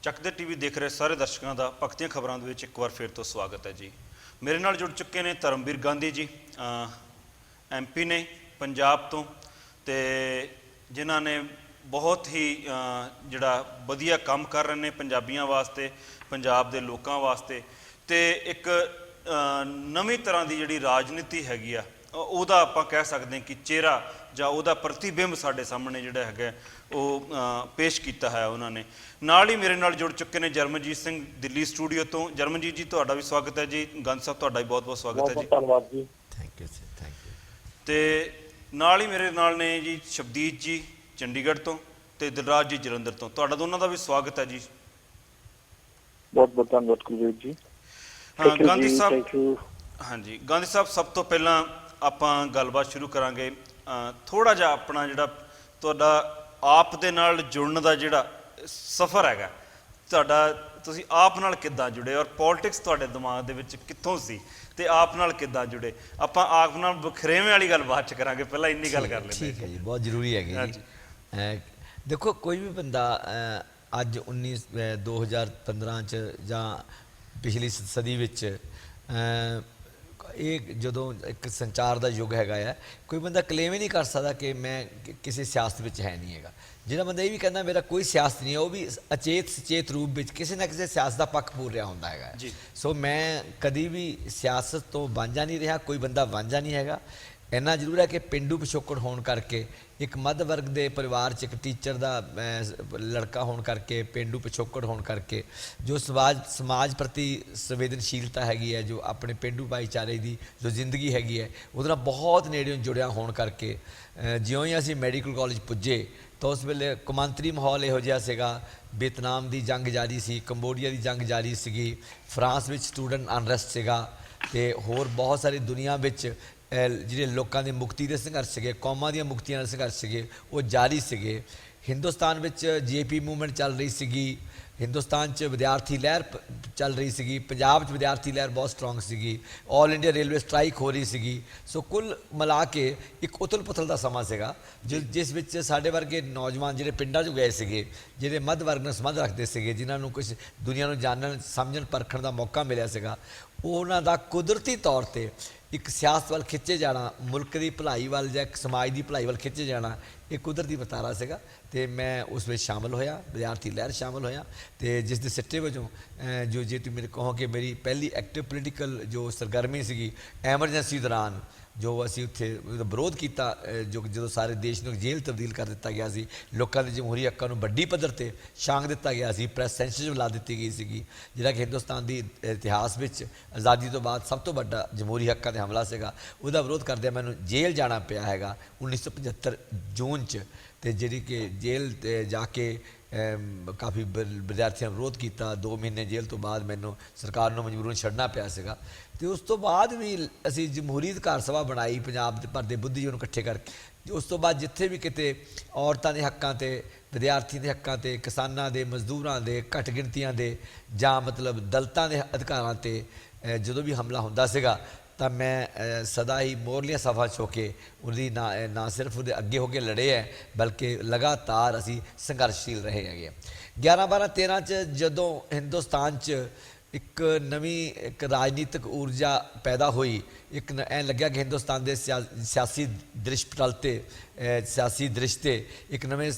ਚੱਕਦੇ ਟੀਵੀ ਦੇਖ ਰਹੇ ਸਾਰੇ ਦਰਸ਼ਕਾਂ ਦਾ ਭਗਤੀਆਂ ਖਬਰਾਂ ਦੇ ਵਿੱਚ ਇੱਕ ਵਾਰ ਫਿਰ ਤੋਂ ਸਵਾਗਤ ਹੈ ਜੀ। ਮੇਰੇ ਨਾਲ ਜੁੜ ਚੁੱਕੇ ਨੇ ਧਰਮਵੀਰ ਗਾਂਧੀ ਜੀ, ਐਮਪੀ ਨੇ ਪੰਜਾਬ ਤੋਂ, ਤੇ ਜਿਨ੍ਹਾਂ ਨੇ ਬਹੁਤ ਹੀ ਜਿਹੜਾ ਵਧੀਆ ਕੰਮ ਕਰ ਰਹੇ ਨੇ ਪੰਜਾਬੀਆਂ ਵਾਸਤੇ, ਪੰਜਾਬ ਦੇ ਲੋਕਾਂ ਵਾਸਤੇ, ਤੇ ਇੱਕ ਨਵੀਂ ਤਰ੍ਹਾਂ ਦੀ ਜਿਹੜੀ ਰਾਜਨੀਤੀ ਹੈਗੀ ਆ ਉਹਦਾ ਆਪਾਂ ਕਹਿ ਸਕਦੇ ਹਾਂ ਕਿ ਚਿਹਰਾ ਜਾਂ ਉਹਦਾ ਪ੍ਰਤੀਬਿੰਬ ਸਾਡੇ ਸਾਹਮਣੇ ਜਿਹੜਾ ਹੈਗਾ ਉਹ ਪੇਸ਼ ਕੀਤਾ ਹੈ ਉਹਨਾਂ ਨੇ। ਨਾਲ ਹੀ ਮੇਰੇ ਨਾਲ ਜੁੜ ਚੁੱਕੇ ਨੇ ਜਰਮਨਜੀਤ ਸਿੰਘ ਦਿੱਲੀ ਸਟੂਡੀਓ ਤੋਂ। ਜਰਮਨਜੀਤ ਜੀ, ਤੁਹਾਡਾ ਵੀ ਸਵਾਗਤ ਹੈ ਜੀ। ਗੰਦ ਸਾਹਿਬ, ਤੁਹਾਡਾ ਵੀ ਬਹੁਤ ਬਹੁਤ ਸਵਾਗਤ ਹੈ ਜੀ। ਧੰਨਵਾਦ ਜੀ। Thank you sir, thank you. ਤੇ ਨਾਲ ਹੀ ਮੇਰੇ ਨਾਲ ਨੇ ਜੀ ਸ਼ਬਦੀਤ ਜੀ ਚੰਡੀਗੜ੍ਹ ਤੋਂ ਤੇ ਦਿਲਰਾਜ ਜੀ ਜਲੰਧਰ ਤੋਂ। ਤੁਹਾਡਾ ਦੋਨਾਂ ਦਾ ਵੀ ਸਵਾਗਤ ਹੈ ਜੀ। ਬਹੁਤ ਬਹੁਤ ਧੰਨਵਾਦ ਕੁਲਵੀਰ ਜੀ। ਗਾਂਧੀ ਸਾਹਿਬ, ਹਾਂਜੀ ਗਾਂਧੀ ਸਾਹਿਬ, ਸਭ ਤੋਂ ਪਹਿਲਾਂ ਆਪਾਂ ਗੱਲਬਾਤ ਸ਼ੁਰੂ ਕਰਾਂਗੇ। ਥੋੜ੍ਹਾ ਜਿਹਾ ਆਪਣਾ ਜਿਹੜਾ ਤੁਹਾਡਾ ਆਪ ਦੇ ਨਾਲ ਜੁੜਨ ਦਾ ਜਿਹੜਾ ਸਫ਼ਰ ਹੈਗਾ ਤੁਹਾਡਾ, ਤੁਸੀਂ ਆਪ ਨਾਲ ਕਿੱਦਾਂ ਜੁੜੇ ਔਰ ਪੋਲਿਟਿਕਸ ਤੁਹਾਡੇ ਦਿਮਾਗ ਦੇ ਵਿੱਚ ਕਿੱਥੋਂ ਸੀ ਤੇ ਆਪ ਨਾਲ ਕਿੱਦਾਂ ਜੁੜੇ? ਆਪਾਂ ਆਪ ਨਾਲ ਵਖਰੇਵੇਂ ਵਾਲੀ ਗੱਲ ਬਾਅਦ ਚ ਕਰਾਂਗੇ, ਪਹਿਲਾਂ ਇੰਨੀ ਗੱਲ ਕਰ ਲੈਂਦੇ। ਠੀਕ ਹੈ ਜੀ, ਬਹੁਤ ਜ਼ਰੂਰੀ ਹੈਗੀ ਜੀ। ਦੇਖੋ, ਕੋਈ ਵੀ ਬੰਦਾ ਅੱਜ 2015 ਚ ਜਾਂ ਪਿਛਲੀ ਸਦੀ ਵਿੱਚ ਇਹ ਜਦੋਂ ਇੱਕ ਸੰਚਾਰ ਦਾ ਯੁੱਗ ਹੈਗਾ ਆ, ਕੋਈ ਬੰਦਾ ਕਲੇਮ ਹੀ ਨਹੀਂ ਕਰ ਸਕਦਾ ਕਿ ਮੈਂ ਕਿਸੇ ਸਿਆਸਤ ਵਿੱਚ ਹੈ ਨਹੀਂ ਹੈਗਾ। ਜਿਹੜਾ ਬੰਦਾ ਇਹ ਵੀ ਕਹਿੰਦਾ ਮੇਰਾ ਕੋਈ ਸਿਆਸਤ ਨਹੀਂ ਹੈ, ਉਹ ਵੀ ਅਚੇਤ ਸਚੇਤ ਰੂਪ ਵਿੱਚ ਕਿਸੇ ਨਾ ਕਿਸੇ ਸਿਆਸਤ ਦਾ ਪੱਖ ਪੂਰ ਰਿਹਾ ਹੁੰਦਾ ਹੈਗਾ ਜੀ। ਸੋ ਮੈਂ ਕਦੀ ਵੀ ਸਿਆਸਤ ਤੋਂ ਵਾਂਝਾ ਨਹੀਂ ਰਿਹਾ, ਕੋਈ ਬੰਦਾ ਵਾਂਝਾ ਨਹੀਂ ਹੈਗਾ। ਇੰਨਾ ਜ਼ਰੂਰ ਹੈ ਕਿ ਪੇਂਡੂ ਪਿਛੋਕੜ ਹੋਣ ਕਰਕੇ, ਇੱਕ ਮੱਧ ਵਰਗ ਦੇ ਪਰਿਵਾਰ 'ਚ ਇੱਕ ਟੀਚਰ ਦਾ ਲੜਕਾ ਹੋਣ ਕਰਕੇ, ਪੇਂਡੂ ਪਿਛੋਕੜ ਹੋਣ ਕਰਕੇ ਜੋ ਸਮਾਜ ਪ੍ਰਤੀ ਸੰਵੇਦਨਸ਼ੀਲਤਾ ਹੈਗੀ ਹੈ, ਜੋ ਆਪਣੇ ਪੇਂਡੂ ਭਾਈਚਾਰੇ ਦੀ ਜੋ ਜ਼ਿੰਦਗੀ ਹੈਗੀ ਹੈ, ਉਹਦੇ ਨਾਲ ਬਹੁਤ ਨੇੜਿਓਂ ਜੁੜਿਆ ਹੋਣ ਕਰਕੇ ਜਿਉਂ ਹੀ ਅਸੀਂ ਮੈਡੀਕਲ ਕਾਲਜ ਪੁੱਜੇ ਤਾਂ ਉਸ ਵੇਲੇ ਕੌਮਾਂਤਰੀ ਮਾਹੌਲ ਇਹੋ ਜਿਹਾ ਸੀਗਾ। ਵੀਅਤਨਾਮ ਦੀ ਜੰਗ ਜਾਰੀ ਸੀ, ਕੰਬੋਡੀਆ ਦੀ ਜੰਗ ਜਾਰੀ ਸੀਗੀ, ਫਰਾਂਸ ਵਿੱਚ ਸਟੂਡੈਂਟ ਅਨਰੈਸਟ ਸੀਗਾ, ਅਤੇ ਹੋਰ ਬਹੁਤ ਸਾਰੀ ਦੁਨੀਆ ਵਿੱਚ ਜਿਹੜੇ ਲੋਕਾਂ ਦੇ ਮੁਕਤੀ ਦੇ ਸੰਘਰਸ਼ ਸੀਗੇ, ਕੌਮਾਂ ਦੀਆਂ ਮੁਕਤੀਆਂ ਦੇ ਸੰਘਰਸ਼ ਸੀਗੇ, ਉਹ ਜਾਰੀ ਸੀਗੇ। ਹਿੰਦੁਸਤਾਨ ਵਿੱਚ JP ਮੂਵਮੈਂਟ ਚੱਲ ਰਹੀ ਸੀਗੀ, ਹਿੰਦੁਸਤਾਨ 'ਚ ਵਿਦਿਆਰਥੀ ਲਹਿਰ ਚੱਲ ਰਹੀ ਸੀਗੀ, ਪੰਜਾਬ 'ਚ ਵਿਦਿਆਰਥੀ ਲਹਿਰ ਬਹੁਤ ਸਟਰੋਂਗ ਸੀਗੀ, ਆਲ ਇੰਡੀਆ ਰੇਲਵੇ ਸਟ੍ਰਾਈਕ ਹੋ ਰਹੀ ਸੀਗੀ। ਸੋ ਕੁੱਲ ਮਿਲਾ ਕੇ ਇੱਕ ਉਥਲ ਪੁਥਲ ਦਾ ਸਮਾਂ ਸੀਗਾ, ਜਿਸ ਵਿੱਚ ਸਾਡੇ ਵਰਗੇ ਨੌਜਵਾਨ ਜਿਹੜੇ ਪਿੰਡਾਂ 'ਚ ਗਏ ਸੀਗੇ, ਜਿਹੜੇ ਮੱਧ ਵਰਗ ਨਾਲ ਸੰਬੰਧ ਰੱਖਦੇ ਸੀਗੇ, ਜਿਨ੍ਹਾਂ ਨੂੰ ਕੁਝ ਦੁਨੀਆ ਨੂੰ ਜਾਣਨ ਸਮਝਣ ਪਰਖਣ ਦਾ ਮੌਕਾ ਮਿਲਿਆ ਸੀਗਾ, ਉਹਨਾਂ ਦਾ ਕੁਦਰਤੀ ਤੌਰ 'ਤੇ ਇੱਕ ਸਿਆਸਤ ਵੱਲ ਖਿੱਚੇ ਜਾਣਾ, ਮੁਲਕ ਦੀ ਭਲਾਈ ਵੱਲ ਜਾਂ ਇੱਕ ਸਮਾਜ ਦੀ ਭਲਾਈ ਵੱਲ ਖਿੱਚੇ ਜਾਣਾ, ਇਹ ਕੁਦਰਤੀ ਵਤਾਰਾ ਸੀਗਾ। ਅਤੇ ਮੈਂ ਉਸ ਵਿੱਚ ਸ਼ਾਮਲ ਹੋਇਆ, ਵਿਦਿਆਰਥੀ ਲਹਿਰ ਸ਼ਾਮਲ ਹੋਇਆ, ਅਤੇ ਜਿਸ ਦੇ ਸਿੱਟੇ ਵਜੋਂ ਜੋ ਜੇ ਤੁਸੀਂ ਮੇਰੇ ਕਹੋ ਕਿ ਮੇਰੀ ਪਹਿਲੀ ਐਕਟਿਵ ਪੋਲੀਟੀਕਲ ਜੋ ਸਰਗਰਮੀ ਸੀਗੀ, ਐਮਰਜੈਂਸੀ ਦੌਰਾਨ ਜੋ ਅਸੀਂ ਉੱਥੇ ਵਿਰੋਧ ਕੀਤਾ, ਜਦੋਂ ਸਾਰੇ ਦੇਸ਼ ਨੂੰ ਜੇਲ੍ਹ ਤਬਦੀਲ ਕਰ ਦਿੱਤਾ ਗਿਆ ਸੀ, ਲੋਕਾਂ ਦੇ ਜਮਹੂਰੀ ਹੱਕਾਂ ਨੂੰ ਵੱਡੀ ਪੱਧਰ 'ਤੇ ਛਾਂਗ ਦਿੱਤਾ ਗਿਆ ਸੀ, ਪ੍ਰੈਸ ਸੈਂਸਰਸ਼ਿਪ ਲਾ ਦਿੱਤੀ ਗਈ ਸੀਗੀ, ਜਿਹੜਾ ਕਿ ਹਿੰਦੁਸਤਾਨ ਦੀ ਇਤਿਹਾਸ ਵਿੱਚ ਆਜ਼ਾਦੀ ਤੋਂ ਬਾਅਦ ਸਭ ਤੋਂ ਵੱਡਾ ਜਮਹੂਰੀ ਹੱਕਾਂ 'ਤੇ ਹਮਲਾ ਸੀਗਾ। ਉਹਦਾ ਵਿਰੋਧ ਕਰਦਿਆਂ ਮੈਨੂੰ ਜੇਲ੍ਹ ਜਾਣਾ ਪਿਆ ਹੈਗਾ 1975 ਜੂਨ 'ਚ, ਅਤੇ ਜਿਹੜੀ ਕਿ ਜੇਲ੍ਹ 'ਤੇ ਜਾ ਕੇ ਕਾਫੀ ਵਿਦਿਆਰਥੀਆਂ ਨੇ ਵਿਰੋਧ ਕੀਤਾ। 2 ਮਹੀਨੇ ਜੇਲ੍ਹ ਤੋਂ ਬਾਅਦ ਮੈਨੂੰ ਸਰਕਾਰ ਨੂੰ ਮਜਬੂਰਨ ਛੱਡਣਾ ਪਿਆ ਸੀਗਾ। ਅਤੇ ਉਸ ਤੋਂ ਬਾਅਦ ਵੀ ਅਸੀਂ ਜਮਹੂਰੀ ਅਧਿਕਾਰ ਸਭਾ ਬਣਾਈ ਪੰਜਾਬ ਦੇ ਭਰ ਦੇ ਬੁੱਧੀਜੀਵੀ ਨੂੰ ਇਕੱਠੇ ਕਰਕੇ। ਉਸ ਤੋਂ ਬਾਅਦ ਜਿੱਥੇ ਵੀ ਕਿਤੇ ਔਰਤਾਂ ਦੇ ਹੱਕਾਂ 'ਤੇ, ਵਿਦਿਆਰਥੀਆਂ ਦੇ ਹੱਕਾਂ 'ਤੇ, ਕਿਸਾਨਾਂ ਦੇ, ਮਜ਼ਦੂਰਾਂ ਦੇ, ਘੱਟ ਗਿਣਤੀਆਂ ਦੇ ਜਾਂ ਮਤਲਬ ਦਲਿਤਾਂ ਦੇ ਅਧਿਕਾਰਾਂ 'ਤੇ ਜਦੋਂ ਵੀ ਹਮਲਾ ਹੁੰਦਾ ਸੀਗਾ ਤਾਂ ਮੈਂ ਸਦਾ ਹੀ ਮੋਰਲੀਆਂ ਸਭਾ 'ਚ ਹੋ ਕੇ ਉਹਦੀ ਨਾ ਸਿਰਫ ਉਹਦੇ ਅੱਗੇ ਹੋ ਕੇ ਲੜੇ ਹੈ, ਬਲਕਿ ਲਗਾਤਾਰ ਅਸੀਂ ਸੰਘਰਸ਼ਸ਼ੀਲ ਰਹੇ ਹੈਗੇ। 11-12-13 'ਚ ਜਦੋਂ ਹਿੰਦੁਸਤਾਨ 'ਚ ਇੱਕ ਨਵੀਂ ਰਾਜਨੀਤਿਕ ਊਰਜਾ ਪੈਦਾ ਹੋਈ, ਇੱਕ ਐਂ ਲੱਗਿਆ ਕਿ ਹਿੰਦੁਸਤਾਨ ਦੇ ਸਿਆਸੀ ਦ੍ਰਿਸ਼ ਪਟਲ 'ਤੇ, ਸਿਆਸੀ ਦ੍ਰਿਸ਼ 'ਤੇ ਇੱਕ ਨਵੇਂ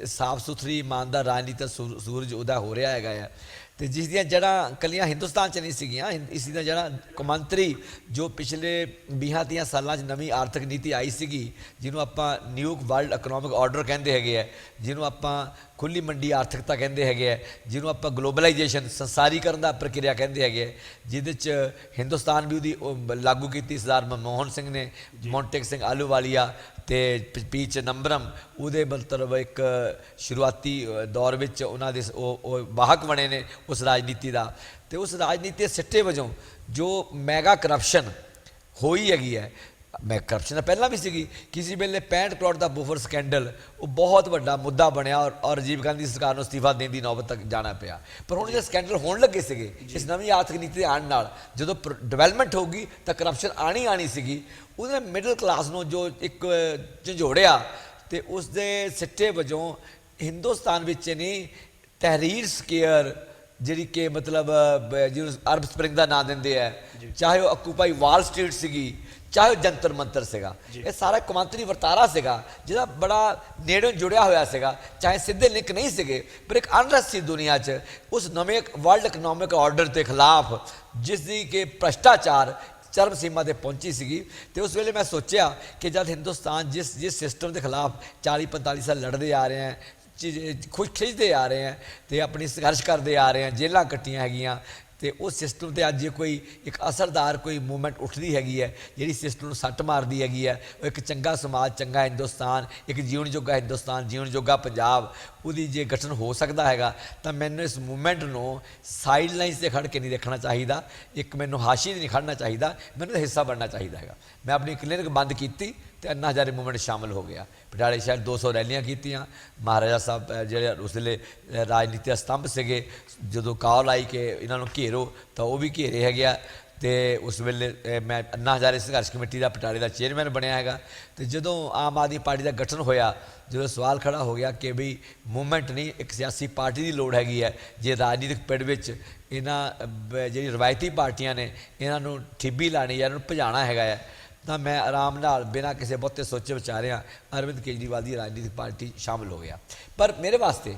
ਸਾਫ ਸੁਥਰੀ ਇਮਾਨਦਾਰ ਰਾਜਨੀਤਿਕ ਸੂਰਜ ਉਹਦਾ ਹੋ ਰਿਹਾ ਹੈਗਾ ਆ। ਅਤੇ ਜਿਸ ਦੀਆਂ ਜੜ੍ਹਾਂ ਇਕੱਲੀਆਂ ਹਿੰਦੁਸਤਾਨ 'ਚ ਨਹੀਂ ਸੀਗੀਆਂ, ਇਸ ਦੀਆਂ ਜੜ੍ਹਾਂ ਕੌਮਾਂਤਰੀ ਜੋ ਪਿਛਲੇ 20-30 ਸਾਲਾਂ 'ਚ ਨਵੀਂ ਆਰਥਿਕ ਨੀਤੀ ਆਈ ਸੀਗੀ, ਜਿਹਨੂੰ ਆਪਾਂ ਨਿਊ ਵਰਲਡ ਇਕਨੋਮਿਕ ਆਰਡਰ ਕਹਿੰਦੇ ਹੈਗੇ ਹੈ, ਜਿਹਨੂੰ ਆਪਾਂ ਖੁੱਲ੍ਹੀ ਮੰਡੀ ਆਰਥਿਕਤਾ ਕਹਿੰਦੇ ਹੈਗੇ ਹੈ, ਜਿਹਨੂੰ ਆਪਾਂ ਗਲੋਬਲਾਈਜੇਸ਼ਨ ਸੰਸਾਰੀਕਰਨ ਦਾ ਪ੍ਰਕਿਰਿਆ ਕਹਿੰਦੇ ਹੈਗੇ ਹੈ, ਜਿਹਦੇ 'ਚ ਹਿੰਦੁਸਤਾਨ ਵੀ ਉਹਦੀ ਲਾਗੂ ਕੀਤੀ ਸਰਦਾਰ ਮਨਮੋਹਨ ਸਿੰਘ ਨੇ, ਮੋਂਟੇਕ ਸਿੰਘ ਆਹਲੂਵਾਲੀਆ ਅਤੇ ਪੀ ਚਿਦੰਬਰਮ ਉਹਦੇ ਮਤਲਬ ਇੱਕ ਸ਼ੁਰੂਆਤੀ ਦੌਰ ਵਿੱਚ ਉਹਨਾਂ ਦੇ ਉਹ ਵਾਹਕ ਬਣੇ ਨੇ ਉਸ ਰਾਜਨੀਤੀ ਦਾ। ਅਤੇ ਉਸ ਰਾਜਨੀਤੀ ਦੇ ਸਿੱਟੇ ਵਜੋਂ ਜੋ ਮੈਗਾ ਕਰਪਸ਼ਨ ਹੋਈ ਹੈਗੀ ਹੈ, ਕਰਪਸ਼ਨ ਤਾਂ ਪਹਿਲਾਂ ਵੀ ਸੀਗੀ, ਕਿਸੇ ਵੇਲੇ 65 ਕਰੋੜ ਦਾ ਬੁਫਰ ਸਕੈਂਡਲ ਉਹ ਬਹੁਤ ਵੱਡਾ ਮੁੱਦਾ ਬਣਿਆ ਔਰ ਰਾਜੀਵ ਗਾਂਧੀ ਸਰਕਾਰ ਨੂੰ ਅਸਤੀਫਾ ਦੇਣ ਦੀ ਨੌਬਤ ਤੱਕ ਜਾਣਾ ਪਿਆ। ਪਰ ਹੁਣ ਜੇ ਸਕੈਂਡਲ ਹੋਣ ਲੱਗੇ ਸੀਗੇ ਇਸ ਨਵੀਂ ਆਰਥਿਕ ਨੀਤੀ ਦੇ ਆਉਣ ਨਾਲ, ਜਦੋਂ ਡਿਵੈਲਪਮੈਂਟ ਹੋਊਗੀ ਤਾਂ ਕਰਪਸ਼ਨ ਆਣੀ ਸੀਗੀ। ਉਹਨੇ ਮਿਡਲ ਕਲਾਸ ਨੂੰ ਜੋ ਇੱਕ ਝੰਜੋੜਿਆ, ਅਤੇ ਉਸ ਦੇ ਸਿੱਟੇ ਵਜੋਂ ਹਿੰਦੁਸਤਾਨ ਵਿੱਚ ਨਹੀਂ ਤਹਿਰੀਰ ਸਕੇਅਰ ਜਿਹੜੀ ਕਿ ਮਤਲਬ ਜਿਹਨੂੰ ਅਰਬ ਸਪਰਿੰਗ ਦਾ ਨਾਂ ਦਿੰਦੇ ਆ, ਚਾਹੇ ਉਹ ਆਕੂਪਾਈ ਵਾਲ ਸਟਰੀਟ ਸੀਗੀ, ਚਾਹੇ ਉਹ ਜੰਤਰ ਮੰਤਰ ਸੀਗਾ, ਇਹ ਸਾਰਾ ਕੌਮਾਂਤਰੀ ਵਰਤਾਰਾ ਸੀਗਾ ਜਿਹਦਾ ਬੜਾ ਨੇੜੋਂ ਜੁੜਿਆ ਹੋਇਆ ਸੀਗਾ। ਚਾਹੇ ਸਿੱਧੇ ਲਿੰਕ ਨਹੀਂ ਸੀਗੇ, ਪਰ ਇੱਕ ਅਨਰਸ ਸੀ ਦੁਨੀਆ 'ਚ ਉਸ ਨਵੇਂ ਵਰਲਡ ਇਕਨੋਮਿਕ ਆਰਡਰ ਦੇ ਖਿਲਾਫ, ਜਿਸ ਦੀ ਕਿ ਭ੍ਰਸ਼ਟਾਚਾਰ ਚਰਮ ਸੀਮਾ ਤੇ ਪਹੁੰਚੀ ਸੀਗੀ। ਤੇ ਉਸ ਵੇਲੇ ਮੈਂ ਸੋਚਿਆ ਕਿ ਜਦ ਹਿੰਦੁਸਤਾਨ ਜਿਸ ਸਿਸਟਮ ਦੇ ਖਿਲਾਫ 40-45 ਸਾਲ ਲੜਦੇ ਆ ਰਹੇ ਹੈ, ਖਿੱਚਦੇ ਆ ਰਹੇ ਹੈ ਤੇ ਆਪਣੀ ਸੰਘਰਸ਼ ਕਰਦੇ ਆ ਰਹੇ ਹੈ, ਜੇਲ੍ਹਾਂ ਕੱਟੀਆਂ ਹੈਗੀਆਂ, ਤੇ ਉਸ ਸਿਸਟਮ 'ਤੇ ਅੱਜ ਜੇ ਕੋਈ ਇੱਕ ਅਸਰਦਾਰ ਕੋਈ ਮੂਵਮੈਂਟ ਉੱਠਦੀ ਹੈਗੀ ਹੈ ਜਿਹੜੀ ਸਿਸਟਮ ਨੂੰ ਸੱਟ ਮਾਰਦੀ ਹੈਗੀ ਹੈ, ਉਹ ਇੱਕ ਚੰਗਾ ਸਮਾਜ, ਚੰਗਾ ਹਿੰਦੁਸਤਾਨ, ਇੱਕ ਜੀਉਣ ਜੋਗਾ ਹਿੰਦੁਸਤਾਨ, ਜੀਉਣ ਜੋਗਾ ਪੰਜਾਬ, ਉਹਦੀ ਜੇ ਗਠਨ ਹੋ ਸਕਦਾ ਹੈਗਾ ਤਾਂ ਮੈਨੂੰ ਇਸ ਮੂਵਮੈਂਟ ਨੂੰ ਸਾਈਡ ਲਾਈਨਸ 'ਤੇ ਖੜ੍ਹ ਕੇ ਨਹੀਂ ਦੇਖਣਾ ਚਾਹੀਦਾ, ਇੱਕ ਮੈਨੂੰ ਹਾਸ਼ੀ 'ਤੇ ਨਹੀਂ ਖੜ੍ਹਨਾ ਚਾਹੀਦਾ, ਮੈਨੂੰ ਇਹਦਾ ਹਿੱਸਾ ਬਣਨਾ ਚਾਹੀਦਾ ਹੈਗਾ। ਮੈਂ ਆਪਣੀ ਕਲੀਨਿਕ ਬੰਦ ਕੀਤੀ ਤੇ ਅੰਨਾ ਹਜ਼ਾਰੇ ਮੂਵਮੈਂਟ ਸ਼ਾਮਿਲ ਹੋ ਗਿਆ। ਪਟਿਆਲੇ ਸ਼ਹਿਰ 200 ਰੈਲੀਆਂ ਕੀਤੀਆਂ। ਮਹਾਰਾਜਾ ਸਾਹਿਬ ਜਿਹੜੇ ਉਸ ਵੇਲੇ ਰਾਜਨੀਤੀ ਸਤੰਭ ਸੀਗੇ, ਜਦੋਂ ਕਾਲ ਆਈ ਕਿ ਇਹਨਾਂ ਨੂੰ ਘੇਰੋ ਤਾਂ ਉਹ ਵੀ ਘੇਰੇ ਹੈਗੇ ਆ। ਤੇ ਉਸ ਵੇਲੇ ਮੈਂ ਅੰਨਾ ਹਜ਼ਾਰੇ ਸੰਘਰਸ਼ ਕਮੇਟੀ ਦਾ ਪਟਿਆਲੇ ਦਾ ਚੇਅਰਮੈਨ ਬਣਿਆ ਹੈਗਾ। ਤੇ ਜਦੋਂ ਆਮ ਆਦਮੀ ਪਾਰਟੀ ਦਾ ਗਠਨ ਹੋਇਆ, ਜਦੋਂ ਸਵਾਲ ਖੜਾ ਹੋ ਗਿਆ ਕਿ ਬਈ ਮੂਵਮੈਂਟ ਨਹੀਂ, ਇੱਕ ਸਿਆਸੀ ਪਾਰਟੀ ਦੀ ਲੋੜ ਹੈਗੀ ਹੈ, ਜੇ ਰਾਜਨੀਤਿਕ ਪਿੜ ਵਿੱਚ ਇਹਨਾਂ ਜਿਹੜੀ ਰਵਾਇਤੀ ਪਾਰਟੀਆਂ ਨੇ ਇਹਨਾਂ ਨੂੰ ਠਿੱਬੀ ਲਾਣੀ ਜਾਂ ਇਹਨਾਂ ਨੂੰ ਭਜਾਉਣਾ ਹੈਗਾ ਹੈ, ਤਾਂ ਮੈਂ ਆਰਾਮ ਨਾਲ ਬਿਨਾਂ ਕਿਸੇ ਬਹੁਤੇ ਸੋਚੇ ਵਿਚਾਰਿਆਂ ਅਰਵਿੰਦ ਕੇਜਰੀਵਾਲ ਦੀ ਰਾਜਨੀਤਿਕ ਪਾਰਟੀ ਸ਼ਾਮਿਲ ਹੋ ਗਿਆ। ਪਰ ਮੇਰੇ ਵਾਸਤੇ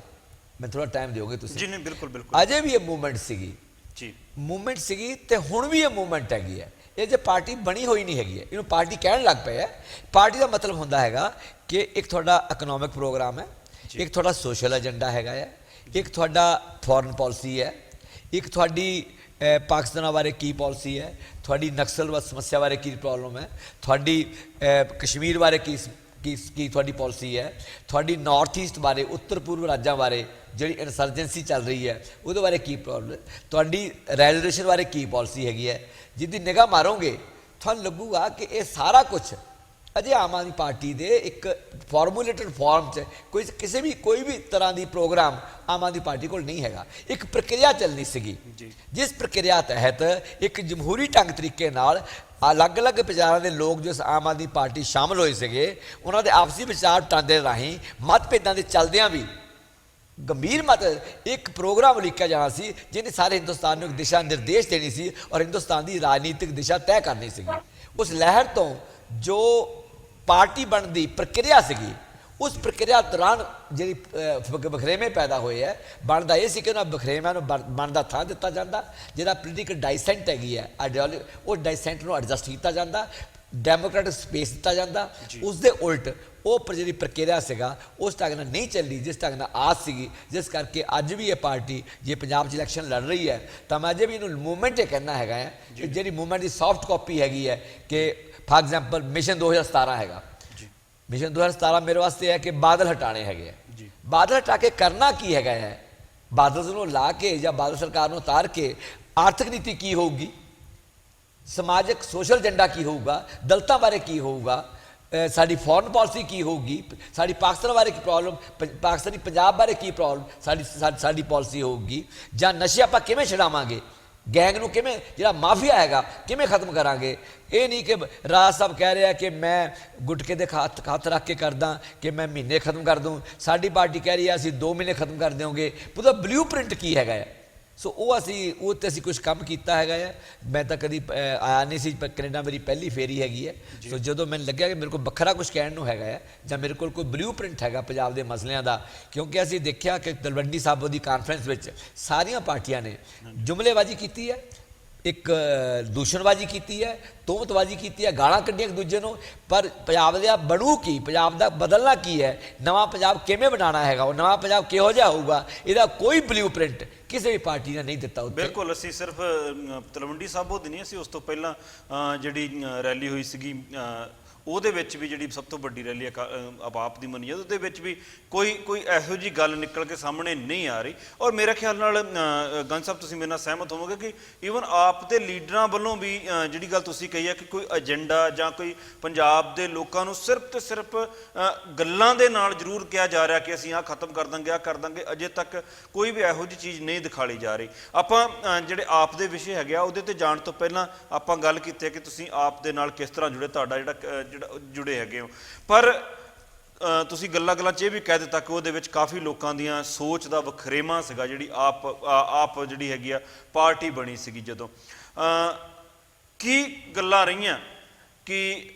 ਮੈਂ ਥੋੜ੍ਹਾ ਟਾਈਮ ਦਿਓਗੇ ਤੁਸੀਂ? ਜੀ ਨਹੀਂ, ਬਿਲਕੁਲ ਬਿਲਕੁਲ। ਅਜੇ ਵੀ ਇਹ ਮੂਵਮੈਂਟ ਸੀਗੀ ਜੀ, ਮੂਵਮੈਂਟ ਸੀਗੀ ਤੇ ਹੁਣ ਵੀ ਇਹ ਮੂਵਮੈਂਟ ਹੈਗੀ ਹੈ। ਇਹ ਜੇ ਪਾਰਟੀ ਬਣੀ ਹੋਈ ਨਹੀਂ ਹੈਗੀ ਹੈ, ਇਹਨੂੰ ਪਾਰਟੀ ਕਹਿਣ ਲੱਗ ਪਏ ਹੈ। ਪਾਰਟੀ ਦਾ ਮਤਲਬ ਹੁੰਦਾ ਹੈਗਾ ਕਿ ਇੱਕ ਤੁਹਾਡਾ ਇਕਨੋਮਿਕ ਪ੍ਰੋਗਰਾਮ ਹੈ, ਇੱਕ ਤੁਹਾਡਾ ਸੋਸ਼ਲ ਏਜੰਡਾ ਹੈਗਾ ਹੈ, ਇੱਕ ਤੁਹਾਡਾ ਫੋਰਨ ਪਾਲਿਸੀ ਹੈ, ਇੱਕ ਤੁਹਾਡੀ ਪਾਕਿਸਤਾਨ ਬਾਰੇ ਕੀ ਪਾਲਿਸੀ ਹੈ, ਤੁਹਾਡੀ ਨਕਸਲ ਸਮੱਸਿਆ ਬਾਰੇ ਕੀ ਪ੍ਰੋਬਲਮ ਹੈ, ਤੁਹਾਡੀ ਕਸ਼ਮੀਰ ਬਾਰੇ ਕੀ ਤੁਹਾਡੀ ਪਾਲਿਸੀ ਹੈ, ਤੁਹਾਡੀ ਨਾਰਥ ਈਸਟ ਬਾਰੇ, ਉੱਤਰ ਪੂਰਬ ਰਾਜਾਂ ਬਾਰੇ ਜਿਹੜੀ ਇਨਸਰਜੈਂਸੀ ਚੱਲ ਰਹੀ ਹੈ ਉਹਦੇ ਬਾਰੇ ਕੀ ਪ੍ਰੋਬਲਮ, ਤੁਹਾਡੀ ਰੈਜ਼ੋਲੂਸ਼ਨ ਬਾਰੇ ਕੀ ਪਾਲਿਸੀ ਹੈਗੀ ਹੈ। ਜਿਹਦੀ ਨਿਗਾਹ ਮਾਰੋਗੇ ਤੁਹਾਨੂੰ ਲੱਗੂਗਾ ਕਿ ਇਹ ਸਾਰਾ ਕੁਛ ਅਜੇ ਆਮ ਆਦਮੀ ਪਾਰਟੀ ਦੇ ਇੱਕ ਫਾਰਮੂਲੇਟਡ ਫਾਰਮ 'ਚ ਕੋਈ ਵੀ ਤਰ੍ਹਾਂ ਦੀ ਪ੍ਰੋਗਰਾਮ ਆਮ ਆਦਮੀ ਪਾਰਟੀ ਕੋਲ ਨਹੀਂ ਹੈਗਾ। ਇੱਕ ਪ੍ਰਕਿਰਿਆ ਚੱਲਣੀ ਸੀਗੀ, ਜਿਸ ਪ੍ਰਕਿਰਿਆ ਤਹਿਤ ਇੱਕ ਜਮਹੂਰੀ ਢੰਗ ਤਰੀਕੇ ਨਾਲ ਅਲੱਗ-ਅਲੱਗ ਵਿਚਾਰਾਂ ਦੇ ਲੋਕ ਜੋ ਆਮ ਆਦਮੀ ਪਾਰਟੀ ਸ਼ਾਮਲ ਹੋਏ ਸੀਗੇ, ਉਹਨਾਂ ਦੇ ਆਪਸੀ ਵਿਚਾਰ ਵਟਾਂਦਰੇ ਰਾਹੀਂ ਮਤਭੇਦਾਂ ਦੇ ਚੱਲਦਿਆਂ ਵੀ ਗੰਭੀਰ ਇੱਕ ਪ੍ਰੋਗਰਾਮ ਉਲੀਕਿਆ ਜਾਣਾ ਸੀ ਜਿਹਨੇ ਸਾਰੇ ਹਿੰਦੁਸਤਾਨ ਨੂੰ ਇੱਕ ਦਿਸ਼ਾ ਨਿਰਦੇਸ਼ ਦੇਣੀ ਸੀ ਔਰ ਹਿੰਦੁਸਤਾਨ ਦੀ ਰਾਜਨੀਤਿਕ ਦਿਸ਼ਾ ਤੈਅ ਕਰਨੀ ਸੀਗੀ। ਉਸ ਲਹਿਰ ਤੋਂ ਜੋ ਪਾਰਟੀ ਬਣਨ ਦੀ ਪ੍ਰਕਿਰਿਆ ਸੀਗੀ, ਉਸ ਪ੍ਰਕਿਰਿਆ ਦੌਰਾਨ ਜਿਹੜੀ ਵਖਰੇਵੇਂ ਪੈਦਾ ਹੋਏ ਹੈ, ਬਣਦਾ ਇਹ ਸੀ ਕਿ ਉਹਨਾਂ ਵਖਰੇਵਿਆਂ ਨੂੰ ਬਣਦਾ ਥਾਂ ਦਿੱਤਾ ਜਾਂਦਾ। ਜਿਹੜਾ ਪੋਲੀਟੀਕਲ ਡਾਈਸੈਂਟ ਹੈਗੀ ਹੈ ਆਈਡੀਓਲੋਜੀ, ਉਹ ਡਾਈਸੈਂਟ ਨੂੰ ਐਡਜਸਟ ਕੀਤਾ ਜਾਂਦਾ, ਡੈਮੋਕ੍ਰੈਟਿਕ ਸਪੇਸ ਦਿੱਤਾ ਜਾਂਦਾ। ਉਸ ਦੇ ਉਲਟ ਉਹ ਜਿਹੜੀ ਪ੍ਰਕਿਰਿਆ ਸੀਗਾ ਉਸ ਢੰਗ ਨਾਲ ਨਹੀਂ ਚੱਲੀ ਜਿਸ ਢੰਗ ਨਾਲ ਆਸ ਸੀਗੀ, ਜਿਸ ਕਰਕੇ ਅੱਜ ਵੀ ਇਹ ਪਾਰਟੀ ਜੇ ਪੰਜਾਬ 'ਚ ਇਲੈਕਸ਼ਨ ਲੜ ਰਹੀ ਹੈ ਤਾਂ ਮੈਂ ਅਜੇ ਵੀ ਇਹਨੂੰ ਮੂਵਮੈਂਟ ਇਹ ਕਹਿਣਾ ਹੈਗਾ ਹੈ ਕਿ ਜਿਹੜੀ ਮੂਵਮੈਂਟ ਦੀ ਸੌਫਟ ਕਾਪੀ ਹੈਗੀ ਹੈ ਕਿ ਫਾਰ ਐਗਜ਼ਾਮਪਲ ਮਿਸ਼ਨ 2017 ਹੈਗਾ। ਮਿਸ਼ਨ 2017 ਮੇਰੇ ਵਾਸਤੇ ਹੈ ਕਿ ਬਾਦਲ ਹਟਾਣੇ ਹੈਗੇ ਆ। ਬਾਦਲ ਹਟਾ ਕੇ ਕਰਨਾ ਕੀ ਹੈਗਾ ਹੈ? ਬਾਦਲ ਨੂੰ ਲਾ ਕੇ ਜਾਂ ਬਾਦਲ ਸਰਕਾਰ ਨੂੰ ਉਤਾਰ ਕੇ ਆਰਥਿਕ ਨੀਤੀ ਕੀ ਹੋਊਗੀ, ਸਮਾਜਿਕ ਸੋਸ਼ਲ ਏਜੰਡਾ ਕੀ ਹੋਊਗਾ, ਦਲਿਤਾਂ ਬਾਰੇ ਕੀ ਹੋਊਗਾ, ਸਾਡੀ ਫੋਰਨ ਪਾਲਿਸੀ ਕੀ ਹੋਊਗੀ, ਸਾਡੀ ਪਾਕਿਸਤਾਨ ਬਾਰੇ ਕੀ ਪ੍ਰੋਬਲਮ, ਪਾਕਿਸਤਾਨੀ ਪੰਜਾਬ ਬਾਰੇ ਕੀ ਪ੍ਰੋਬਲਮ ਸਾਡੀ ਪਾਲਿਸੀ ਹੋਊਗੀ, ਜਾਂ ਨਸ਼ੇ ਆਪਾਂ ਕਿਵੇਂ ਛਡਾਵਾਂਗੇ, ਗੈਂਗ ਨੂੰ ਕਿਵੇਂ, ਜਿਹੜਾ ਮਾਫੀਆ ਹੈਗਾ ਕਿਵੇਂ ਖਤਮ ਕਰਾਂਗੇ। ਇਹ ਨਹੀਂ ਕਿ ਰਾਜ ਸਾਹਿਬ ਕਹਿ ਰਿਹਾ ਕਿ ਮੈਂ ਗੁਟਕੇ ਦੇ ਹੱਥ ਰੱਖ ਕੇ ਕਰਦਾ ਕਿ ਮੈਂ ਮਹੀਨੇ ਖਤਮ ਕਰ ਦੂੰ, ਸਾਡੀ ਪਾਰਟੀ ਕਹਿ ਰਹੀ ਹੈ ਅਸੀਂ 2 ਮਹੀਨੇ ਖਤਮ ਕਰ ਦਿਓਗੇ। ਉਹਦਾ ਬਲੂ ਪ੍ਰਿੰਟ ਕੀ ਹੈਗਾ ਹੈ? ਸੋ ਉਹ ਤੇ ਅਸੀਂ ਕੁਛ ਕੰਮ ਕੀਤਾ ਹੈਗਾ ਹੈ। ਮੈਂ ਤਾਂ ਕਦੀ ਆਇਆ ਨਹੀਂ ਸੀ, ਕੈਨੇਡਾ ਮੇਰੀ ਪਹਿਲੀ ਫੇਰੀ ਹੈਗੀ ਹੈ। ਸੋ ਜਦੋਂ ਮੈਨੂੰ ਲੱਗਿਆ ਕਿ ਮੇਰੇ ਕੋਲ ਵੱਖਰਾ ਕੁਛ ਕਹਿਣ ਨੂੰ ਹੈਗਾ ਹੈ ਜਾਂ ਮੇਰੇ ਕੋਲ ਕੋਈ ਬਲੂ ਪ੍ਰਿੰਟ ਹੈਗਾ ਪੰਜਾਬ ਦੇ ਮਸਲਿਆਂ ਦਾ, ਕਿਉਂਕਿ ਅਸੀਂ ਦੇਖਿਆ ਕਿ ਤਲਵੰਡੀ ਸਾਬੋ ਦੀ ਕਾਨਫਰੰਸ ਵਿੱਚ ਸਾਰੀਆਂ ਪਾਰਟੀਆਂ ਨੇ ਜੁਮਲੇਬਾਜ਼ੀ ਕੀਤੀ ਹੈ, ਇੱਕ ਦੂਸ਼ਣਬਾਜ਼ੀ ਕੀਤੀ ਹੈ, ਤੋਹਮਤਬਾਜ਼ੀ ਕੀਤੀ ਹੈ, ਗਾਲਾਂ ਕੱਢੀਆਂ ਇੱਕ ਦੂਜੇ ਨੂੰ। ਪਰ ਪੰਜਾਬ ਦਾ ਬਣੂ ਕੀ, ਪੰਜਾਬ ਦਾ ਬਦਲਣਾ ਕੀ ਹੈ, ਨਵਾਂ ਪੰਜਾਬ ਕਿਵੇਂ ਬਣਾਉਣਾ ਹੈਗਾ, ਉਹ ਨਵਾਂ ਪੰਜਾਬ ਕਿਹੋ ਜਿਹਾ ਹੋਊਗਾ, ਇਹਦਾ ਕੋਈ ਬਲੂ ਪ੍ਰਿੰਟ ਕਿਸੇ ਵੀ ਪਾਰਟੀ ਨੇ ਨਹੀਂ ਦਿੱਤਾ ਉੱਤੇ। ਬਿਲਕੁਲ। ਅਸੀਂ ਸਿਰਫ ਤਲਵੰਡੀ ਸਾਬੋ ਦੀ ਨਹੀਂ, ਅਸੀਂ ਉਸ ਤੋਂ ਪਹਿਲਾਂ ਜਿਹੜੀ ਰੈਲੀ ਹੋਈ ਸੀਗੀ ਉਹਦੇ ਵਿੱਚ ਵੀ ਜਿਹੜੀ ਸਭ ਤੋਂ ਵੱਡੀ ਰੈਲੀ ਆਪ ਦੀ ਮੰਨੀ ਉਹਦੇ ਵਿੱਚ ਵੀ ਕੋਈ ਇਹੋ ਜਿਹੀ ਗੱਲ ਨਿਕਲ ਕੇ ਸਾਹਮਣੇ ਨਹੀਂ ਆ ਰਹੀ। ਔਰ ਮੇਰੇ ਖਿਆਲ ਨਾਲ ਗੰਜ ਸਾਹਿਬ ਤੁਸੀਂ ਮੇਰੇ ਨਾਲ ਸਹਿਮਤ ਹੋਵੋਗੇ ਕਿ ਈਵਨ ਆਪ ਦੇ ਲੀਡਰਾਂ ਵੱਲੋਂ ਵੀ ਜਿਹੜੀ ਗੱਲ ਤੁਸੀਂ ਕਹੀ ਹੈ ਕਿ ਕੋਈ ਏਜੰਡਾ ਜਾਂ ਕੋਈ ਪੰਜਾਬ ਦੇ ਲੋਕਾਂ ਨੂੰ ਸਿਰਫ ਤੇ ਸਿਰਫ ਗੱਲਾਂ ਦੇ ਨਾਲ ਜ਼ਰੂਰ ਕਿਹਾ ਜਾ ਰਿਹਾ ਕਿ ਅਸੀਂ ਆਹ ਖਤਮ ਕਰ ਦਾਂਗੇ, ਆਹ ਕਰ ਦਾਂਗੇ, ਅਜੇ ਤੱਕ ਕੋਈ ਵੀ ਇਹੋ ਜਿਹੀ ਚੀਜ਼ ਨਹੀਂ ਦਿਖਾਈ ਜਾ ਰਹੀ। ਆਪਾਂ ਜਿਹੜੇ ਆਪ ਦੇ ਵਿਸ਼ੇ ਹੈਗੇ ਆ ਉਹਦੇ ਤੇ ਜਾਣ ਤੋਂ ਪਹਿਲਾਂ ਆਪਾਂ ਗੱਲ ਕੀਤੀ ਹੈ ਕਿ ਤੁਸੀਂ ਆਪ ਦੇ ਨਾਲ ਕਿਸ ਤਰ੍ਹਾਂ ਜੁੜੇ, ਤੁਹਾਡਾ ਜਿਹੜਾ ਜੁੜੇ ਹੈਗੇ ਹੋ। ਪਰ ਤੁਸੀਂ ਗੱਲਾਂ-ਗੱਲਾਂ 'ਚ ਇਹ ਵੀ ਕਹਿ ਦਿੱਤਾ ਕਿ ਉਹਦੇ ਵਿੱਚ ਕਾਫੀ ਲੋਕਾਂ ਦੀਆਂ ਸੋਚ ਦਾ ਵਖਰੇਵਾਂ ਸੀਗਾ, ਜਿਹੜੀ ਆਪ ਜਿਹੜੀ ਹੈਗੀ ਆ ਪਾਰਟੀ ਬਣੀ ਸੀਗੀ ਜਦੋਂ। ਕੀ ਗੱਲਾਂ ਰਹੀਆਂ ਕਿ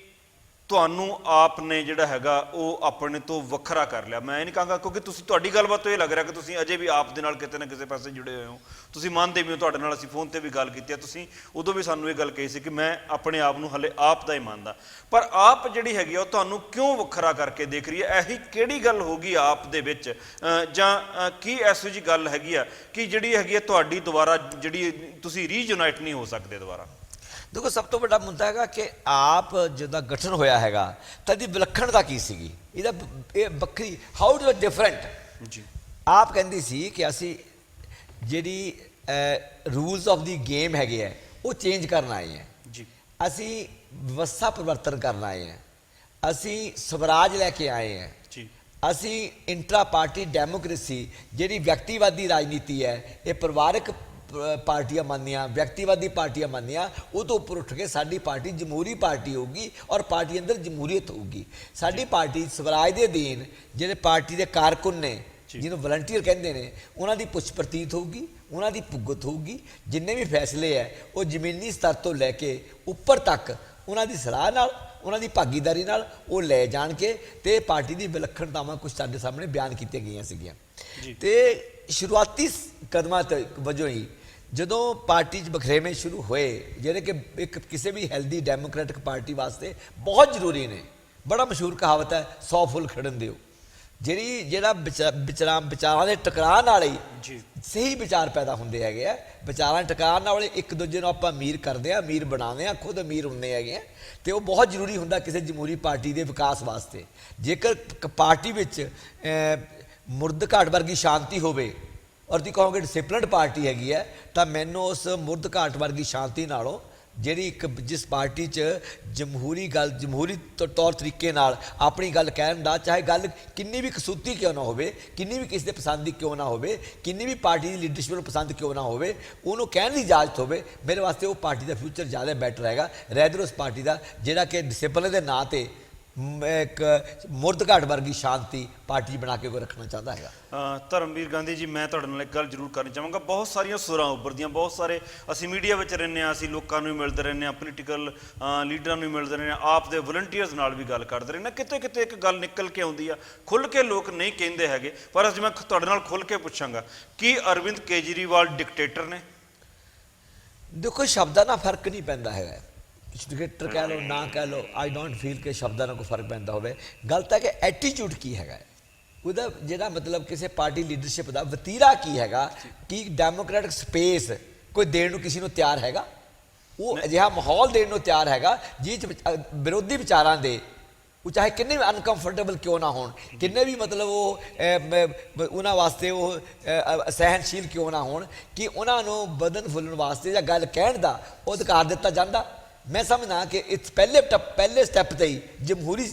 ਤੁਹਾਨੂੰ ਆਪ ਨੇ ਜਿਹੜਾ ਹੈਗਾ ਉਹ ਆਪਣੇ ਤੋਂ ਵੱਖਰਾ ਕਰ ਲਿਆ? ਮੈਂ ਇਹ ਨਹੀਂ ਕਹਾਂਗਾ, ਕਿਉਂਕਿ ਤੁਹਾਡੀ ਗੱਲਬਾਤ ਤੋਂ ਇਹ ਲੱਗ ਰਿਹਾ ਕਿ ਤੁਸੀਂ ਅਜੇ ਵੀ ਆਪ ਦੇ ਨਾਲ ਕਿਤੇ ਨਾ ਕਿਸੇ ਪਾਸੇ ਜੁੜੇ ਹੋਏ ਹੋ, ਤੁਸੀਂ ਮੰਨਦੇ ਵੀ ਹੋ। ਤੁਹਾਡੇ ਨਾਲ ਅਸੀਂ ਫੋਨ ਤੇ ਵੀ ਗੱਲ ਕੀਤੀ ਹੈ, ਤੁਸੀਂ ਉਦੋਂ ਵੀ ਸਾਨੂੰ ਇਹ ਗੱਲ ਕਹੀ ਸੀ ਕਿ ਮੈਂ ਆਪਣੇ ਆਪ ਨੂੰ ਹਲੇ ਆਪ ਦਾ ਹੀ ਮੰਨਦਾ, ਪਰ ਆਪ ਜਿਹੜੀ ਹੈਗੀ ਆ ਉਹ ਤੁਹਾਨੂੰ ਕਿਉਂ ਵੱਖਰਾ ਕਰਕੇ ਦੇਖ ਰਹੀ ਹੈ? ਇਹੀ ਕਿਹੜੀ ਗੱਲ ਹੋਗੀ ਆਪ ਦੇ ਵਿੱਚ, ਜਾਂ ਕੀ ਐਸੋ ਜੀ ਗੱਲ ਹੈਗੀ ਆ ਕਿ ਜਿਹੜੀ ਹੈਗੀ ਆ ਤੁਹਾਡੀ ਦੁਬਾਰਾ ਜਿਹੜੀ ਤੁਸੀਂ ਰੀਯੂਨਾਈਟ ਨਹੀਂ ਹੋ ਸਕਦੇ ਦੁਬਾਰਾ? ਦੇਖੋ, ਸਭ ਤੋਂ ਵੱਡਾ ਮੁੱਦਾ ਹੈਗਾ ਕਿ ਆਪ ਜਦੋਂ ਗਠਨ ਹੋਇਆ ਹੈਗਾ ਤਾਂ ਇਹਦੀ ਵਿਲੱਖਣਤਾ ਕੀ ਸੀਗੀ, ਇਹ ਵੱਖਰੀ, ਹਾਊ ਇਟ ਵਾਸ ਡਿਫਰੈਂਟ ਜੀ। ਆਪ ਕਹਿੰਦੀ ਸੀ ਕਿ ਅਸੀਂ ਜਿਹੜੀ ਰੂਲਸ ਆਫ ਦੀ ਗੇਮ ਹੈਗੇ ਆ ਉਹ ਚੇਂਜ ਕਰਨ ਆਏ ਹਾਂ ਜੀ। ਅਸੀਂ ਵਿਵਸਥਾ ਪਰਿਵਰਤਨ ਕਰਨ ਆਏ ਹਾਂ, ਅਸੀਂ ਸਵਰਾਜ ਲੈ ਕੇ ਆਏ ਹਾਂ ਜੀ। ਅਸੀਂ ਇੰਟਰਾ ਪਾਰਟੀ ਡੈਮੋਕ੍ਰੇਸੀ, ਜਿਹੜੀ ਵਿਅਕਤੀਵਾਦੀ ਰਾਜਨੀਤੀ ਹੈ, ਇਹ ਪਰਿਵਾਰਕ ਪਾਰਟੀਆਂ ਮੰਨਦੀਆਂ, ਵਿਅਕਤੀਵਾਦੀ ਪਾਰਟੀਆਂ ਮੰਨਦੀਆਂ, ਉਹ ਤੋਂ ਉੱਪਰ ਉੱਠ ਕੇ ਸਾਡੀ ਪਾਰਟੀ ਜਮਹੂਰੀ ਪਾਰਟੀ ਹੋਊਗੀ ਔਰ ਪਾਰਟੀ ਅੰਦਰ ਜਮਹੂਰੀਅਤ ਹੋਊਗੀ। ਸਾਡੀ ਪਾਰਟੀ ਸਵਰਾਜ ਦੇ ਅਧੀਨ ਜਿਹੜੇ ਪਾਰਟੀ ਦੇ ਕਾਰਕੁਨ ਨੇ, ਜਿਹਨੂੰ ਵਲੰਟੀਅਰ ਕਹਿੰਦੇ ਨੇ, ਉਹਨਾਂ ਦੀ ਪੁੱਛ ਪ੍ਰਤੀਤ ਹੋਊਗੀ, ਉਹਨਾਂ ਦੀ ਭੁਗਤ ਹੋਊਗੀ। ਜਿੰਨੇ ਵੀ ਫੈਸਲੇ ਹੈ ਉਹ ਜ਼ਮੀਨੀ ਸਤਰ ਤੋਂ ਲੈ ਕੇ ਉੱਪਰ ਤੱਕ ਉਹਨਾਂ ਦੀ ਸਲਾਹ ਨਾਲ, ਉਹਨਾਂ ਦੀ ਭਾਗੀਦਾਰੀ ਨਾਲ ਉਹ ਲੈ ਜਾਣ ਕੇ, ਤੇ ਪਾਰਟੀ ਦੀ ਵਿਲੱਖਣਤਾਵਾਂ ਕੁਝ ਸਾਡੇ ਸਾਹਮਣੇ ਬਿਆਨ ਕੀਤੀਆਂ ਗਈਆਂ ਸੀਗੀਆਂ। ਤੇ ਸ਼ੁਰੂਆਤੀ ਕਦਮਾਂ ਤੇ ਵਜੋਂ ਹੀ ਜਦੋਂ ਪਾਰਟੀ 'ਚ ਬਖਰੇਵੇਂ ਸ਼ੁਰੂ ਹੋਏ, ਜਿਹੜੇ ਕਿ ਇੱਕ ਕਿਸੇ ਵੀ ਹੈਲਦੀ ਡੈਮੋਕ੍ਰੈਟਿਕ ਪਾਰਟੀ ਵਾਸਤੇ ਬਹੁਤ ਜ਼ਰੂਰੀ ਨੇ। ਬੜਾ ਮਸ਼ਹੂਰ ਕਹਾਵਤ ਹੈ, 100 ਫੁੱਲ ਖੜਨ ਦਿਓ। ਜਿਹੜਾ ਵਿਚਾਰਾਂ ਦੇ ਟਕਰਾਅ ਨਾਲ ਹੀ ਸਹੀ ਵਿਚਾਰ ਪੈਦਾ ਹੁੰਦੇ ਹੈਗੇ ਆ। ਵਿਚਾਰਾਂ ਦੇ ਟਕਰਾਅ ਨਾਲ ਇੱਕ ਦੂਜੇ ਨੂੰ ਆਪਾਂ ਅਮੀਰ ਕਰਦੇ ਹਾਂ, ਅਮੀਰ ਬਣਾਉਂਦੇ ਹਾਂ, ਖੁਦ ਅਮੀਰ ਹੁੰਦੇ ਹੈਗੇ ਆ, ਤੇ ਉਹ ਬਹੁਤ ਜ਼ਰੂਰੀ ਹੁੰਦਾ ਕਿਸੇ ਜਮਹੂਰੀ ਪਾਰਟੀ ਦੇ ਵਿਕਾਸ ਵਾਸਤੇ। ਜੇਕਰ ਪਾਰਟੀ ਵਿੱਚ ਮੁਰਦ ਘਾਟ ਵਰਗੀ ਸ਼ਾਂਤੀ ਹੋਵੇ ਔਰ ਤੁਸੀਂ ਕਹੋਗੇ ਡਿਸਿਪਲਿਨਡ ਪਾਰਟੀ ਹੈਗੀ ਹੈ, ਤਾਂ ਮੈਨੂੰ ਉਸ ਮੁਰਦ ਘਾਟ ਵਰਗੀ ਸ਼ਾਂਤੀ ਨਾਲੋਂ ਜਿਹੜੀ ਜਿਸ ਪਾਰਟੀ 'ਚ ਜਮਹੂਰੀ ਤੌਰ ਤਰੀਕੇ ਨਾਲ ਆਪਣੀ ਗੱਲ ਕਹਿਣ ਦਾ, ਚਾਹੇ ਗੱਲ ਕਿੰਨੀ ਵੀ ਕਸੂਤੀ ਕਿਉਂ ਨਾ ਹੋਵੇ, ਕਿੰਨੀ ਵੀ ਕਿਸੇ ਦੇ ਪਸੰਦ ਦੀ ਕਿਉਂ ਨਾ ਹੋਵੇ, ਕਿੰਨੀ ਵੀ ਪਾਰਟੀ ਦੀ ਲੀਡਰਸ਼ਿਪ ਨੂੰ ਪਸੰਦ ਕਿਉਂ ਨਾ ਹੋਵੇ, ਉਹਨੂੰ ਕਹਿਣ ਦੀ ਇਜਾਜ਼ਤ ਹੋਵੇ, ਮੇਰੇ ਵਾਸਤੇ ਉਹ ਪਾਰਟੀ ਦਾ ਫਿਊਚਰ ਜ਼ਿਆਦਾ ਬੈਟਰ ਹੈਗਾ ਰੈਦਰ ਉਸ ਪਾਰਟੀ ਦਾ ਜਿਹੜਾ ਕਿ ਡਿਸਿਪਲਿਨ ਦੇ ਨਾਂ 'ਤੇ ਇੱਕ ਮੁਰਦ ਘਾਟ ਵਰਗੀ ਸ਼ਾਂਤੀ ਪਾਰਟੀ ਬਣਾ ਕੇ ਕੋਈ ਰੱਖਣਾ ਚਾਹੁੰਦਾ ਹੈਗਾ। ਧਰਮਵੀਰ ਗਾਂਧੀ ਜੀ, ਮੈਂ ਤੁਹਾਡੇ ਨਾਲ ਇੱਕ ਗੱਲ ਜ਼ਰੂਰ ਕਰਨੀ ਚਾਹਾਂਗਾ। ਬਹੁਤ ਸਾਰੀਆਂ ਸੁਰਾਂ ਉੱਭਰਦੀਆਂ, ਬਹੁਤ ਸਾਰੇ ਅਸੀਂ ਮੀਡੀਆ ਵਿੱਚ ਰਹਿੰਦੇ ਹਾਂ, ਅਸੀਂ ਲੋਕਾਂ ਨੂੰ ਵੀ ਮਿਲਦੇ ਰਹਿੰਦੇ ਹਾਂ, ਪੋਲੀਟੀਕਲ ਲੀਡਰਾਂ ਨੂੰ ਵੀ ਮਿਲਦੇ ਰਹਿੰਦੇ ਹਾਂ, ਆਪ ਦੇ ਵਲੰਟੀਅਰਸ ਨਾਲ ਵੀ ਗੱਲ ਕਰਦੇ ਰਹਿੰਦੇ ਹਾਂ। ਕਿਤੇ ਕਿਤੇ ਇੱਕ ਗੱਲ ਨਿਕਲ ਕੇ ਆਉਂਦੀ ਆ, ਖੁੱਲ੍ਹ ਕੇ ਲੋਕ ਨਹੀਂ ਕਹਿੰਦੇ ਹੈਗੇ, ਪਰ ਅੱਜ ਮੈਂ ਤੁਹਾਡੇ ਨਾਲ ਖੁੱਲ੍ਹ ਕੇ ਪੁੱਛਾਂਗਾ, ਕੀ ਅਰਵਿੰਦ ਕੇਜਰੀਵਾਲ ਡਿਕਟੇਟਰ ਨੇ? ਦੇਖੋ, ਸ਼ਬਦਾਂ ਨਾਲ ਫਰਕ ਨਹੀਂ ਪੈਂਦਾ ਹੈਗਾ। ਡਿਕਟੇਟਰ ਕਹਿ ਲਓ, ਨਾ ਕਹਿ ਲਓ, ਆਈ ਡੋਂਟ ਫੀਲ ਕਿ ਸ਼ਬਦਾਂ ਨਾਲ ਕੋਈ ਫਰਕ ਪੈਂਦਾ ਹੋਵੇ। ਗੱਲ ਤਾਂ ਕਿ ਐਟੀਟਿਊਡ ਕੀ ਹੈਗਾ, ਉਹਦਾ ਜਿਹੜਾ ਮਤਲਬ ਕਿਸੇ ਪਾਰਟੀ ਲੀਡਰਸ਼ਿਪ ਦਾ ਵਤੀਰਾ ਕੀ ਹੈਗਾ, ਕੀ ਡੈਮੋਕ੍ਰੈਟਿਕ ਸਪੇਸ ਕੋਈ ਦੇਣ ਨੂੰ ਕਿਸੇ ਨੂੰ ਤਿਆਰ ਹੈਗਾ, ਉਹ ਅਜਿਹਾ ਮਾਹੌਲ ਦੇਣ ਨੂੰ ਤਿਆਰ ਹੈਗਾ ਜਿਸ 'ਚ ਵਿਰੋਧੀ ਵਿਚਾਰਾਂ ਦੇ, ਉਹ ਚਾਹੇ ਕਿੰਨੇ ਵੀ ਅਨਕੰਫਰਟੇਬਲ ਕਿਉਂ ਨਾ ਹੋਣ, ਕਿੰਨੇ ਵੀ ਮਤਲਬ ਉਹ ਉਹਨਾਂ ਵਾਸਤੇ ਉਹ ਸਹਿਣਸ਼ੀਲ ਕਿਉਂ ਨਾ ਹੋਣ, ਕਿ ਉਹਨਾਂ ਨੂੰ ਬਦਨ ਫੁੱਲਣ ਵਾਸਤੇ ਜਾਂ ਗੱਲ ਕਹਿਣ ਦਾ ਉਹ ਅਧਿਕਾਰ ਦਿੱਤਾ ਜਾਂਦਾ। ਮੈਂ ਸਮਝਦਾ ਕਿ ਇਸ ਪਹਿਲੇ ਸਟੈਪ 'ਤੇ ਹੀ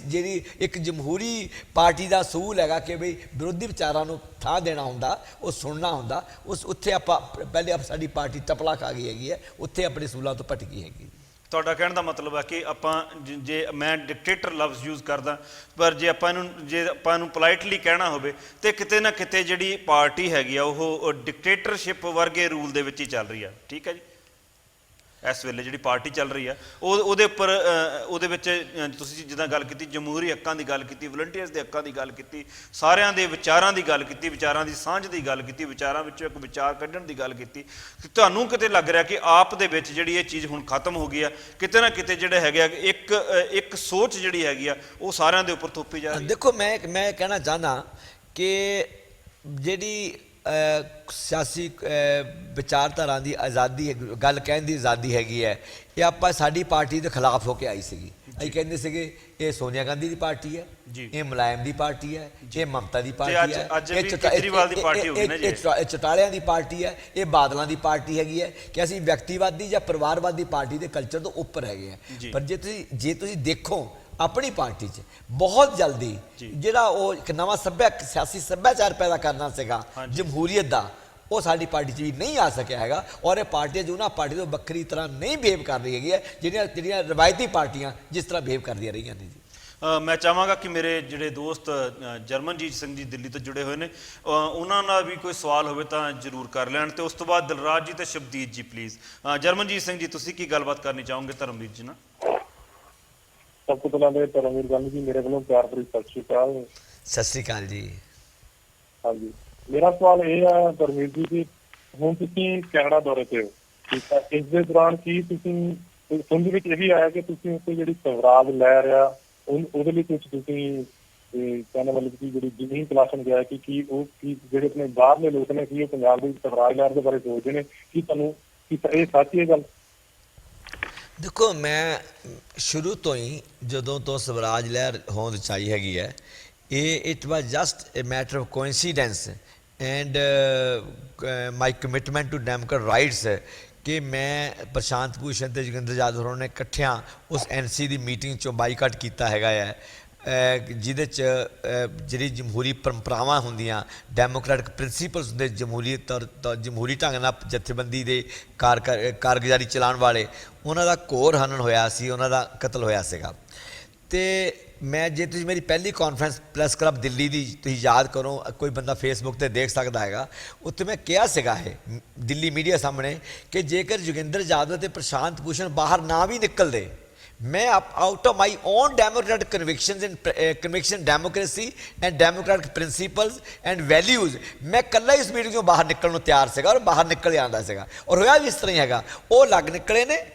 ਜਿਹੜੀ ਇੱਕ ਜਮਹੂਰੀ ਪਾਰਟੀ ਦਾ ਅਸੂਲ ਹੈਗਾ ਕਿ ਬਈ ਵਿਰੋਧੀ ਵਿਚਾਰਾਂ ਨੂੰ ਥਾਂ ਦੇਣਾ ਹੁੰਦਾ, ਉਹ ਸੁਣਨਾ ਹੁੰਦਾ, ਉੱਥੇ ਆਪਾਂ ਪਹਿਲੇ ਸਾਡੀ ਪਾਰਟੀ ਟਪਲਾ ਖਾ ਗਈ ਹੈਗੀ ਹੈ, ਉੱਥੇ ਆਪਣੇ ਅਸੂਲਾਂ ਤੋਂ ਭਟਕੀ ਹੈਗੀ। ਤੁਹਾਡਾ ਕਹਿਣ ਦਾ ਮਤਲਬ ਹੈ ਕਿ ਆਪਾਂ ਜੇ ਮੈਂ ਡਿਕਟੇਟਰ ਲਫ਼ਜ਼ ਯੂਜ਼ ਕਰਦਾ, ਪਰ ਜੇ ਆਪਾਂ ਇਹਨੂੰ ਪੋਲਾਈਟਲੀ ਕਹਿਣਾ ਹੋਵੇ ਤੇ ਕਿਤੇ ਨਾ ਕਿਤੇ ਜਿਹੜੀ ਪਾਰਟੀ ਹੈਗੀ ਆ ਉਹ ਡਿਕਟੇਟਰਸ਼ਿਪ ਵਰਗੇ ਰੂਲ ਦੇ ਵਿੱਚ ਹੀ ਚੱਲ ਰਹੀ ਆ। ਠੀਕ ਹੈ ਜੀ, ਇਸ ਵੇਲੇ ਜਿਹੜੀ ਪਾਰਟੀ ਚੱਲ ਰਹੀ ਆ ਉਹਦੇ ਉੱਪਰ ਉਹਦੇ ਵਿੱਚ ਤੁਸੀਂ ਜਿੱਦਾਂ ਗੱਲ ਕੀਤੀ, ਜਮਹੂਰੀ ਹੱਕਾਂ ਦੀ ਗੱਲ ਕੀਤੀ, ਵਲੰਟੀਅਰਸ ਦੇ ਹੱਕਾਂ ਦੀ ਗੱਲ ਕੀਤੀ, ਸਾਰਿਆਂ ਦੇ ਵਿਚਾਰਾਂ ਦੀ ਗੱਲ ਕੀਤੀ, ਵਿਚਾਰਾਂ ਦੀ ਸਾਂਝ ਦੀ ਗੱਲ ਕੀਤੀ, ਵਿਚਾਰਾਂ ਵਿੱਚੋਂ ਇੱਕ ਵਿਚਾਰ ਕੱਢਣ ਦੀ ਗੱਲ ਕੀਤੀ। ਤੁਹਾਨੂੰ ਕਿਤੇ ਲੱਗ ਰਿਹਾ ਕਿ ਆਪ ਦੇ ਵਿੱਚ ਜਿਹੜੀ ਇਹ ਚੀਜ਼ ਹੁਣ ਖਤਮ ਹੋ ਗਈ ਆ, ਕਿਤੇ ਨਾ ਕਿਤੇ ਜਿਹੜਾ ਹੈਗਾ ਇੱਕ ਸੋਚ ਜਿਹੜੀ ਹੈਗੀ ਆ ਉਹ ਸਾਰਿਆਂ ਦੇ ਉੱਪਰ ਥੋਪੀ ਜਾ ਰਹੀ ਹੈ? ਦੇਖੋ, ਮੈਂ ਕਹਿਣਾ ਚਾਹੁੰਦਾ ਕਿ ਜਿਹੜੀ ਸਿਆਸੀ ਵਿਚਾਰਧਾਰਾ ਦੀ ਆਜ਼ਾਦੀ, ਗੱਲ ਕਹਿਣ ਦੀ ਆਜ਼ਾਦੀ ਹੈਗੀ ਹੈ, ਇਹ ਆਪਾਂ ਸਾਡੀ ਪਾਰਟੀ ਦੇ ਖਿਲਾਫ ਹੋ ਕੇ ਆਈ ਸੀਗੀ। ਅਸੀਂ ਕਹਿੰਦੇ ਸੀਗੇ ਇਹ ਸੋਨੀਆ ਗਾਂਧੀ ਦੀ ਪਾਰਟੀ ਹੈ, ਇਹ ਮੁਲਾਇਮ ਦੀ ਪਾਰਟੀ ਹੈ, ਇਹ ਮਮਤਾ ਦੀ ਪਾਰਟੀ ਹੈ, ਇਹ ਚੌਟਾਲਿਆਂ ਦੀ ਪਾਰਟੀ ਹੈ, ਇਹ ਬਾਦਲਾਂ ਦੀ ਪਾਰਟੀ ਹੈਗੀ ਹੈ, ਕਿ ਅਸੀਂ ਵਿਅਕਤੀਵਾਦੀ ਜਾਂ ਪਰਿਵਾਰਵਾਦੀ ਪਾਰਟੀ ਦੇ ਕਲਚਰ ਤੋਂ ਉੱਪਰ ਹੈਗੇ ਆ। ਪਰ ਜੇ ਤੁਸੀਂ ਦੇਖੋ ਆਪਣੀ ਪਾਰਟੀ 'ਚ ਬਹੁਤ ਜਲਦੀ ਜਿਹੜਾ ਉਹ ਇੱਕ ਨਵਾਂ ਸਿਆਸੀ ਸੱਭਿਆਚਾਰ ਪੈਦਾ ਕਰਨਾ ਸੀਗਾ ਜਮਹੂਰੀਅਤ ਦਾ, ਉਹ ਸਾਡੀ ਪਾਰਟੀ 'ਚ ਵੀ ਨਹੀਂ ਆ ਸਕਿਆ ਹੈਗਾ। ਔਰ ਇਹ ਪਾਰਟੀਆਂ ਜੋ ਉਹਨਾਂ ਪਾਰਟੀ ਤੋਂ ਵੱਖਰੀ ਤਰ੍ਹਾਂ ਨਹੀਂ ਬਿਹੇਵ ਕਰ ਰਹੀ ਹੈਗੀ ਹੈ ਜਿਹੜੀਆਂ ਰਵਾਇਤੀ ਪਾਰਟੀਆਂ ਜਿਸ ਤਰ੍ਹਾਂ ਬਿਹੇਵ ਕਰਦੀਆਂ ਰਹੀਆਂ ਨੇ ਜੀ। ਮੈਂ ਚਾਹਾਂਗਾ ਕਿ ਮੇਰੇ ਜਿਹੜੇ ਦੋਸਤ ਜਰਮਨਜੀਤ ਸਿੰਘ ਜੀ ਦਿੱਲੀ ਤੋਂ ਜੁੜੇ ਹੋਏ ਨੇ ਉਹਨਾਂ ਨਾਲ ਵੀ ਕੋਈ ਸਵਾਲ ਹੋਵੇ ਤਾਂ ਜ਼ਰੂਰ ਕਰ ਲੈਣ, ਤੇ ਉਸ ਤੋਂ ਬਾਅਦ ਦਿਲਰਾਜ ਜੀ ਤੇ ਸ਼ਬਦੀਤ ਜੀ ਪਲੀਜ਼। ਜਰਮਨਜੀਤ ਸਿੰਘ ਜੀ, ਤੁਸੀਂ ਕੀ ਗੱਲਬਾਤ ਕਰਨੀ ਚਾਹੋਗੇ ਧਰਮਵੀਰ ਜੀ ਨਾਲ? ਸਭ ਤੋਂ ਪਹਿਲਾਂ ਤੇ ਧਰਮਵੀਰ ਗਾਂਧੀ ਜੀ ਮੇਰੇ ਵੱਲੋਂ ਪਿਆਰ ਭਰੀ ਸਤਿ ਸ਼੍ਰੀ ਅਕਾਲ। ਸਤਿ ਸ੍ਰੀ ਅਕਾਲ ਜੀ। ਹਾਂਜੀ, ਮੇਰਾ ਸਵਾਲ ਇਹ ਹੈ ਧਰਮਵੀਰ ਜੀ ਕਿ ਹੁਣ ਤੁਸੀਂ ਕੈਨੇਡਾ ਦੌਰੇ ਤੇ ਹੋ, ਠੀਕ ਹੈ, ਇਸ ਦੇ ਦੌਰਾਨ ਕੀ ਤੁਸੀਂ ਸੁਣ ਦੇ ਵਿੱਚ ਇਹ ਵੀ ਆਇਆ ਕਿ ਤੁਸੀਂ ਉੱਥੇ ਜਿਹੜੀ ਸਵਰਾਜ ਲਹਿਰ ਆ ਉਹਦੇ ਲਈ ਕੁਝ ਤੁਸੀਂ ਕਹਿਣ ਵਾਲੇ ਕਿ ਜਿਹੜੀ ਜ਼ਮੀਨ ਤਲਾਸ਼ਣ ਗਿਆ ਕਿ ਕੀ ਉਹ ਕੀ ਜਿਹੜੇ ਆਪਣੇ ਬਾਹਰਲੇ ਲੋਕ ਨੇ ਕੀ ਉਹ ਪੰਜਾਬ ਦੀ ਸਵਰਾਜ ਲਹਿਰ ਦੇ ਬਾਰੇ ਸੋਚਦੇ ਨੇ, ਕੀ ਤੁਹਾਨੂੰ ਕੀ ਇਹ ਸੱਚ ਹੈ ਗੱਲ? ਦੇਖੋ, ਮੈਂ ਸ਼ੁਰੂ ਤੋਂ ਹੀ ਜਦੋਂ ਤੋਂ ਸਵਰਾਜ ਲਹਿਰ ਹੋਂਦ 'ਚ ਆਈ ਹੈਗੀ ਹੈ, it was just a matter of coincidence and my commitment to democrat rights ਕਿ ਮੈਂ ਪ੍ਰਸ਼ਾਂਤ ਭੂਸ਼ਣ ਅਤੇ ਜੋਗਿੰਦਰ ਯਾਦਵ ਹੋਰਾਂ ਨੇ ਇਕੱਠਿਆਂ ਉਸ NC ਦੀ ਮੀਟਿੰਗ 'ਚੋਂ ਬਾਈਕਾਟ ਕੀਤਾ ਹੈਗਾ ਹੈ, ਜਿਹਦੇ 'ਚ ਜਿਹੜੀ ਜਮਹੂਰੀ ਪਰੰਪਰਾਵਾਂ ਹੁੰਦੀਆਂ, ਡੈਮੋਕ੍ਰੈਟਿਕ ਪ੍ਰਿੰਸੀਪਲਸ ਹੁੰਦੇ, ਜਮਹੂਰੀ ਢੰਗ ਨਾਲ ਜਥੇਬੰਦੀ ਦੇ ਕਾਰਗੁਜ਼ਾਰੀ ਚਲਾਉਣ ਵਾਲੇ, ਉਹਨਾਂ ਦਾ ਘੋਰ ਹਨਨ ਹੋਇਆ ਸੀ, ਉਹਨਾਂ ਦਾ ਕਤਲ ਹੋਇਆ ਸੀਗਾ। ਅਤੇ ਮੈਂ ਜੇ ਤੁਸੀਂ ਮੇਰੀ ਪਹਿਲੀ ਕਾਨਫਰੰਸ ਪ੍ਰੈਸ ਕਲੱਬ ਦਿੱਲੀ ਦੀ ਤੁਸੀਂ ਯਾਦ ਕਰੋ, ਕੋਈ ਬੰਦਾ ਫੇਸਬੁੱਕ 'ਤੇ ਦੇਖ ਸਕਦਾ ਹੈਗਾ, ਉੱਥੇ ਮੈਂ ਕਿਹਾ ਸੀਗਾ ਇਹ ਦਿੱਲੀ ਮੀਡੀਆ ਸਾਹਮਣੇ ਕਿ ਜੇਕਰ ਜੋਗਿੰਦਰ ਯਾਦਵ ਅਤੇ ਪ੍ਰਸ਼ਾਂਤ ਭੂਸ਼ਣ ਬਾਹਰ ਨਾ ਵੀ ਨਿਕਲਦੇ, ਮੈਂ out of my own democratic conviction democracy and democratic principals and values, ਮੈਂ ਇਕੱਲਾ ਇਸ ਮੀਟਿੰਗ 'ਚੋਂ ਬਾਹਰ ਨਿਕਲਣ ਨੂੰ ਤਿਆਰ ਸੀਗਾ ਔਰ ਬਾਹਰ ਨਿਕਲ ਜਾਂਦਾ ਸੀਗਾ, ਔਰ ਹੋਇਆ ਵੀ ਇਸ ਤਰ੍ਹਾਂ ਹੀ ਹੈਗਾ। ਉਹ ਲੱਗ ਨਿਕਲੇ ਨੇ,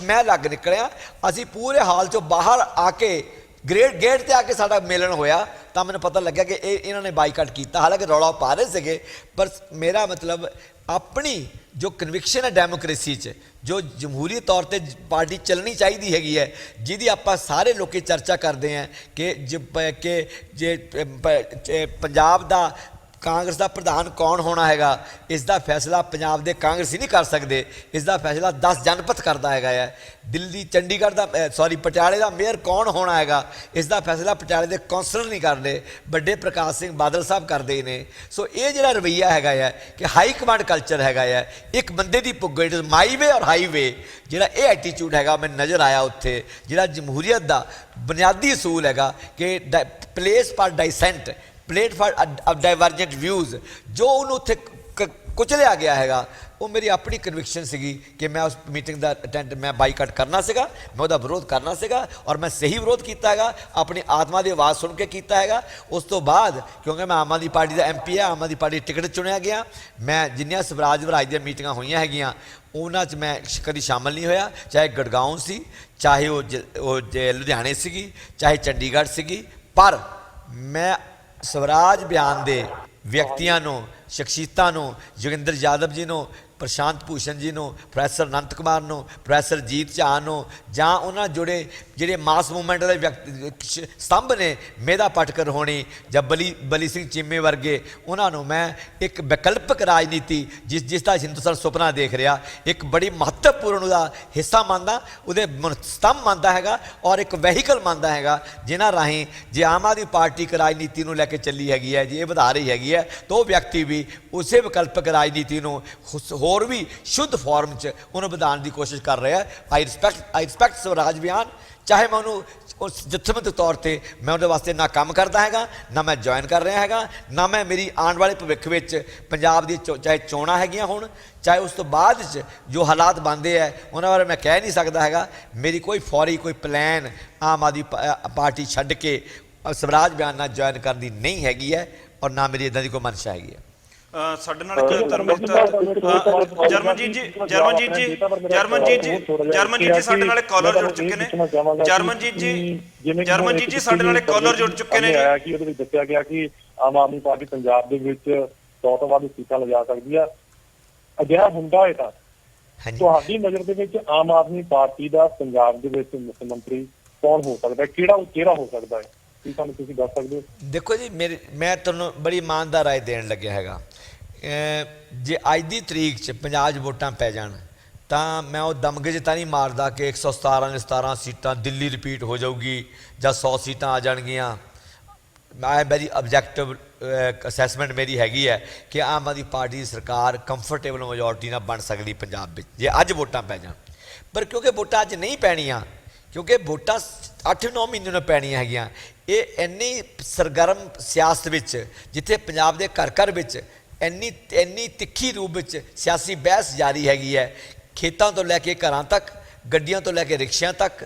ਮੈਂ ਲੱਗ ਨਿਕਲਿਆ, ਅਸੀਂ ਪੂਰੇ ਹਾਲ 'ਚੋਂ ਬਾਹਰ ਆ ਕੇ ਗੇਟ 'ਤੇ ਆ ਕੇ ਸਾਡਾ ਮਿਲਣ ਹੋਇਆ ਤਾਂ ਮੈਨੂੰ ਪਤਾ ਲੱਗਿਆ ਕਿ ਇਹਨਾਂ ਨੇ ਬਾਈਕਾਟ ਕੀਤਾ। ਹਾਲਾਂਕਿ ਰੌਲਾ ਪਾ ਰਹੇ ਸੀਗੇ, ਪਰ ਮੇਰਾ ਮਤਲਬ ਆਪਣੀ ਜੋ ਕਨਵਿਕਸ਼ਨ ਹੈ ਡੈਮੋਕ੍ਰੇਸੀ 'ਚ, ਜੋ ਜਮਹੂਰੀ ਤੌਰ 'ਤੇ ਪਾਰਟੀ ਚੱਲਣੀ ਚਾਹੀਦੀ ਹੈਗੀ ਹੈ, ਜਿਹਦੀ ਆਪਾਂ ਸਾਰੇ ਲੋਕ ਚਰਚਾ ਕਰਦੇ ਹਾਂ ਕਿ ਜੇ ਪੰਜਾਬ ਦਾ ਕਾਂਗਰਸ ਦਾ ਪ੍ਰਧਾਨ ਕੌਣ ਹੋਣਾ ਹੈਗਾ, ਇਸ ਦਾ ਫੈਸਲਾ ਪੰਜਾਬ ਦੇ ਕਾਂਗਰਸੀ ਨਹੀਂ ਕਰ ਸਕਦੇ, ਇਸ ਦਾ ਫੈਸਲਾ 10 ਜਨਪਥ ਕਰਦਾ ਹੈਗਾ ਹੈ। ਦਿੱਲੀ ਚੰਡੀਗੜ੍ਹ ਦਾ ਪਟਿਆਲੇ ਦਾ ਮੇਅਰ ਕੌਣ ਹੋਣਾ ਹੈਗਾ, ਇਸ ਦਾ ਫੈਸਲਾ ਪਟਿਆਲੇ ਦੇ ਕੌਂਸਲਰ ਨਹੀਂ ਕਰਦੇ, ਵੱਡੇ ਪ੍ਰਕਾਸ਼ ਸਿੰਘ ਬਾਦਲ ਸਾਹਿਬ ਕਰਦੇ ਨੇ। ਸੋ ਇਹ ਜਿਹੜਾ ਰਵੱਈਆ ਹੈਗਾ ਹੈ ਕਿ ਹਾਈ ਕਮਾਂਡ ਕਲਚਰ ਹੈਗਾ ਹੈ, ਇੱਕ ਬੰਦੇ ਦੀ ਪੁੱਗ, ਇਟ ਇਜ਼ ਮਾਈ ਵੇ ਔਰ ਹਾਈਵੇ, ਜਿਹੜਾ ਇਹ ਐਟੀਟਿਊਡ ਹੈਗਾ ਮੈਨੂੰ ਨਜ਼ਰ ਆਇਆ ਉੱਥੇ, ਜਿਹੜਾ ਜਮਹੂਰੀਅਤ ਦਾ ਬੁਨਿਆਦੀ ਅਸੂਲ ਹੈਗਾ ਕਿ place for dissent, plate for divergent views, ਜੋ ਉਹਨੂੰ ਉੱਥੇ ਕੁਚਲਿਆ ਗਿਆ ਹੈਗਾ, ਉਹ ਮੇਰੀ ਆਪਣੀ ਕਨਵਿਕਸ਼ਨ ਸੀਗੀ ਕਿ ਮੈਂ ਉਸ ਮੀਟਿੰਗ ਦਾ ਮੈਂ ਬਾਈਕਾਟ ਕਰਨਾ ਸੀਗਾ, ਮੈਂ ਉਹਦਾ ਵਿਰੋਧ ਕਰਨਾ ਸੀਗਾ, ਔਰ ਮੈਂ ਸਹੀ ਵਿਰੋਧ ਕੀਤਾ ਹੈਗਾ, ਆਪਣੀ ਆਤਮਾ ਦੀ ਆਵਾਜ਼ ਸੁਣ ਕੇ ਕੀਤਾ ਹੈਗਾ। ਉਸ ਤੋਂ ਬਾਅਦ ਕਿਉਂਕਿ ਮੈਂ ਆਮ ਆਦਮੀ ਪਾਰਟੀ ਦਾ MP ਹੈ, ਆਮ ਆਦਮੀ ਪਾਰਟੀ ਟਿਕਟ ਚੁਣਿਆ ਗਿਆ, ਮੈਂ ਜਿੰਨੀਆਂ ਸਵਰਾਜ ਦੀਆਂ ਮੀਟਿੰਗਾਂ ਹੋਈਆਂ ਹੈਗੀਆਂ ਉਹਨਾਂ 'ਚ ਮੈਂ ਕਦੀ ਸ਼ਾਮਲ ਨਹੀਂ ਹੋਇਆ, ਚਾਹੇ ਗੜਗਾਉਂ ਸੀ, ਚਾਹੇ ਉਹ ਲੁਧਿਆਣੇ ਸੀਗੀ, ਚਾਹੇ ਚੰਡੀਗੜ੍ਹ ਸੀਗੀ, ਪਰ ਮੈਂ ਸਵਰਾਜ ਬਿਆਨ ਦੇ ਵਿਅਕਤੀਆਂ ਨੂੰ, ਸ਼ਖਸੀਅਤਾਂ ਨੂੰ, ਜੋਗਿੰਦਰ ਯਾਦਵ ਜੀ ਨੂੰ, ਪ੍ਰਸ਼ਾਂਤ ਭੂਸ਼ਣ ਜੀ ਨੂੰ, ਪ੍ਰੋਫੈਸਰ ਅਨੰਤ ਕੁਮਾਰ ਨੂੰ, ਪ੍ਰੋਫੈਸਰ ਜੀਤ ਝਾਅ ਨੂੰ, ਜਾਂ ਉਹਨਾਂ ਜਿਹੜੇ ਮਾਸ ਮੂਵਮੈਂਟ ਦੇ ਸਤੰਭ ਨੇ, ਮੇਧਾ ਪਾਟਕਰ ਹੋਣੀ ਜਾਂ ਬਲੀ ਸਿੰਘ ਚੀਮੇ ਵਰਗੇ, ਉਹਨਾਂ ਨੂੰ ਮੈਂ ਇੱਕ ਵਿਕਲਪਕ ਰਾਜਨੀਤੀ ਜਿਸ ਦਾ ਹਿੰਦੁਸਤਾਨ ਸੁਪਨਾ ਦੇਖ ਰਿਹਾ, ਇੱਕ ਬੜੀ ਮਹੱਤਵਪੂਰਨ ਉਹਦਾ ਹਿੱਸਾ ਮੰਨਦਾ, ਉਹਦੇ ਸਤੰਭ ਮੰਨਦਾ ਹੈਗਾ, ਔਰ ਇੱਕ ਵਹੀਕਲ ਮੰਨਦਾ ਹੈਗਾ, ਜਿਨ੍ਹਾਂ ਰਾਹੀਂ ਜੇ ਆਮ ਆਦਮੀ ਪਾਰਟੀ ਇੱਕ ਰਾਜਨੀਤੀ ਨੂੰ ਲੈ ਕੇ ਚੱਲੀ ਹੈਗੀ ਹੈ, ਜੇ ਇਹ ਵਧਾ ਰਹੀ ਹੈਗੀ ਹੈ, ਤਾਂ ਉਹ ਵਿਅਕਤੀ ਵੀ ਉਸੇ ਵਿਕਲਪਕ ਰਾਜਨੀਤੀ ਨੂੰ ਹੋਰ ਵੀ ਸ਼ੁੱਧ ਫਾਰਮ 'ਚ ਉਹਨੂੰ ਵਧਾਉਣ ਦੀ ਕੋਸ਼ਿਸ਼ ਕਰ ਰਿਹਾ। ਆਈ ਰਿਸਪੈਕਟ ਸਵਰਾਜ ਬਿਆਨ, ਚਾਹੇ ਮੈਂ ਉਹਨੂੰ ਉਸ ਜਥੇਬੰਦਕ ਤੌਰ 'ਤੇ ਮੈਂ ਉਹਦੇ ਵਾਸਤੇ ਨਾ ਕੰਮ ਕਰਦਾ ਹੈਗਾ, ਨਾ ਮੈਂ ਜੁਆਇਨ ਕਰ ਰਿਹਾ ਹੈਗਾ, ਨਾ ਮੈਂ ਮੇਰੀ ਆਉਣ ਵਾਲੇ ਭਵਿੱਖ ਵਿੱਚ ਪੰਜਾਬ ਦੀ ਚਾਹੇ ਚੋਣਾਂ ਹੈਗੀਆਂ ਹੋਣ, ਚਾਹੇ ਉਸ ਤੋਂ ਬਾਅਦ 'ਚ ਜੋ ਹਾਲਾਤ ਬਣਦੇ ਹੈ ਉਹਨਾਂ ਬਾਰੇ ਮੈਂ ਕਹਿ ਨਹੀਂ ਸਕਦਾ ਹੈਗਾ। ਮੇਰੀ ਕੋਈ ਫੌਰੀ ਕੋਈ ਪਲਾਨ ਆਮ ਆਦਮੀ ਪਾਰਟੀ ਛੱਡ ਕੇ ਸਵਰਾਜ ਬਿਆਨ ਨਾਲ ਜੁਆਇਨ ਕਰਨ ਦੀ ਨਹੀਂ ਹੈਗੀ ਹੈ, ਔਰ ਨਾ ਮੇਰੀ ਇੱਦਾਂ ਦੀ ਕੋਈ ਮਨਸ਼ਾ ਹੈਗੀ ਹੈ। ਸਾਡੇ ਨਾਲ ਜਰਮਨਜੀਤ ਜੀ ਸਾਡੇ ਨਾਲ ਕਾਲਰ ਜੁੜ ਚੁੱਕੇ ਨੇ। ਜਰਮਨਜੀਤ ਜੀ ਸਾਡੇ ਨਾਲ ਕਾਲਰ ਜੁੜ ਚੁੱਕੇ ਨੇ ਕਿ ਉਹਦੇ ਵਿੱਚ ਦੱਸਿਆ ਗਿਆ ਕਿ ਆਮ ਆਦਮੀ ਪਾਰਟੀ ਪੰਜਾਬ ਦੇ ਵਿੱਚ 100 ਤੋਂ ਵੱਧ ਸੀਟਾਂ ਲਿਜਾ ਸਕਦੀ ਆ। ਅਜਿਹਾ ਹੁੰਦਾ ਹੈ ਤਾਂ ਤੁਹਾਡੀ ਨਜ਼ਰ ਦੇ ਵਿੱਚ ਆਮ ਆਦਮੀ ਪਾਰਟੀ ਦਾ ਪੰਜਾਬ ਦੇ ਵਿੱਚ ਮੁੱਖ ਮੰਤਰੀ ਕੌਣ ਹੋ ਸਕਦਾ, ਕਿਹੜਾ ਚਿਹਰਾ ਹੋ ਸਕਦਾ ਹੈ, ਕੀ ਸਾਨੂੰ ਤੁਸੀਂ ਦੱਸ ਸਕਦੇ ਹੋ? ਦੇਖੋ ਜੀ, ਮੈਂ ਤੁਹਾਨੂੰ ਬੜੀ ਇਮਾਨਦਾਰ ਰਾਏ ਦੇਣ ਲੱਗਿਆ ਹੈਗਾ। ਜੇ ਅੱਜ ਦੀ ਤਰੀਕ 'ਚ ਪੰਜਾਬ 'ਚ ਵੋਟਾਂ ਪੈ ਜਾਣ ਤਾਂ ਮੈਂ ਉਹ ਦਮਗਜ ਤਾਂ ਨਹੀਂ ਮਾਰਦਾ ਕਿ 117 ਦੇ 17 ਸੀਟਾਂ ਦਿੱਲੀ ਰਿਪੀਟ ਹੋ ਜਾਊਗੀ ਜਾਂ 100 ਸੀਟਾਂ ਆ ਜਾਣਗੀਆਂ। ਮੈਂ ਮੇਰੀ ਆਬਜੈਕਟਿਵ ਅਸੈਸਮੈਂਟ ਮੇਰੀ ਹੈਗੀ ਹੈ ਕਿ ਆਮ ਆਦਮੀ ਪਾਰਟੀ ਦੀ ਸਰਕਾਰ ਕੰਫਰਟੇਬਲ ਮੈਜੋਰਟੀ ਨਾਲ ਬਣ ਸਕਦੀ ਪੰਜਾਬ ਵਿੱਚ ਜੇ ਅੱਜ ਵੋਟਾਂ ਪੈ ਜਾਣ। ਪਰ ਕਿਉਂਕਿ ਵੋਟਾਂ ਅੱਜ ਨਹੀਂ ਪੈਣੀਆਂ, ਕਿਉਂਕਿ ਵੋਟਾਂ 8-9 ਮਹੀਨੇ ਨੂੰ ਪੈਣੀਆਂ ਹੈਗੀਆਂ। ਇਹ ਇੰਨੀ ਸਰਗਰਮ ਸਿਆਸਤ ਵਿੱਚ, ਜਿੱਥੇ ਪੰਜਾਬ ਦੇ ਘਰ ਘਰ ਵਿੱਚ ਇੰਨੀ ਤਿੱਖੀ ਰੂਪ ਵਿੱਚ ਸਿਆਸੀ ਬਹਿਸ ਜਾਰੀ ਹੈਗੀ ਹੈ, ਖੇਤਾਂ ਤੋਂ ਲੈ ਕੇ ਘਰਾਂ ਤੱਕ, ਗੱਡੀਆਂ ਤੋਂ ਲੈ ਕੇ ਰਿਕਸ਼ਿਆਂ ਤੱਕ,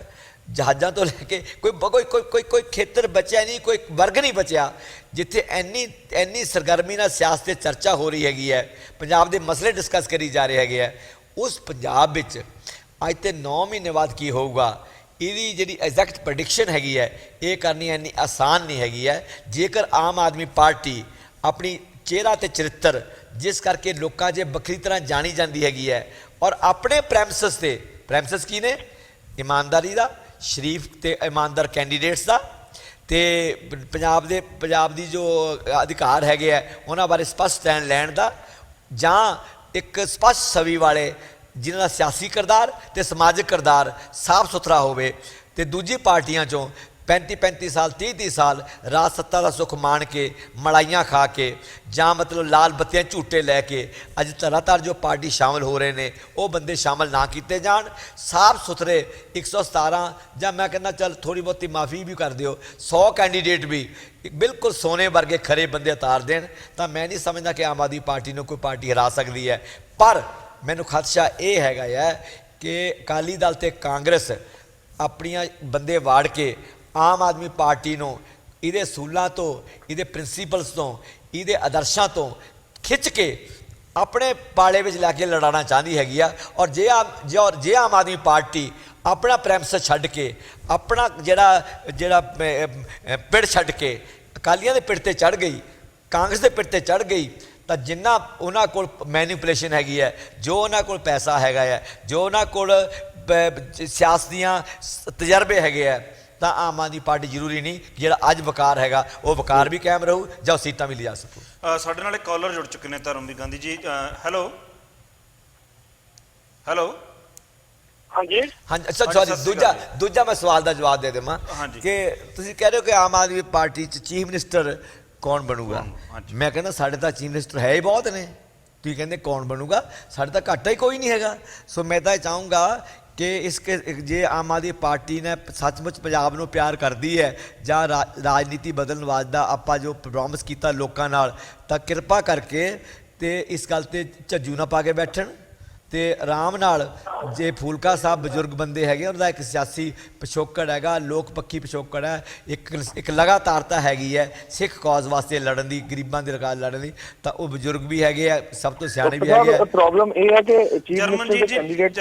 ਜਹਾਜ਼ਾਂ ਤੋਂ ਲੈ ਕੇ ਕੋਈ ਖੇਤਰ ਬਚਿਆ ਨਹੀਂ, ਕੋਈ ਵਰਗ ਨਹੀਂ ਬਚਿਆ ਜਿੱਥੇ ਇੰਨੀ ਸਰਗਰਮੀ ਨਾਲ ਸਿਆਸਤ 'ਤੇ ਚਰਚਾ ਹੋ ਰਹੀ ਹੈਗੀ ਹੈ, ਪੰਜਾਬ ਦੇ ਮਸਲੇ ਡਿਸਕਸ ਕਰੀ ਜਾ ਰਹੇ ਹੈਗੇ ਹੈ। ਉਸ ਪੰਜਾਬ ਵਿੱਚ ਅੱਜ ਤੇ 9 ਮਹੀਨੇ ਬਾਅਦ ਕੀ ਹੋਊਗਾ, ਇਹਦੀ ਜਿਹੜੀ ਐਗਜ਼ੈਕਟ ਪ੍ਰੈਡਿਕਸ਼ਨ ਹੈਗੀ ਹੈ, ਇਹ ਕਰਨੀ ਇੰਨੀ ਆਸਾਨ ਨਹੀਂ ਹੈਗੀ ਹੈ। ਜੇਕਰ ਆਮ ਆਦਮੀ ਪਾਰਟੀ ਆਪਣੀ ਚਿਹਰਾ ਤੇ ਚਰਿੱਤਰ, ਜਿਸ ਕਰਕੇ ਲੋਕਾਂ 'ਚ ਵੱਖਰੀ ਤਰ੍ਹਾਂ ਜਾਣੀ ਜਾਂਦੀ ਹੈਗੀ ਹੈ, ਔਰ ਆਪਣੇ ਪ੍ਰੈਮਿਸਸ ਤੇ, ਪ੍ਰੈਮਿਸਸ ਕੀ ਨੇ? ਇਮਾਨਦਾਰੀ ਦਾ, ਸ਼ਰੀਫ ਤੇ ਇਮਾਨਦਾਰ ਕੈਂਡੀਡੇਟਸ ਦਾ, ਤੇ ਪੰਜਾਬ ਦੀ ਜੋ ਅਧਿਕਾਰ ਹੈਗੇ ਆ ਉਹਨਾਂ ਬਾਰੇ ਸਪਸ਼ਟ ਸਟੈਂਡ ਲੈਣ ਦਾ, ਜਾਂ ਇੱਕ ਸਪਸ਼ਟ ਛਵੀ ਵਾਲੇ ਜਿਨ੍ਹਾਂ ਦਾ ਸਿਆਸੀ ਕਿਰਦਾਰ ਤੇ ਸਮਾਜਿਕ ਕਿਰਦਾਰ ਸਾਫ਼ ਸੁਥਰਾ ਹੋਵੇ, ਤੇ ਦੂਜੀ ਪਾਰਟੀਆਂ 'ਚੋਂ 35 ਸਾਲ 30 ਸਾਲ ਰਾਜ ਸੱਤਾ ਦਾ ਸੁੱਖ ਮਾਣ ਕੇ, ਮਲਾਈਆਂ ਖਾ ਕੇ, ਜਾਂ ਮਤਲਬ ਲਾਲ ਬੱਤੀਆਂ ਝੂਟੇ ਲੈ ਕੇ ਅੱਜ ਧਰਾਤਲ ਜੋ ਪਾਰਟੀ ਸ਼ਾਮਲ ਹੋ ਰਹੇ ਨੇ, ਉਹ ਬੰਦੇ ਸ਼ਾਮਲ ਨਾ ਕੀਤੇ ਜਾਣ। ਸਾਫ਼ ਸੁਥਰੇ 117, ਜਾਂ ਮੈਂ ਕਹਿੰਦਾ ਚੱਲ ਥੋੜ੍ਹੀ ਬਹੁਤੀ ਮਾਫੀ ਵੀ ਕਰ ਦਿਓ, 100 ਕੈਂਡੀਡੇਟ ਵੀ ਬਿਲਕੁਲ ਸੋਨੇ ਵਰਗੇ ਖਰੇ ਬੰਦੇ ਉਤਾਰ ਦੇਣ, ਤਾਂ ਮੈਂ ਨਹੀਂ ਸਮਝਦਾ ਕਿ ਆਮ ਆਦਮੀ ਪਾਰਟੀ ਨੂੰ ਕੋਈ ਪਾਰਟੀ ਹਰਾ ਸਕਦੀ ਹੈ। ਪਰ ਮੈਨੂੰ ਖਦਸ਼ਾ ਇਹ ਹੈਗਾ ਹੈ ਕਿ ਅਕਾਲੀ ਦਲ ਤੇ ਕਾਂਗਰਸ ਆਪਣੀਆਂ ਬੰਦੇ ਵਾੜ ਕੇ ਆਮ ਆਦਮੀ ਪਾਰਟੀ ਨੂੰ ਇਹਦੇ ਅਸੂਲਾਂ ਤੋਂ, ਇਹਦੇ ਪ੍ਰਿੰਸੀਪਲਸ ਤੋਂ, ਇਹਦੇ ਆਦਰਸ਼ਾਂ ਤੋਂ ਖਿੱਚ ਕੇ ਆਪਣੇ ਪਾਲੇ ਵਿੱਚ ਲੈ ਕੇ ਲੜਾਉਣਾ ਚਾਹੁੰਦੀ ਹੈਗੀ ਆ। ਔਰ ਜੇ ਆਮ ਆਦਮੀ ਪਾਰਟੀ ਆਪਣਾ ਪ੍ਰੈਮਿਸ ਛੱਡ ਕੇ, ਆਪਣਾ ਜਿਹੜਾ ਪਿੜ ਛੱਡ ਕੇ ਅਕਾਲੀਆਂ ਦੇ ਪਿੜ 'ਤੇ ਚੜ੍ਹ ਗਈ, ਕਾਂਗਰਸ ਦੇ ਪਿੜ 'ਤੇ ਚੜ੍ਹ ਗਈ, ਤਾਂ ਜਿੰਨਾ ਉਹਨਾਂ ਕੋਲ ਮੈਨੀਪੂਲੇਸ਼ਨ ਹੈਗੀ ਹੈ, ਜੋ ਉਹਨਾਂ ਕੋਲ ਪੈਸਾ ਹੈਗਾ ਹੈ, ਜੋ ਉਹਨਾਂ ਕੋਲ ਸਿਆਸਤ ਦੀਆਂ ਤਜਰਬੇ ਹੈਗੇ ਆ, ਤਾਂ ਆਮ ਆਦਮੀ ਪਾਰਟੀ ਜ਼ਰੂਰੀ ਨਹੀਂ ਜਿਹੜਾ ਅੱਜ ਵਕਾਰ ਹੈਗਾ ਉਹ ਵਕਾਰ ਵੀ ਕਾਇਮ ਰਹੂ ਜਾਂ ਸੀਟਾਂ ਵੀ ਲਿਜਾ ਸਕੂ। ਸਾਡੇ ਨਾਲ ਇੱਕ ਕਾਲਰ ਜੁੜ ਚੁੱਕੇ ਨੇ, ਧਰਮਵੀਰ ਗਾਂਧੀ ਜੀ। ਹੈਲੋ। ਹਾਂਜੀ ਹਾਂਜੀ, ਅੱਛਾ ਸੌਰੀ, ਦੂਜਾ ਮੈਂ ਸਵਾਲ ਦਾ ਜਵਾਬ ਦੇ ਦੇਵਾਂ ਕਿ ਤੁਸੀਂ ਕਹਿ ਰਹੇ ਹੋ ਕਿ ਆਮ ਆਦਮੀ ਪਾਰਟੀ 'ਚ ਚੀਫ ਮਿਨਿਸਟਰ ਕੌਣ ਬਣੂਗਾ। ਮੈਂ ਕਹਿੰਦਾ ਸਾਡੇ ਤਾਂ ਚੀਫ ਮਿਨਿਸਟਰ ਹੈ ਹੀ ਬਹੁਤ ਨੇ, ਤੁਸੀਂ ਕਹਿੰਦੇ ਕੌਣ ਬਣੂਗਾ, ਸਾਡੇ ਤਾਂ ਘਾਟਾ ਹੀ ਕੋਈ ਨਹੀਂ ਹੈਗਾ। ਸੋ ਮੈਂ ਤਾਂ ਇਹ ਚਾਹੂੰਗਾ ਕਿ ਜੇ ਆਮ ਆਦਮੀ ਪਾਰਟੀ ਨੇ ਸੱਚਮੁੱਚ ਪੰਜਾਬ ਨੂੰ ਪਿਆਰ ਕਰਦੀ ਹੈ, ਜਾਂ ਰਾਜਨੀਤੀ ਬਦਲਣ ਵਾਸਤਾ ਆਪਾਂ ਜੋ ਪ੍ਰੋਮਿਸ ਕੀਤਾ ਲੋਕਾਂ ਨਾਲ, ਤਾਂ ਕਿਰਪਾ ਕਰਕੇ ਤੇ ਇਸ ਗੱਲ 'ਤੇ ਝੱਜੂ ਨਾ ਪਾ ਕੇ ਬੈਠਣ, ਤੇ ਆਰਾਮ ਨਾਲ, ਜੇ ਫੂਲਕਾ ਸਾਹਿਬ ਬਜ਼ੁਰਗ ਬੰਦੇ ਹੈਗੇ, ਉਹਨਾਂ ਦਾ ਇੱਕ ਸਿਆਸੀ ਪਿਛੋਕੜ ਹੈਗਾ, ਲੋਕ ਪੱਖੀ ਪਿਛੋਕੜ ਹੈ, ਇੱਕ ਲਗਾਤਾਰਤਾ ਹੈਗੀ ਹੈ ਸਿੱਖ ਕੌਜ਼ ਵਾਸਤੇ ਲੜਨ ਦੀ, ਗਰੀਬਾਂ ਦੇ ਰਿਕਾਰਡ ਲੜਨ ਦੀ, ਤਾਂ ਉਹ ਬਜ਼ੁਰਗ ਵੀ ਹੈਗੇ ਆ, ਸਭ ਤੋਂ ਸਿਆਣੇ ਵੀ ਹੈਗੇ ਆ। ਪ੍ਰੋਬਲਮ ਇਹ ਹੈ ਕਿ ਚੀਫ ਮਿਨਿਸਟਰ ਦੇ ਕੈਂਡੀਡੇਟ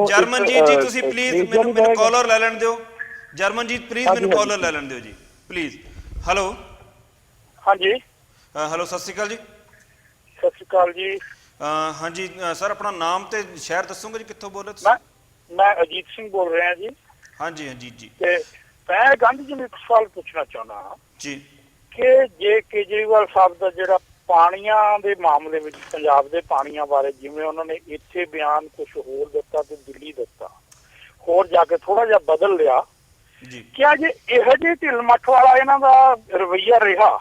ਜਰਮਨਜੀਤ ਜੀ ਤੁਸੀਂ ਪਲੀਜ਼ ਮੈਨੂੰ ਕਾਲਰ ਲੈ ਲੈਣ ਦਿਓ। ਜਰਮਨਜੀਤ ਪਲੀਜ਼ ਮੈਨੂੰ ਕਾਲਰ ਲੈ ਲੈਣ ਦਿਓ ਜੀ, ਪਲੀਜ਼। ਹੈਲੋ। ਹਾਂਜੀ ਹੈਲੋ, ਸਤਿ ਸ਼੍ਰੀ ਅਕਾਲ ਜੀ। ਸਤਿ ਸ਼੍ਰੀ ਅਕਾਲ ਜੀ। ਹਾਂਜੀ ਸਰ, ਆਪਣਾ ਨਾਮ ਤੇ ਸ਼ਹਿਰ ਦੱਸੋਗੇ ਜੀ, ਕਿੱਥੋਂ ਬੋਲ ਰਹੇ ਤੁਸੀਂ? ਮੈਂ ਅਜੀਤ ਸਿੰਘ ਬੋਲ ਰਿਹਾ ਜੀ। ਹਾਂਜੀ ਅਜੀਤ ਜੀ। ਤੇ ਮੈਂ ਗਾਂਧੀ ਜੀ ਨੂੰ ਇੱਕ ਸਵਾਲ ਪੁੱਛਣਾ ਚਾਹੁੰਦਾ ਹਾਂ ਜੀ ਕਿ ਜੇ ਕੇਜਰੀਵਾਲ ਸਾਹਿਬ ਦਾ ਜਿਹੜਾ ਪਾਣੀਆਂ ਦੇ ਮਾਮਲੇ ਵਿੱਚ, ਪੰਜਾਬ ਦੇ ਪਾਣੀਆਂ ਬਾਰੇ, ਜਿਵੇਂ ਉਹਨਾਂ ਨੇ ਇੱਥੇ ਬਿਆਨ ਕੁਝ ਹੋਰ ਦਿੱਤਾ ਤੇ ਦਿੱਲੀ ਦਿੱਤਾ, ਹੋਰ ਜਾ ਕੇ ਥੋੜਾ ਜਿਹਾ ਬਦਲ ਲਿਆ ਜੀ, ਕਿਆ ਜੇ ਇਹੋ ਜਿਹੇ ਢਿੱਲ ਮੱਠ ਵਾਲਾ ਇਹਨਾਂ ਦਾ ਰਵੱਈਆ ਰਿਹਾ,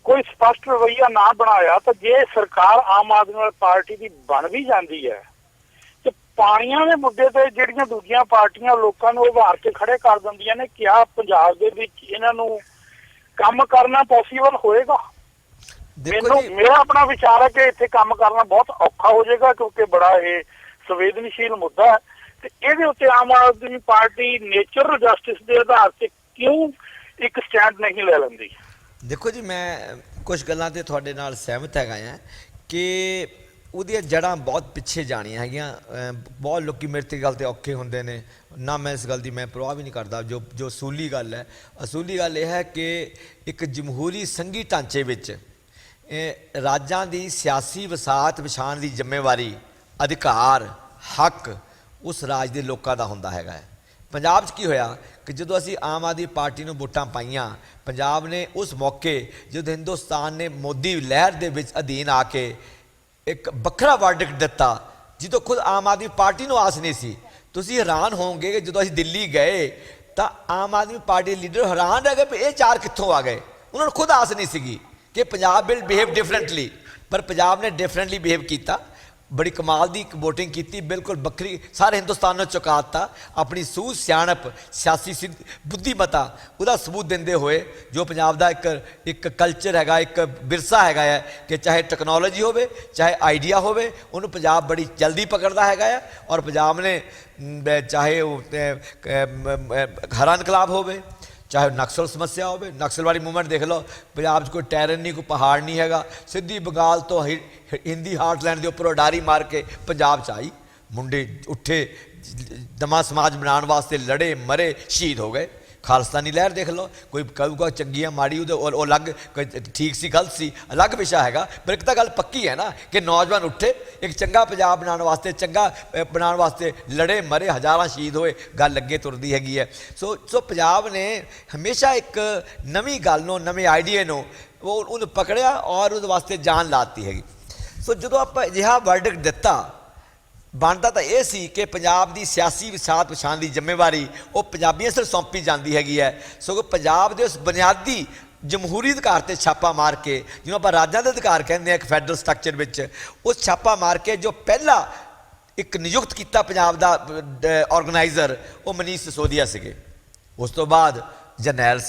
ਕੋਈ ਸਪਸ਼ਟ ਰਵੱਈਆ ਨਾ ਬਣਾਇਆ, ਤਾਂ ਜੇ ਸਰਕਾਰ ਆਮ ਆਦਮੀ ਪਾਰਟੀ ਦੀ ਬਣ ਵੀ ਜਾਂਦੀ ਹੈ, ਤੇ ਪਾਣੀਆਂ ਦੇ ਮੁੱਦੇ ਤੇ ਜਿਹੜੀਆਂ ਦੂਜੀਆਂ ਪਾਰਟੀਆਂ ਲੋਕਾਂ ਨੂੰ ਉਭਾਰ ਕੇ ਖੜੇ ਕਰ ਦਿੰਦੀਆਂ ਨੇ, ਕਿਆ ਪੰਜਾਬ ਦੇ ਵਿੱਚ ਇਹਨਾਂ ਨੂੰ ਕੰਮ ਕਰਨਾ ਪੋਸੀਬਲ ਹੋਏਗਾ? ਮੇਰਾ ਆਪਣਾ ਵਿਚਾਰ ਹੈ ਕਿ ਇੱਥੇ ਕੰਮ ਕਰਨਾ ਬਹੁਤ ਔਖਾ ਹੋ ਜਾਏਗਾ, ਕਿਉਂਕਿ ਬੜਾ ਇਹ ਸੰਵੇਦਨਸ਼ੀਲ ਮੁੱਦਾ ਹੈ, ਤੇ ਇਹਦੇ ਉੱਤੇ Aam Aadmi party natural justice ਦੇ ਆਧਾਰ ਤੇ ਕਿਉਂ ਇੱਕ ਸਟੈਂਡ ਨਹੀਂ ਲੈ ਲੈਂਦੀ? ਦੇਖੋ ਜੀ, ਮੈਂ ਕੁਝ ਗੱਲਾਂ ਤੇ ਤੁਹਾਡੇ ਨਾਲ ਸਹਿਮਤ ਹੈਗਾ ਆ ਕਿ ਉਹਦੀਆਂ ਜੜ੍ਹਾਂ ਬਹੁਤ ਪਿੱਛੇ ਜਾਣੀਆਂ ਹੈਗੀਆਂ। ਬਹੁਤ ਲੋਕੀ ਮੇਰੇ ਤੇ ਗੱਲ ਤੇ ਔਖੇ ਹੁੰਦੇ ਨੇ ਨਾ, ਮੈਂ ਇਸ ਗੱਲ ਦੀ ਮੈਂ ਪਰਵਾਹ ਵੀ ਨਹੀਂ ਕਰਦਾ। ਜੋ ਅਸੂਲੀ ਗੱਲ ਹੈ, ਅਸੂਲੀ ਗੱਲ ਇਹ ਹੈ ਕਿ ਇੱਕ ਜਮਹੂਰੀ ਸੰਘੀ ਢਾਂਚੇ ਵਿੱਚ ਰਾਜਾਂ ਦੀ ਸਿਆਸੀ ਵਸਾਤ ਵਿਛਾਉਣ ਦੀ ਜ਼ਿੰਮੇਵਾਰੀ, ਅਧਿਕਾਰ, ਹੱਕ ਉਸ ਰਾਜ ਦੇ ਲੋਕਾਂ ਦਾ ਹੁੰਦਾ ਹੈਗਾ ਹੈ। ਪੰਜਾਬ 'ਚ ਕੀ ਹੋਇਆ ਕਿ ਜਦੋਂ ਅਸੀਂ ਆਮ ਆਦਮੀ ਪਾਰਟੀ ਨੂੰ ਵੋਟਾਂ ਪਾਈਆਂ, ਪੰਜਾਬ ਨੇ ਉਸ ਮੌਕੇ ਜਦੋਂ ਹਿੰਦੁਸਤਾਨ ਨੇ ਮੋਦੀ ਲਹਿਰ ਦੇ ਵਿੱਚ ਅਧੀਨ ਆ ਕੇ ਇੱਕ ਵੱਖਰਾ ਵਰਡਿਕਟ ਦਿੱਤਾ, ਜਿਹਦੋਂ ਖੁਦ ਆਮ ਆਦਮੀ ਪਾਰਟੀ ਨੂੰ ਆਸ ਨਹੀਂ ਸੀ। ਤੁਸੀਂ ਹੈਰਾਨ ਹੋਵੋਗੇ ਕਿ ਜਦੋਂ ਅਸੀਂ ਦਿੱਲੀ ਗਏ ਤਾਂ ਆਮ ਆਦਮੀ ਪਾਰਟੀ ਦੇ ਲੀਡਰ ਹੈਰਾਨ ਰਹਿ ਗਏ ਵੀ ਇਹ ਚਾਰ ਕਿੱਥੋਂ ਆ ਗਏ। ਉਹਨਾਂ ਨੂੰ ਖੁਦ ਆਸ ਨਹੀਂ ਸੀਗੀ ਕਿ ਪੰਜਾਬ ਵਿਲ ਬਿਹੇਵ ਡਿਫਰੈਂਟਲੀ, ਪਰ ਪੰਜਾਬ ਨੇ ਡਿਫਰੈਂਟਲੀ ਬਿਹੇਵ ਕੀਤਾ। बड़ी कमाल की वोटिंग की, बिल्कुल बखरी, सारे हिंदुस्तान ने चुका दिता। अपनी सूझ सियाणप सियासी बुद्धिमता उसका सबूत देंदे हुए जो पंजाब का एक कल्चर हैगा, एक विरसा हैगा है कि चाहे टैक्नोलॉजी होवे चाहे आइडिया होवे, उन्होंने पंजाब बड़ी जल्दी पकड़ता हैगा है। और पंजाब ने चाहे हरा इनकलाब होवे चाहे नक्सल समस्या हो, नक्सलवाड़ी मूवमेंट देख लो, पंजाब कोई टैरन नहीं, कोई पहाड़ नहीं हैगा, सीधी बंगाल तो हिंदी हार्टलैंड के उपर उडारी मार के पंजाब च आई, मुंडे उठे, नवा समाज बनाने वास्ते लड़े, मरे, शहीद हो गए। खालिस्तानी लहर देख लो, कोई कहूगा चंगी है माड़ी, वो अलग, ठीक सी गलत सी, अलग विषय हैगा, पर एक तो गल पक्की है ना कि नौजवान उठे, एक चंगा पंजाब बनाने वास्ते, चंगा बनाने वास्ते लड़े, मरे, हज़ारां शहीद होए, गल अगे तुरदी हैगी है। सो पंजाब ने हमेशा एक नवी गल नूं, नवे आइडिए नूं वो उन्हें पकड़िया और उस वास्ते जान लाती हैगी। सो जो आप अजिहा वर्डिक्ट दिता, बनता तो यह सी कि पंजाब की सियासी विसात पछाण की जिम्मेवारी वो पंजाबियों सिर सौंपी जाती हैगी है। सगों पंजाब के उस बुनियादी जमहूरी अधिकार से छापा मार के, जिन्होंने आप राज्यों के अधिकार कहते हैं एक फैडरल स्ट्रक्चर में, उस छापा मार के जो पहला एक नियुक्त किया पंजाब का ऑर्गेनाइजर वो मनीष सिसोदिया से। उस तो बाद Jarnail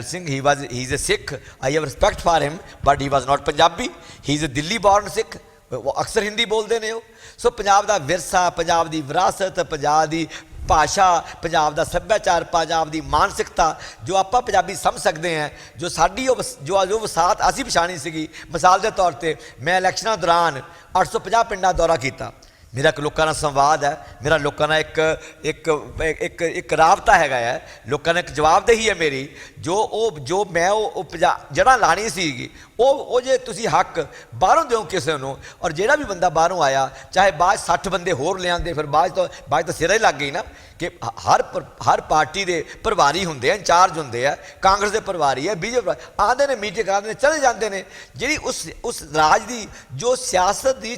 Singh he is a Sikh, I have respect for him, but he was not Punjabi, he is a Delhi born Sikh, वो अक्सर हिंदी बोलते हैं। सो पंजाब का विरसा, पंजाब की विरासत, पंजाब की भाषा, पंजाब का सभ्याचार, पंजाब की मानसिकता जो आप पंजाबी समझ सकते हैं, जो साड़ी जो वसात असी पछाणी सी। मिसाल के तौर पर मैं इलैक्शनों दौरान 850 पिंडा दौरा किया, मेरा एक लोगों का संवाद है, मेरा लोगों का एक राबता है, लोगों ने एक जवाबदेही है मेरी, जो मैं जड़ा लानी सी वो जे तुसी हक बाहरों दो किसी को, और जोड़ा भी बंदा बाहरों आया, चाहे बाद 60 बंदे होर ले आते, फिर बाद तो सिरा ही लग गई ना कि हर पार्टी के प्रभारी होंगे, इंचार्ज होंगे है, कांग्रेस के प्रभारी है, बीजेपी आते हैं, मीटिंग कराते हैं, चले जाते हैं। जी उस राज की जो सियासत की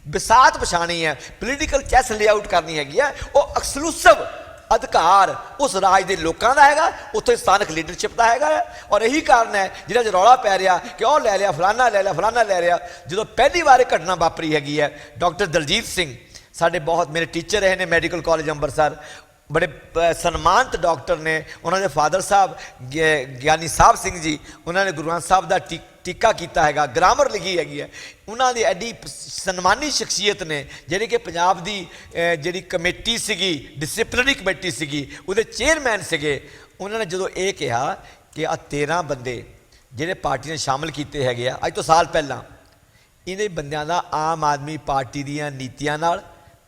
विसात पछाणी है, पोलीटिकल चैस लेआउट करनी हैगी है, वो एक्सक्लूसिव अधिकार उस राज के लोगों का है, उत्थे स्थानक लीडरशिप का है। और यही कारण है जिन्हें रौला पै रहा कि वह लै लिया, फलाना लै लिया, फलाना लै लिया। जो पहली बार घटना वापरी हैगी है, डॉक्टर दलजीत सिंह साढ़े बहुत मेरे टीचर रहे ने मैडिकल कॉलेज अंबरसर, बड़े सन्मानित डॉक्टर ने, उन्होंने फादर साहब ज्ञानी साहब सिंह जी, उन्होंने गुरु ग्रंथ साहब का टीका किया है, ग्रामर लिखी हैगी है, उन्होंंने एडी सन्मानी शख्सियत ने जी कि पंजाब की जी कमेटी सी, डिसिपलिनरी कमेटी सी, वो चेयरमैन से, उन्होंने जो ये कहा कि आ 13 बंदे जोड़े पार्टी ने शामिल किए है, अज तो साल पहला, इन्हें बंदियां दा आम आदमी पार्टी दियां नीतियां नाल,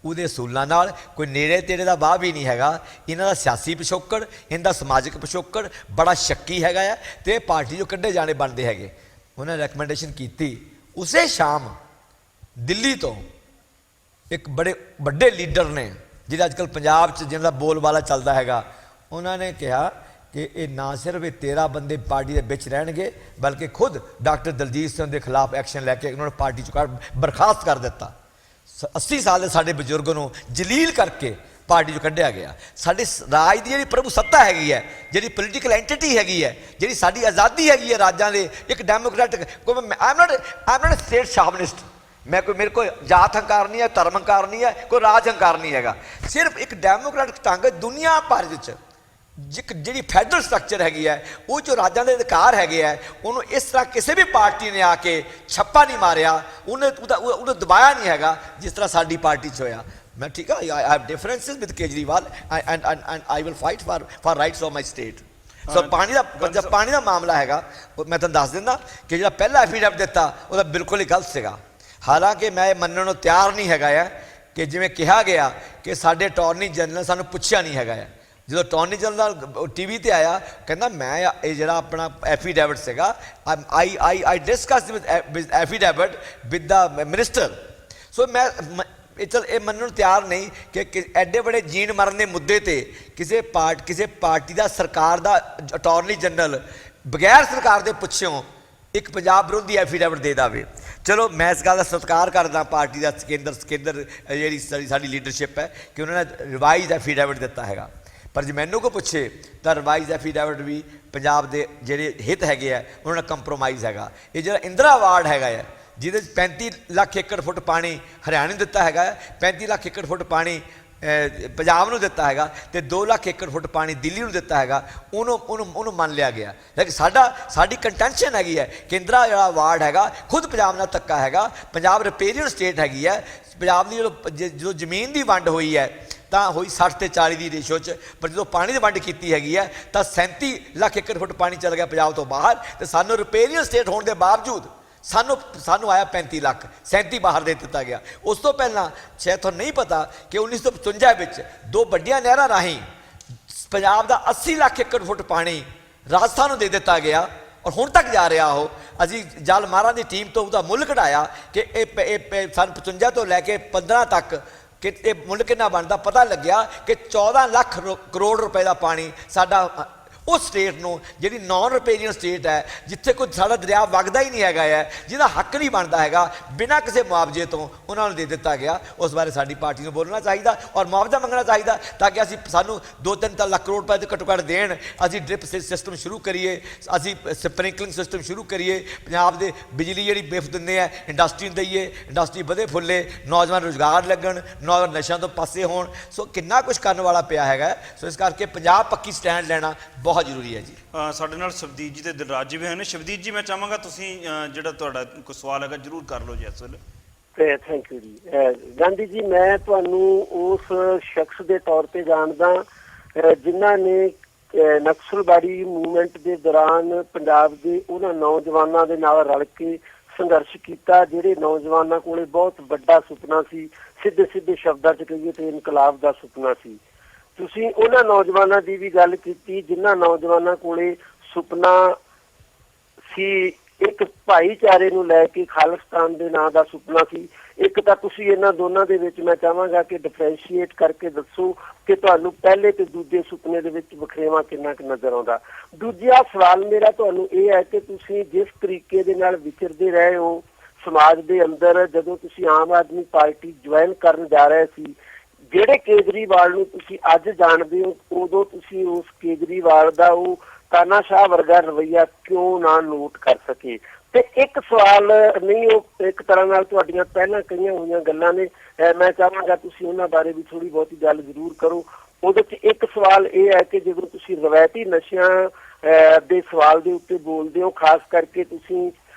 उहदे असूलों नाल कोई नेड़े तेड़े का वाह भी नहीं हैगा। इन्हां दा सियासी पिछोकड़, इनका समाजिक पिछोकड़ बड़ा शक्की हैगा है, तो पार्टी जो कड्ढे जाने बनते हैं। उन्हें रैकमेंडेशन की, उसे शाम दिल्ली तो एक बड़े बड़े लीडर ने जिहड़े अजकल पंजाब च जिन्हां दा बोलबाला चलता हैगा, उन्होंने कहा कि ये ना सिर्फ ये 13 बंदे पार्टी के बिच रहणगे, बल्कि खुद डॉक्टर दलजीत सिंह के खिलाफ एक्शन लैके उन्होंने पार्टी चुका बर्खास्त कर दिता। 80 साल के साढ़े बजुर्ग को जलील करके पार्टी चो कढ़िया गया। साढ़े राज की जी प्रभु सत्ता हैगी है, जी पोलीटिकल एंटिटी हैगी है, जी साड़ी आज़ादी हैगी है राज्यों के, एक democratic, I am not state chauvinist, मैं कोई, मेरे को जात हंकार नहीं है, धर्म हंकार नहीं है, कोई राज हंकार नहीं है, सिर्फ एक डेमोक्रेटिक ढंग दुनिया भर जी फैडरल स्ट्रक्चर हैगी है, वो जो राज्यों के अधिकार है, उन्होंने इस तरह किसी भी पार्टी ने आके छप्पा नहीं मारिया, उन्हें दबाया नहीं है जिस तरह साड़ी पार्टी च होया। मैं ठीक है, I have differences with Kejriwal and I will fight for rights of my state. So पानी का मामला है, मैं तुम दस दिता कि जो पहला एफीडेविट दिता वह बिल्कुल ही गलत से। हालांकि मैं मनने को तैयार नहीं है कि जिमें कहा गया कि साढ़े अटॉर्नी जनरल सानू पुछया नहीं है। जो अटॉर्नी जनरल टीवी पर आया, कहना मैं ये जो अपना एफीडेविट से I discuss with affidavit with the minister. So मैं चल ये मनने तैयार नहीं कि एडे बड़े जीन मरण के मुद्दे पर किसी पार्टी का सरकार का अटॉर्नी जनरल बगैर सरकार के पुछों एक पंजाब विरोधी एफीडेविट दे दे। चलो मैं इस गल का सत्कार करदा पार्टी का केंद्र जी साड़ी लीडरशिप है कि उन्होंने रिवाइज एफीडेविट दिता है, पर जो मैनू को पूछे तो रिवाइज एफीडेविट भी पंजाब के जोड़े हित है उन्होंने कंप्रोमाइज़ है। ये जो इंदिरा अवार्ड है ਜਿਹਦੇ 'ਚ 35 ਲੱਖ ਏਕੜ ਫੁੱਟ ਪਾਣੀ ਹਰਿਆਣੇ ਨੂੰ ਦਿੱਤਾ ਹੈਗਾ, 35 ਲੱਖ ਏਕੜ ਫੁੱਟ ਪਾਣੀ ਪੰਜਾਬ ਨੂੰ ਦਿੱਤਾ ਹੈਗਾ, ਤੇ 2 ਲੱਖ ਏਕੜ ਫੁੱਟ ਪਾਣੀ ਦਿੱਲੀ ਨੂੰ ਦਿੱਤਾ ਹੈਗਾ, ਉਹਨੂੰ ਮੰਨ ਲਿਆ ਗਿਆ। ਲੇਕਿਨ ਸਾਡੀ ਕੰਟੈਂਸ਼ਨ ਹੈਗੀ ਹੈ, ਕੇਂਦਰਾ ਜਿਹੜਾ ਅਵਾਰਡ ਹੈਗਾ ਖੁਦ ਪੰਜਾਬ ਨਾਲ ਧੱਕਾ ਹੈਗਾ। ਪੰਜਾਬ ਰਿਪੇਰੀਅਨ ਸਟੇਟ ਹੈਗੀ ਹੈ। ਪੰਜਾਬ ਦੀ ਜਦੋਂ ਜ਼ਮੀਨ ਦੀ ਵੰਡ ਹੋਈ ਹੈ ਤਾਂ ਹੋਈ 60 ਤੇ 40 ਦੀ ਰੇਸ਼ੋ 'ਚ, ਪਰ ਜਦੋਂ ਪਾਣੀ ਦੀ ਵੰਡ ਕੀਤੀ ਹੈਗੀ ਹੈ ਤਾਂ 37 ਲੱਖ ਏਕੜ ਫੁੱਟ ਪਾਣੀ ਚਲ ਗਿਆ ਪੰਜਾਬ ਤੋਂ ਬਾਹਰ, ਤੇ ਸਾਨੂੰ ਰਿਪੇਰੀਅਨ ਸਟੇਟ ਹੋਣ ਦੇ ਬਾਵਜੂਦ ਸਾਨੂੰ ਆਇਆ 35 ਲੱਖ, 37 ਬਾਹਰ ਦੇ ਦਿੱਤਾ ਗਿਆ। ਉਸ ਤੋਂ ਪਹਿਲਾਂ ਸ਼ਾਇਦ ਤੁਹਾਨੂੰ ਨਹੀਂ ਪਤਾ ਕਿ 1955 ਵਿੱਚ 2 ਵੱਡੀਆਂ ਨਹਿਰਾਂ ਰਾਹੀਂ ਪੰਜਾਬ ਦਾ 80 ਲੱਖ ਏਕੜ ਫੁੱਟ ਪਾਣੀ ਰਾਜਸਥਾਨ ਨੂੰ ਦੇ ਦਿੱਤਾ ਗਿਆ, ਔਰ ਹੁਣ ਤੱਕ ਜਾ ਰਿਹਾ। ਉਹ ਅਸੀਂ ਜਲ ਮਹਾਰਾਜ ਦੀ ਟੀਮ ਤੋਂ ਉਹਦਾ ਮੁੱਲ ਕਢਾਇਆ ਕਿ ਇਹ ਸੰਨ 55 ਤੋਂ ਲੈ ਕੇ 15 ਤੱਕ ਕਿ ਇਹ ਮੁੱਲ ਕਿੰਨਾ ਬਣਦਾ, ਪਤਾ ਲੱਗਿਆ ਕਿ 14 ਲੱਖ ਕਰੋੜ ਰੁਪਏ ਦਾ ਪਾਣੀ ਸਾਡਾ ਉਸ ਸਟੇਟ ਨੂੰ, ਜਿਹੜੀ ਨਾਨ ਰਿਪੇਰੀਅਨ ਸਟੇਟ ਹੈ, ਜਿੱਥੇ ਕੋਈ ਸਾਡਾ ਦਰਿਆ ਵਗਦਾ ਹੀ ਨਹੀਂ ਹੈਗਾ ਹੈ, ਜਿਹਦਾ ਹੱਕ ਨਹੀਂ ਬਣਦਾ ਹੈਗਾ, ਬਿਨਾਂ ਕਿਸੇ ਮੁਆਵਜ਼ੇ ਤੋਂ ਉਹਨਾਂ ਨੂੰ ਦੇ ਦਿੱਤਾ ਗਿਆ। ਉਸ ਬਾਰੇ ਸਾਡੀ ਪਾਰਟੀ ਨੂੰ ਬੋਲਣਾ ਚਾਹੀਦਾ ਔਰ ਮੁਆਵਜ਼ਾ ਮੰਗਣਾ ਚਾਹੀਦਾ, ਤਾਂ ਕਿ ਸਾਨੂੰ 2-3 ਲੱਖ ਕਰੋੜ ਰੁਪਏ ਦੇ ਘੱਟੋ ਘੱਟ ਦੇਣ। ਅਸੀਂ ਡ੍ਰਿਪ ਸਿਸਟਮ ਸ਼ੁਰੂ ਕਰੀਏ, ਅਸੀਂ ਸਪ੍ਰਿੰਕਲਿੰਗ ਸਿਸਟਮ ਸ਼ੁਰੂ ਕਰੀਏ, ਪੰਜਾਬ ਦੇ ਬਿਜਲੀ ਜਿਹੜੀ ਬਿਫ ਦਿੰਦੇ ਆ ਇੰਡਸਟਰੀ ਨੂੰ ਦਈਏ, ਇੰਡਸਟਰੀ ਵਧੇ ਫੁੱਲੇ, ਨੌਜਵਾਨ ਰੁਜ਼ਗਾਰ ਲੱਗਣ, ਨੌਜਵਾਨ ਨਸ਼ਿਆਂ ਤੋਂ ਪਾਸੇ ਹੋਣ। ਸੋ ਕਿੰਨਾ ਕੁਛ ਕਰਨ ਵਾਲਾ ਪਿਆ ਹੈਗਾ। ਸੋ ਇਸ ਕਰਕੇ ਪੰਜਾਬ ਪੱਕੀ ਸਟੈਂਡ ਲੈਣਾ ਬਹੁਤ ਜ਼ਰੂਰੀ ਹੈ ਜੀ। ਸਾਡੇ ਨਾਲ ਸ਼ਬਦੀਪ ਜੀ ਤੇ ਦਿਲਰਾਜ ਜੀ ਵੀ ਹਨ। ਸ਼ਬਦੀਪ ਜੀ, ਮੈਂ ਚਾਹਾਂਗਾ ਤੁਸੀਂ ਜਿਹੜਾ ਤੁਹਾਡਾ ਕੋਈ ਸਵਾਲ ਹੈਗਾ ਜ਼ਰੂਰ ਕਰ ਲਓ ਜੀ ਇਸ ਵੇਲੇ। ਥੈਂਕ ਯੂ ਜੀ। ਗਾਂਧੀ ਜੀ, ਮੈਂ ਤੁਹਾਨੂੰ ਉਸ ਸ਼ਖਸ ਦੇ ਤੌਰ ਤੇ ਜਾਣਦਾ ਜਿਨ੍ਹਾਂ ਨੇ ਨਕਸਲਬਾੜੀ ਮੂਵਮੈਂਟ ਦੇ ਦੌਰਾਨ ਪੰਜਾਬ ਦੇ ਉਹਨਾਂ ਨੌਜਵਾਨਾਂ ਦੇ ਨਾਲ ਰਲ ਕੇ ਸੰਘਰਸ਼ ਕੀਤਾ, ਜਿਹੜੇ ਨੌਜਵਾਨਾਂ ਕੋਲੇ ਬਹੁਤ ਵੱਡਾ ਸੁਪਨਾ ਸੀ, ਸਿੱਧੇ ਸ਼ਬਦਾਂ 'ਚ ਕਹੀਏ ਤੇ ਇਨਕਲਾਬ ਦਾ ਸੁਪਨਾ ਸੀ। ਤੁਸੀਂ ਉਹਨਾਂ ਨੌਜਵਾਨਾਂ ਦੀ ਵੀ ਗੱਲ ਕੀਤੀ ਜਿਨ੍ਹਾਂ ਨੌਜਵਾਨਾਂ ਕੋਲੇ ਸੁਪਨਾ ਸੀ, ਇੱਕ ਭਾਈਚਾਰੇ ਨੂੰ ਲੈ ਕੇ ਖਾਲਿਸਤਾਨ ਦੇ ਨਾਂ ਦਾ ਸੁਪਨਾ ਸੀ। ਇੱਕ ਤਾਂ ਤੁਸੀਂ ਇਹਨਾਂ ਦੋਨਾਂ ਦੇ ਵਿੱਚ ਮੈਂ ਚਾਹਾਂਗਾ ਕਿ ਡਿਫਰੈਂਸ਼ੀਏਟ ਕਰਕੇ ਦੱਸੋ ਕਿ ਤੁਹਾਨੂੰ ਪਹਿਲੇ ਤੇ ਦੂਜੇ ਸੁਪਨੇ ਦੇ ਵਿੱਚ ਵਖਰੇਵਾਂ ਕਿੰਨਾ ਕੁ ਨਜ਼ਰ ਆਉਂਦਾ। ਦੂਜਾ ਸਵਾਲ ਮੇਰਾ ਤੁਹਾਨੂੰ ਇਹ ਹੈ ਕਿ ਤੁਸੀਂ ਜਿਸ ਤਰੀਕੇ ਦੇ ਨਾਲ ਵਿਚਰਦੇ ਰਹੇ ਹੋ ਸਮਾਜ ਦੇ ਅੰਦਰ, ਜਦੋਂ ਤੁਸੀਂ ਆਮ ਆਦਮੀ ਪਾਰਟੀ ਜੁਆਇਨ ਕਰਨ ਜਾ ਰਹੇ ਸੀ, ਜਿਹੜੇ ਕੇਜਰੀਵਾਲ ਨੂੰ ਤੁਸੀਂ ਅੱਜ ਜਾਣਦੇ ਹੋ, ਉਦੋਂ ਤੁਸੀਂ ਉਸ ਕੇਜਰੀਵਾਲ ਦਾ ਉਹ ਤਾਨਾਸ਼ਾਹ ਵਰਗਾ ਰਵੱਈਆ ਕਿਉਂ ਨਾ ਨੋਟ ਕਰ ਸਕੇ? ਤੇ ਇੱਕ ਸਵਾਲ ਨਹੀਂ, ਉਹ ਇੱਕ ਤਰ੍ਹਾਂ ਨਾਲ ਤੁਹਾਡੀਆਂ ਪਹਿਲਾਂ ਕਹੀਆਂ ਹੋਈਆਂ ਗੱਲਾਂ ਨੇ, ਮੈਂ ਚਾਹਾਂਗਾ ਤੁਸੀਂ ਉਹਨਾਂ ਬਾਰੇ ਵੀ ਥੋੜ੍ਹੀ ਬਹੁਤੀ ਗੱਲ ਜ਼ਰੂਰ ਕਰੋ। ਉਹਦੇ 'ਚ ਇੱਕ ਸਵਾਲ ਇਹ ਹੈ ਕਿ ਜਦੋਂ ਤੁਸੀਂ ਰਵਾਇਤੀ ਨਸ਼ਿਆਂ ਦੇ ਸਵਾਲ ਦੇ ਉੱਤੇ ਬੋਲਦੇ ਹੋ, ਖਾਸ ਕਰਕੇ ਤੁਸੀਂ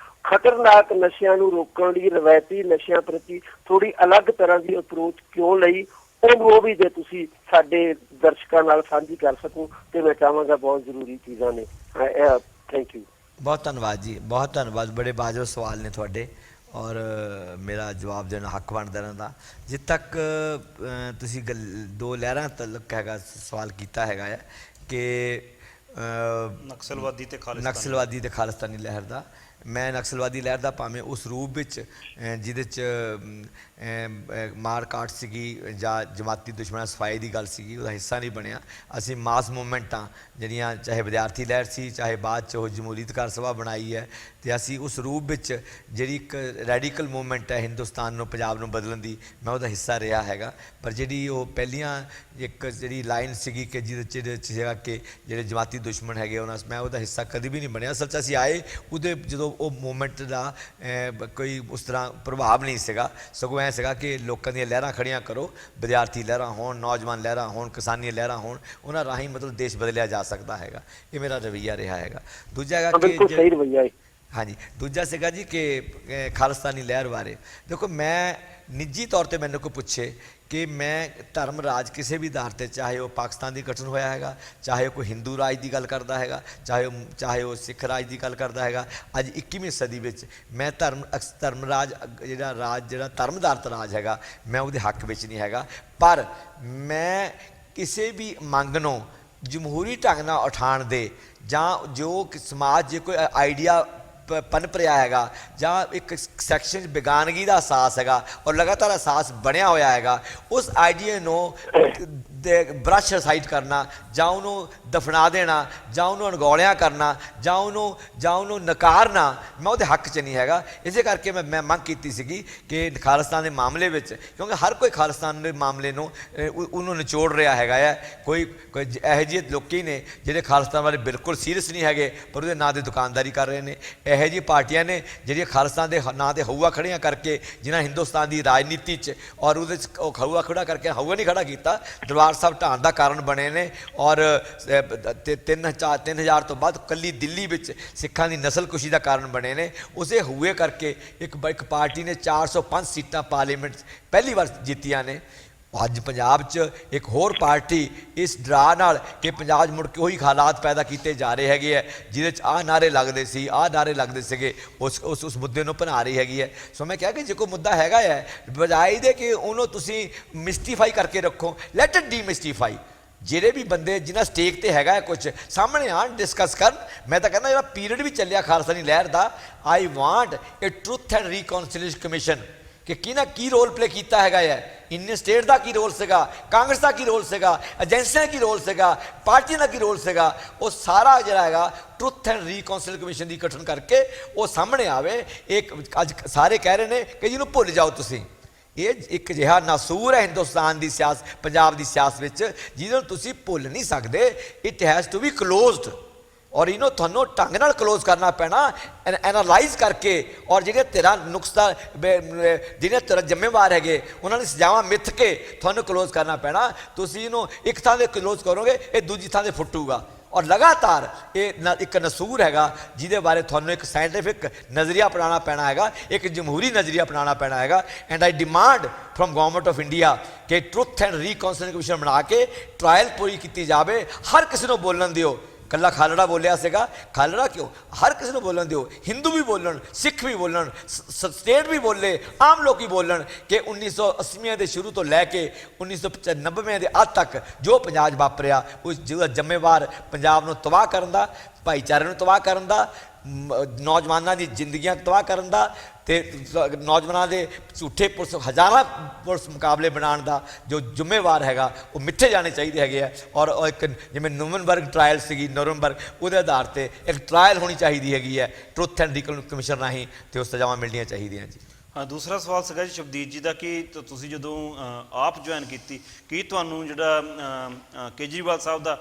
ਖਤਰਨਾਕ ਨਸ਼ਿਆਂ ਨੂੰ ਰੋਕਣ ਲਈ ਰਵਾਇਤੀ ਨਸ਼ਿਆਂ ਪ੍ਰਤੀ ਥੋੜ੍ਹੀ ਅਲੱਗ ਤਰ੍ਹਾਂ ਦੀ ਅਪਰੋਚ ਕਿਉਂ ਲਈ, ਉਹ ਵੀ ਜੇ ਤੁਸੀਂ ਸਾਡੇ ਦਰਸ਼ਕਾਂ ਨਾਲ ਸਾਂਝੀ ਕਰ ਸਕੋ ਤੇ ਮੈਂ ਚਾਹਾਂਗਾ। ਬਹੁਤ ਜ਼ਰੂਰੀ ਚੀਜ਼ਾਂ ਨੇ। Thank you. ਬਹੁਤ ਧੰਨਵਾਦ ਜੀ, ਬਹੁਤ ਧੰਨਵਾਦ। ਬੜੇ ਵਾਜਬ ਸਵਾਲ ਨੇ ਤੁਹਾਡੇ ਔਰ ਮੇਰਾ ਜਵਾਬ ਦੇਣਾ ਹੱਕ ਬਣਦਾ ਇਹਨਾਂ ਦਾ। ਜਿੱਥੇ ਤੱਕ ਤੁਸੀਂ ਦੋ ਲਹਿਰਾਂ ਤੱਕ ਹੈਗਾ ਸਵਾਲ ਕੀਤਾ ਹੈਗਾ ਹੈ ਕਿ ਨਕਸਲਵਾਦੀ ਤੇ ਖਾਲਿਸਤਾਨੀ ਲਹਿਰ ਦਾ, ਮੈਂ ਨਕਸਲਵਾਦੀ ਲਹਿਰ ਦਾ ਭਾਵੇਂ ਉਸ ਰੂਪ ਵਿੱਚ ਜਿਹਦੇ 'ਚ ਮਾਰ ਕਾਟ ਸੀਗੀ ਜਾਂ ਜਮਾਤੀ ਦੁਸ਼ਮਣਾਂ ਸਫਾਈ ਦੀ ਗੱਲ ਸੀਗੀ, ਉਹਦਾ ਹਿੱਸਾ ਨਹੀਂ ਬਣਿਆ। ਅਸੀਂ ਮਾਸ ਮੂਵਮੈਂਟਾਂ ਜਿਹੜੀਆਂ, ਚਾਹੇ ਵਿਦਿਆਰਥੀ ਲਹਿਰ ਸੀ, ਚਾਹੇ ਬਾਅਦ 'ਚ ਉਹ ਜਮਹੂਰੀਅਤ ਕਾਰ ਸਭਾ ਬਣਾਈ ਹੈ, ਅਤੇ ਅਸੀਂ ਉਸ ਰੂਪ ਵਿੱਚ ਜਿਹੜੀ ਇੱਕ ਰੈਡੀਕਲ ਮੂਵਮੈਂਟ ਹੈ ਹਿੰਦੁਸਤਾਨ ਨੂੰ, ਪੰਜਾਬ ਨੂੰ ਬਦਲਣ ਦੀ, ਮੈਂ ਉਹਦਾ ਹਿੱਸਾ ਰਿਹਾ ਹੈਗਾ। ਪਰ ਜਿਹੜੀ ਉਹ ਪਹਿਲੀਆਂ ਇੱਕ ਜਿਹੜੀ ਲਾਈਨ ਸੀਗੀ ਕਿ ਜਿਹਦੇ 'ਚ ਸੀਗਾ ਕਿ ਜਿਹੜੇ ਜਮਾਤੀ ਦੁਸ਼ਮਣ ਹੈਗੇ ਉਹਨਾਂ, ਮੈਂ ਉਹਦਾ ਹਿੱਸਾ ਕਦੇ ਵੀ ਨਹੀਂ ਬਣਿਆ। ਅਸਲ 'ਚ ਅਸੀਂ ਆਏ ਉਹਦੇ ਜਦੋਂ ਉਹ ਮੂਵਮੈਂਟ ਦਾ ਕੋਈ ਉਸ ਤਰ੍ਹਾਂ ਪ੍ਰਭਾਵ ਨਹੀਂ ਸੀਗਾ, ਸਗੋਂ ਐਂ ਸੀਗਾ ਕਿ ਲੋਕਾਂ ਦੀਆਂ ਲਹਿਰਾਂ ਖੜੀਆਂ ਕਰੋ, ਵਿਦਿਆਰਥੀ ਲਹਿਰਾਂ ਹੋਣ, ਨੌਜਵਾਨ ਲਹਿਰਾਂ ਹੋਣ, ਕਿਸਾਨੀ ਲਹਿਰਾਂ ਹੋਣ, ਉਹਨਾਂ ਰਾਹੀਂ ਮਤਲਬ ਦੇਸ਼ ਬਦਲਿਆ ਜਾ ਸਕਦਾ ਹੈਗਾ। ਇਹ ਮੇਰਾ ਰਵੱਈਆ ਰਿਹਾ ਹੈਗਾ। ਦੂਜਾ ਹੈਗਾ ਕਿ ਹਾਂਜੀ, ਦੂਜਾ ਸੀਗਾ ਜੀ ਕਿ ਖਾਲਿਸਤਾਨੀ ਲਹਿਰ ਬਾਰੇ ਦੇਖੋ, ਮੈਂ ਨਿੱਜੀ ਤੌਰ 'ਤੇ ਮੈਨੂੰ ਕੋਈ ਪੁੱਛੇ ਕਿ ਮੈਂ ਧਰਮ ਰਾਜ ਕਿਸੇ ਵੀ ਆਧਾਰ 'ਤੇ, ਚਾਹੇ ਉਹ ਪਾਕਿਸਤਾਨ ਦੀ ਗਠਨ ਹੋਇਆ ਹੈਗਾ, ਚਾਹੇ ਉਹ ਕੋਈ ਹਿੰਦੂ ਰਾਜ ਦੀ ਗੱਲ ਕਰਦਾ ਹੈਗਾ, ਚਾਹੇ ਉਹ ਸਿੱਖ ਰਾਜ ਦੀ ਗੱਲ ਕਰਦਾ ਹੈਗਾ, ਅੱਜ 21ਵੀਂ ਸਦੀ ਵਿੱਚ ਮੈਂ ਧਰਮ ਰਾਜ ਜਿਹੜਾ ਧਰਮਦਾਰਤ ਰਾਜ ਹੈਗਾ, ਮੈਂ ਉਹਦੇ ਹੱਕ ਵਿੱਚ ਨਹੀਂ ਹੈਗਾ। ਪਰ ਮੈਂ ਕਿਸੇ ਵੀ ਮੰਗ ਨੂੰ ਜਮਹੂਰੀ ਢੰਗ ਨਾਲ ਉਠਾਉਣ ਦੇ, ਜਾਂ ਜੋ ਸਮਾਜ ਜੇ ਕੋਈ ਆਈਡੀਆ ਪਨਪ ਰਿਹਾ ਹੈਗਾ, ਜਾਂ ਇੱਕ ਸੈਕਸ਼ਨ 'ਚ ਬੇਗਾਨਗੀ ਦਾ ਅਹਿਸਾਸ ਹੈਗਾ ਔਰ ਲਗਾਤਾਰ ਅਹਿਸਾਸ ਬਣਿਆ ਹੋਇਆ ਹੈਗਾ, ਉਸ ਆਈਡੀਆ ਨੂੰ ਬ੍ਰਸ਼ ਸਾਈਡ ਕਰਨਾ ਜਾਂ ਉਹਨੂੰ ਦਫਨਾ ਦੇਣਾ ਜਾਂ ਉਹਨੂੰ ਅਣਗੌਲਿਆਂ ਕਰਨਾ ਜਾਂ ਉਹਨੂੰ ਨਕਾਰਨਾ ਮੈਂ ਉਹਦੇ ਹੱਕ 'ਚ ਨਹੀਂ ਹੈਗਾ। ਇਸੇ ਕਰਕੇ ਮੈਂ ਮੰਗ ਕੀਤੀ ਸੀਗੀ ਕਿ ਖਾਲਿਸਤਾਨ ਦੇ ਮਾਮਲੇ ਵਿੱਚ, ਕਿਉਂਕਿ ਹਰ ਕੋਈ ਖਾਲਿਸਤਾਨ ਦੇ ਮਾਮਲੇ ਨੂੰ ਉਹਨੂੰ ਨਿਚੋੜ ਰਿਹਾ ਹੈਗਾ ਹੈ। ਕੋਈ ਇਹੋ ਜਿਹੇ ਲੋਕੀ ਨੇ ਜਿਹੜੇ ਖਾਲਿਸਤਾਨ ਬਾਰੇ ਬਿਲਕੁਲ ਸੀਰੀਅਸ ਨਹੀਂ ਹੈਗੇ ਪਰ ਉਹਦੇ ਨਾਂ 'ਤੇ ਦੁਕਾਨਦਾਰੀ ਕਰ ਰਹੇ ਨੇ। ਇਹੋ ਜਿਹੀ ਪਾਰਟੀਆਂ ਨੇ ਜਿਹੜੀਆਂ ਖਾਲਿਸਤਾਨ ਦੇ ਨਾਂ 'ਤੇ ਹਊਆ ਖੜੀਆਂ ਕਰਕੇ, ਜਿਨ੍ਹਾਂ ਹਿੰਦੁਸਤਾਨ ਦੀ ਰਾਜਨੀਤੀ 'ਚ ਔਰ ਉਹਦੇ 'ਚ ਉਹ ਹਊਆ ਖੜਾ ਕਰਕੇ ਹਊਆ ਨਹੀਂ ਖੜਾ ਕੀਤਾ, ਦਰਬਾਰ ਸਾਹਿਬ ਢਾਣ ਦਾ ਕਾਰਨ ਬਣੇ ਨੇ। ਔਰ 3000 ਤੋਂ ਵੱਧ ਕੱਲੀ ਦਿੱਲੀ ਵਿੱਚ ਸਿੱਖਾਂ ਦੀ ਨਸਲਕੁਸ਼ੀ ਦਾ ਕਾਰਨ ਬਣੇ ਨੇ। ਉਸੇ ਹੂਏ ਕਰਕੇ ਇੱਕ ਪਾਰਟੀ ਨੇ 405 ਸੀਟਾਂ ਪਾਰਲੀਮੈਂਟ 'ਚ ਪਹਿਲੀ ਵਾਰ ਜਿੱਤੀਆਂ ਨੇ। ਅੱਜ ਪੰਜਾਬ 'ਚ ਇੱਕ ਹੋਰ ਪਾਰਟੀ ਇਸ ਡਰਾ ਨਾਲ ਕਿ ਪੰਜਾਬ 'ਚ ਮੁੜ ਕੇ ਉਹੀ ਹਾਲਾਤ ਪੈਦਾ ਕੀਤੇ ਜਾ ਰਹੇ ਹੈਗੇ ਹੈ ਜਿਹਦੇ 'ਚ ਆਹ ਨਾਅਰੇ ਲੱਗਦੇ ਸੀਗੇ, ਉਸ ਮੁੱਦੇ ਨੂੰ ਬਣਾ ਰਹੀ ਹੈਗੀ ਹੈ। ਸੋ ਮੈਂ ਕਿਹਾ ਕਿ ਜੇ ਕੋਈ ਮੁੱਦਾ ਹੈਗਾ ਹੈ, ਬਜਾਏ ਦੇ ਕਿ ਉਹਨੂੰ ਤੁਸੀਂ ਮਿਸਟੀਫਾਈ ਕਰਕੇ ਰੱਖੋ, ਲੈਟ ਇਟ ਡੀਮਿਸਟੀਫਾਈ। ਜਿਹੜੇ ਵੀ ਬੰਦੇ ਜਿਨ੍ਹਾਂ ਸਟੇਕ ਤੇ ਹੈਗਾ ਕੁਝ ਸਾਹਮਣੇ ਆਉਣ, ਡਿਸਕਸ ਕਰਨ। ਮੈਂ ਤਾਂ ਕਹਿੰਦਾ ਜਿਹੜਾ ਪੀਰੀਅਡ ਵੀ ਚੱਲਿਆ ਖਾਲਸਾਨੀ ਲਹਿਰ ਦਾ, I want a truth and reconciliation commission ਕਿ ਕਿਹਨਾਂ ਕੀ ਰੋਲ ਪਲੇ ਕੀਤਾ ਹੈਗਾ ਹੈ। ਇੰਡੀਅਨ ਸਟੇਟ ਦਾ ਕੀ ਰੋਲ ਸੀਗਾ, ਕਾਂਗਰਸ ਦਾ ਕੀ ਰੋਲ ਸੀਗਾ, ਏਜੰਸੀਆਂ ਦਾ ਕੀ ਰੋਲ ਸੀਗਾ, ਪਾਰਟੀਆਂ ਦਾ ਕੀ ਰੋਲ ਸੀਗਾ, ਉਹ ਸਾਰਾ ਜਿਹੜਾ ਹੈਗਾ ਟਰੁਥ ਐਂਡ ਰੀਕਨਸੀਲੀਏਸ਼ਨ ਕਮਿਸ਼ਨ ਦੀ ਗਠਨ ਕਰਕੇ ਉਹ ਸਾਹਮਣੇ ਆਵੇ। ਇੱਕ ਅੱਜ ਸਾਰੇ ਕਹਿ ਰਹੇ ਨੇ ਕਿ ਜਿਹਨੂੰ ਭੁੱਲ ਜਾਓ ਤੁਸੀਂ। ਇਹ ਇੱਕ ਅਜਿਹਾ ਨਾਸੂਰ ਹੈ ਹਿੰਦੁਸਤਾਨ ਦੀ ਸਿਆਸਤ, ਪੰਜਾਬ ਦੀ ਸਿਆਸਤ ਵਿੱਚ, ਜਿਹਨੂੰ ਤੁਸੀਂ ਭੁੱਲ ਨਹੀਂ ਸਕਦੇ। It has to be closed ਔਰ ਇਹਨੂੰ ਤੁਹਾਨੂੰ ਢੰਗ ਨਾਲ ਕਲੋਜ਼ ਕਰਨਾ ਪੈਣਾ, ਐਨਾਲਾਈਜ਼ ਕਰਕੇ। ਔਰ ਜਿਹੜੇ ਤੇਰਾ ਨੁਕਸਾ, ਜਿਹੜੇ ਤੇਰਾ ਜ਼ਿੰਮੇਵਾਰ ਹੈਗੇ, ਉਹਨਾਂ ਦੀ ਸਜ਼ਾਵਾਂ ਮਿੱਥ ਕੇ ਤੁਹਾਨੂੰ ਕਲੋਜ਼ ਕਰਨਾ ਪੈਣਾ। ਤੁਸੀਂ ਇਹਨੂੰ ਇੱਕ ਥਾਂ 'ਤੇ ਕਲੋਜ਼ ਕਰੋਗੇ, ਇਹ ਦੂਜੀ ਥਾਂ 'ਤੇ ਫੁੱਟੂਗਾ। ਔਰ ਲਗਾਤਾਰ ਇਹ ਇੱਕ ਨਸੂਰ ਹੈਗਾ ਜਿਹਦੇ ਬਾਰੇ ਤੁਹਾਨੂੰ ਇੱਕ ਸਾਇੰਟੀਫਿਕ ਨਜ਼ਰੀਆ ਅਪਣਾਉਣਾ ਪੈਣਾ ਹੈਗਾ, ਇੱਕ ਜਮਹੂਰੀ ਨਜ਼ਰੀਆ ਅਪਣਾਉਣਾ ਪੈਣਾ ਹੈਗਾ। And I demand from government of India ਕਿ ਟਰੁਥ ਐਂਡ ਰੀਕਨਸੀਲੀਏਸ਼ਨ ਕਮਿਸ਼ਨ ਬਣਾ ਕੇ ਟਰਾਇਲ ਪੂਰੀ ਕੀਤੀ ਜਾਵੇ। ਹਰ ਕਿਸੇ ਨੂੰ ਬੋਲਣ ਦਿਓ। ਕੱਲਾ ਖਾਲੜਾ ਬੋਲਿਆ ਸੀਗਾ, ਖਾਲੜਾ ਕਿਉਂ, ਹਰ ਕਿਸੇ ਨੂੰ ਬੋਲਣ ਦਿਓ। ਹਿੰਦੂ ਵੀ ਬੋਲਣ, ਸਿੱਖ ਵੀ ਬੋਲਣ, ਸਟੇਟ ਵੀ ਬੋਲੇ, ਆਮ ਲੋਕ ਵੀ ਬੋਲਣ ਕਿ 1980 ਦੇ ਸ਼ੁਰੂ ਤੋਂ ਲੈ ਕੇ 1990 ਦੇ ਅੱਧ ਤੱਕ ਜੋ ਪੰਜਾਬ 'ਚ ਵਾਪਰਿਆ, ਉਸ ਜਿਹਦਾ ਜ਼ਿੰਮੇਵਾਰ ਪੰਜਾਬ ਨੂੰ ਤਬਾਹ ਕਰਨ ਦਾ, ਭਾਈਚਾਰੇ ਨੂੰ ਤਬਾਹ ਕਰਨ ਦਾ, ਨੌਜਵਾਨਾਂ ਦੀ ਜ਼ਿੰਦਗੀਆਂ ਤਬਾਹ ਕਰਨ ਦਾ ਤੇ ਨੌਜਵਾਨਾਂ ਦੇ ਝੂਠੇ ਹਜ਼ਾਰਾਂ ਪੁਲਿਸ ਮੁਕਾਬਲੇ ਬਣਾਉਣ ਦਾ ਜੋ ਜ਼ਿੰਮੇਵਾਰ ਹੈਗਾ, ਉਹ ਮਿੱਥੇ ਜਾਣੇ ਚਾਹੀਦੇ ਹੈਗੇ ਆ। ਔਰ ਇੱਕ ਜਿਵੇਂ ਨੂਰਨਬਰਗ ਟਰਾਇਲ ਸੀਗੀ, ਨੂਰਨਬਰਗ, ਉਹਦੇ ਆਧਾਰ 'ਤੇ ਇੱਕ ਟਰਾਇਲ ਹੋਣੀ ਚਾਹੀਦੀ ਹੈਗੀ ਹੈ ਟਰੁਥ ਐਂਡ ਰੀਕਨਸੀਲੀਏਸ਼ਨ ਕਮਿਸ਼ਨ ਰਾਹੀਂ, ਤੇ ਉਸ ਸਜ਼ਾਵਾਂ ਮਿਲਣੀਆਂ ਚਾਹੀਦੀਆਂ ਜੀ। ਹਾਂ, ਦੂਸਰਾ ਸਵਾਲ ਸੀਗਾ ਜੀ ਸ਼ਬਦੀਪ ਜੀ ਦਾ ਕਿ ਤੁਸੀਂ ਜਦੋਂ ਆਪ ਜੁਆਇਨ ਕੀਤੀ, ਕੀ ਤੁਹਾਨੂੰ ਜਿਹੜਾ ਕੇਜਰੀਵਾਲ ਸਾਹਿਬ ਦਾ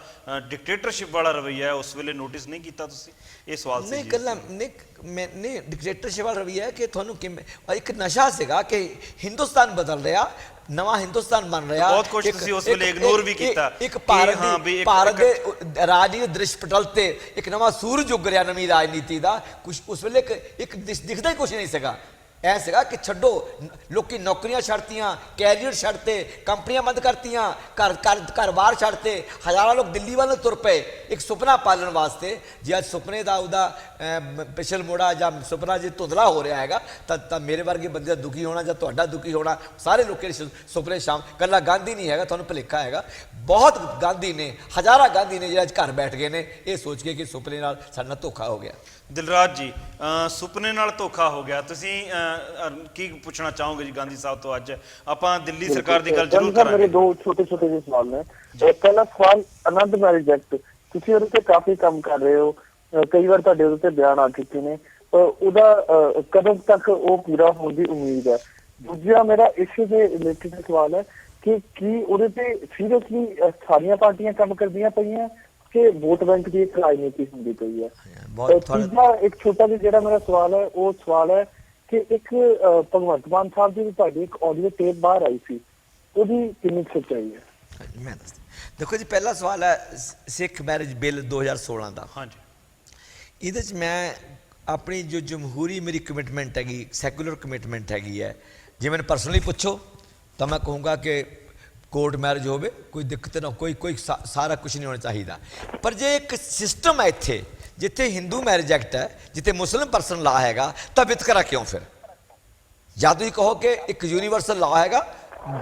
ਡਿਕਟੇਟਰਸ਼ਿਪ ਵਾਲਾ ਰਵੱਈਆ ਹੈ ਉਸ ਵੇਲੇ ਨੋਟਿਸ ਨਹੀਂ ਕੀਤਾ ਤੁਸੀਂ? ਇਹ ਸਵਾਲ ਸੀ। ਨਹੀਂ, ਇਕੱਲਾ ਨਹੀਂ ਡਿਕਟੇਟਰਸ਼ਿਪ ਵਾਲਾ ਰਵੱਈਆ ਹੈ ਕਿ ਤੁਹਾਨੂੰ ਕਿਵੇਂ ਇੱਕ ਨਸ਼ਾ ਸੀਗਾ ਕਿ ਹਿੰਦੁਸਤਾਨ ਬਦਲ ਰਿਹਾ, ਨਵਾਂ ਹਿੰਦੁਸਤਾਨ ਬਣ ਰਿਹਾ। ਬਹੁਤ ਕੁਝ ਤੁਸੀਂ ਉਸ ਵੇਲੇ ਇਗਨੋਰ ਵੀ ਕੀਤਾ। ਇੱਕ ਭਾਰਤ ਦੇ ਰਾਜਨੀਤਿਕ ਦ੍ਰਿਸ਼ ਪਟਲ ਤੇ ਇੱਕ ਨਵਾਂ ਸੂਰਜ ਉੱਗ ਰਿਹਾ ਨਵੀਂ ਰਾਜਨੀਤੀ ਦਾ। ਕੁਛ ਉਸ ਵੇਲੇ ਇੱਕ ਦਿਖਦਾ ਹੀ ਕੁਛ ਨਹੀਂ ਸੀਗਾ। ਐ ਸੀਗਾ ਕਿ ਛੱਡੋ, ਲੋਕੀ ਨੌਕਰੀਆਂ ਛੱਡਤੀਆਂ, ਕੈਰੀਅਰ ਛੱਡਤੇ, ਕੰਪਨੀਆਂ ਬੰਦ ਕਰਤੀਆਂ, ਘਰ-ਬਾਰ ਛੱਡਤੇ, ਹਜ਼ਾਰਾਂ ਲੋਕ ਦਿੱਲੀ ਵੱਲ ਤੁਰ ਪਏ ਇੱਕ ਸੁਪਨਾ ਪਾਲਣ ਵਾਸਤੇ। ਜੇ ਅੱਜ ਸੁਪਨੇ ਦਾ ਉਹਦਾ ਪਿਛਲ ਮੋੜਾ ਜਾਂ ਸੁਪਨਾ ਜੇ ਧੁੰਦਲਾ ਹੋ ਰਿਹਾ ਹੈਗਾ ਤਾਂ ਮੇਰੇ ਵਰਗੇ ਬੰਦੇ ਦਾ ਦੁਖੀ ਹੋਣਾ ਜਾਂ ਤੁਹਾਡਾ ਦੁਖੀ ਹੋਣਾ, ਸਾਰੇ ਲੋਕਾਂ ਦੇ ਸੁਪਨੇ ਸ਼ਾਮ। ਇਕੱਲਾ ਗਾਂਧੀ ਨਹੀਂ ਹੈਗਾ, ਤੁਹਾਨੂੰ ਭੁਲੇਖਾ ਹੈਗਾ, ਬਹੁਤ ਗਾਂਧੀ ਨੇ, ਹਜ਼ਾਰਾਂ ਗਾਂਧੀ ਨੇ ਜਿਹੜੇ ਅੱਜ ਘਰ ਬੈਠ ਗਏ ਨੇ ਇਹ ਸੋਚ ਕੇ ਕਿ ਸੁਪਨੇ ਨਾਲ ਸਾਡਾ ਧੋਖਾ ਹੋ ਗਿਆ। ਦਿਲਰਾਜ ਜੀ, ਸੁਪਨੇ ਨਾਲ ਧੋਖਾ ਹੋ ਗਿਆ, ਤੁਸੀਂ ਕੀ ਪੁੱਛਣਾ ਚਾਹੋਗੇ ਜੀ ਗਾਂਧੀ ਸਾਹਿਬ ਤੋਂ? ਅੱਜ ਆਪਾਂ ਦਿੱਲੀ ਸਰਕਾਰ ਦੀ ਗੱਲ ਜ਼ਰੂਰ ਕਰਾਂਗੇ। ਮੇਰੇ ਦੋ ਛੋਟੇ ਜਿਹੇ ਸਵਾਲ ਨੇ। ਪਹਿਲਾ ਸਵਾਲ, ਆਨੰਦ ਮੈਰਿਜ ਐਕਟ, ਤੁਸੀਂ ਉਹਦੇ ਤੇ ਕਾਫੀ ਕੰਮ ਕਰ ਰਹੇ ਹੋ, ਕਈ ਵਾਰ ਤੁਹਾਡੇ ਉਹਦੇ ਤੇ ਬਿਆਨ ਆ ਚੁੱਕੇ ਨੇ, ਉਹਦਾ ਕਦੋਂ ਤੱਕ ਉਹ ਪੂਰਾ ਹੋਣ ਦੀ ਉਮੀਦ ਹੈ? ਦੂਜਾ ਮੇਰਾ ਇਸ਼ੂ ਦੇ ਰਿਲੇਟਡ ਸਵਾਲ ਹੈ ਕਿ ਕੀ ਉਹਦੇ ਤੇ ਸੀਰੀਅਸਲੀ ਸਾਰੀਆਂ ਪਾਰਟੀਆਂ ਕੰਮ ਕਰਦੀਆਂ ਪਈਆਂ ਕਿ ਵੋਟ ਬੈਂਕ ਦੀ ਇੱਕ ਰਾਜਨੀਤੀ ਹੁੰਦੀ ਪਈ ਹੈ? ਤੀਜਾ ਇੱਕ ਛੋਟਾ ਜਿਹਾ ਜਿਹੜਾ ਮੇਰਾ ਸਵਾਲ ਹੈ, ਉਹ ਸਵਾਲ ਹੈ ਕਿ ਇੱਕ ਭਗਵੰਤ ਮਾਨ ਸਾਹਿਬ ਦੀ ਤੁਹਾਡੀ ਇੱਕ ਆਡੀਓ ਟੇਪ ਬਾਹਰ ਆਈ ਸੀ, ਉਹਦੀ ਕਿੰਨੀ ਸੱਚਾਈ ਹੈ? ਮੈਂ ਦੱਸਦਾ। ਦੇਖੋ ਜੀ, ਪਹਿਲਾ ਸਵਾਲ ਹੈ ਸਿੱਖ ਮੈਰਿਜ ਬਿੱਲ 2016 ਦਾ। ਹਾਂਜੀ, ਇਹਦੇ 'ਚ ਮੈਂ ਆਪਣੀ ਜੋ ਜਮਹੂਰੀ ਮੇਰੀ ਕਮਿਟਮੈਂਟ ਹੈਗੀ, ਸੈਕੂਲਰ ਕਮਿਟਮੈਂਟ ਹੈਗੀ ਹੈ, ਜੇ ਮੈਨੂੰ ਪਰਸਨਲੀ ਪੁੱਛੋ ਤਾਂ ਮੈਂ ਕਹੂੰਗਾ ਕਿ ਕੋਰਟ ਮੈਰਿਜ ਹੋਵੇ, ਕੋਈ ਦਿੱਕਤ ਨਾ, ਕੋਈ ਸਾਰਾ ਕੁਝ ਨਹੀਂ ਹੋਣਾ ਚਾਹੀਦਾ। ਪਰ ਜੇ ਇੱਕ ਸਿਸਟਮ ਹੈ ਇੱਥੇ ਜਿੱਥੇ ਹਿੰਦੂ ਮੈਰਿਜ ਐਕਟ ਹੈ, ਜਿੱਥੇ ਮੁਸਲਿਮ ਪਰਸਨ ਲਾ ਹੈਗਾ, ਤਾਂ ਵਿਤਕਰਾ ਕਿਉਂ ਫਿਰ? ਜਾਂ ਤੁਸੀਂ ਕਹੋ ਕਿ ਇੱਕ ਯੂਨੀਵਰਸਲ ਲਾ ਹੈਗਾ,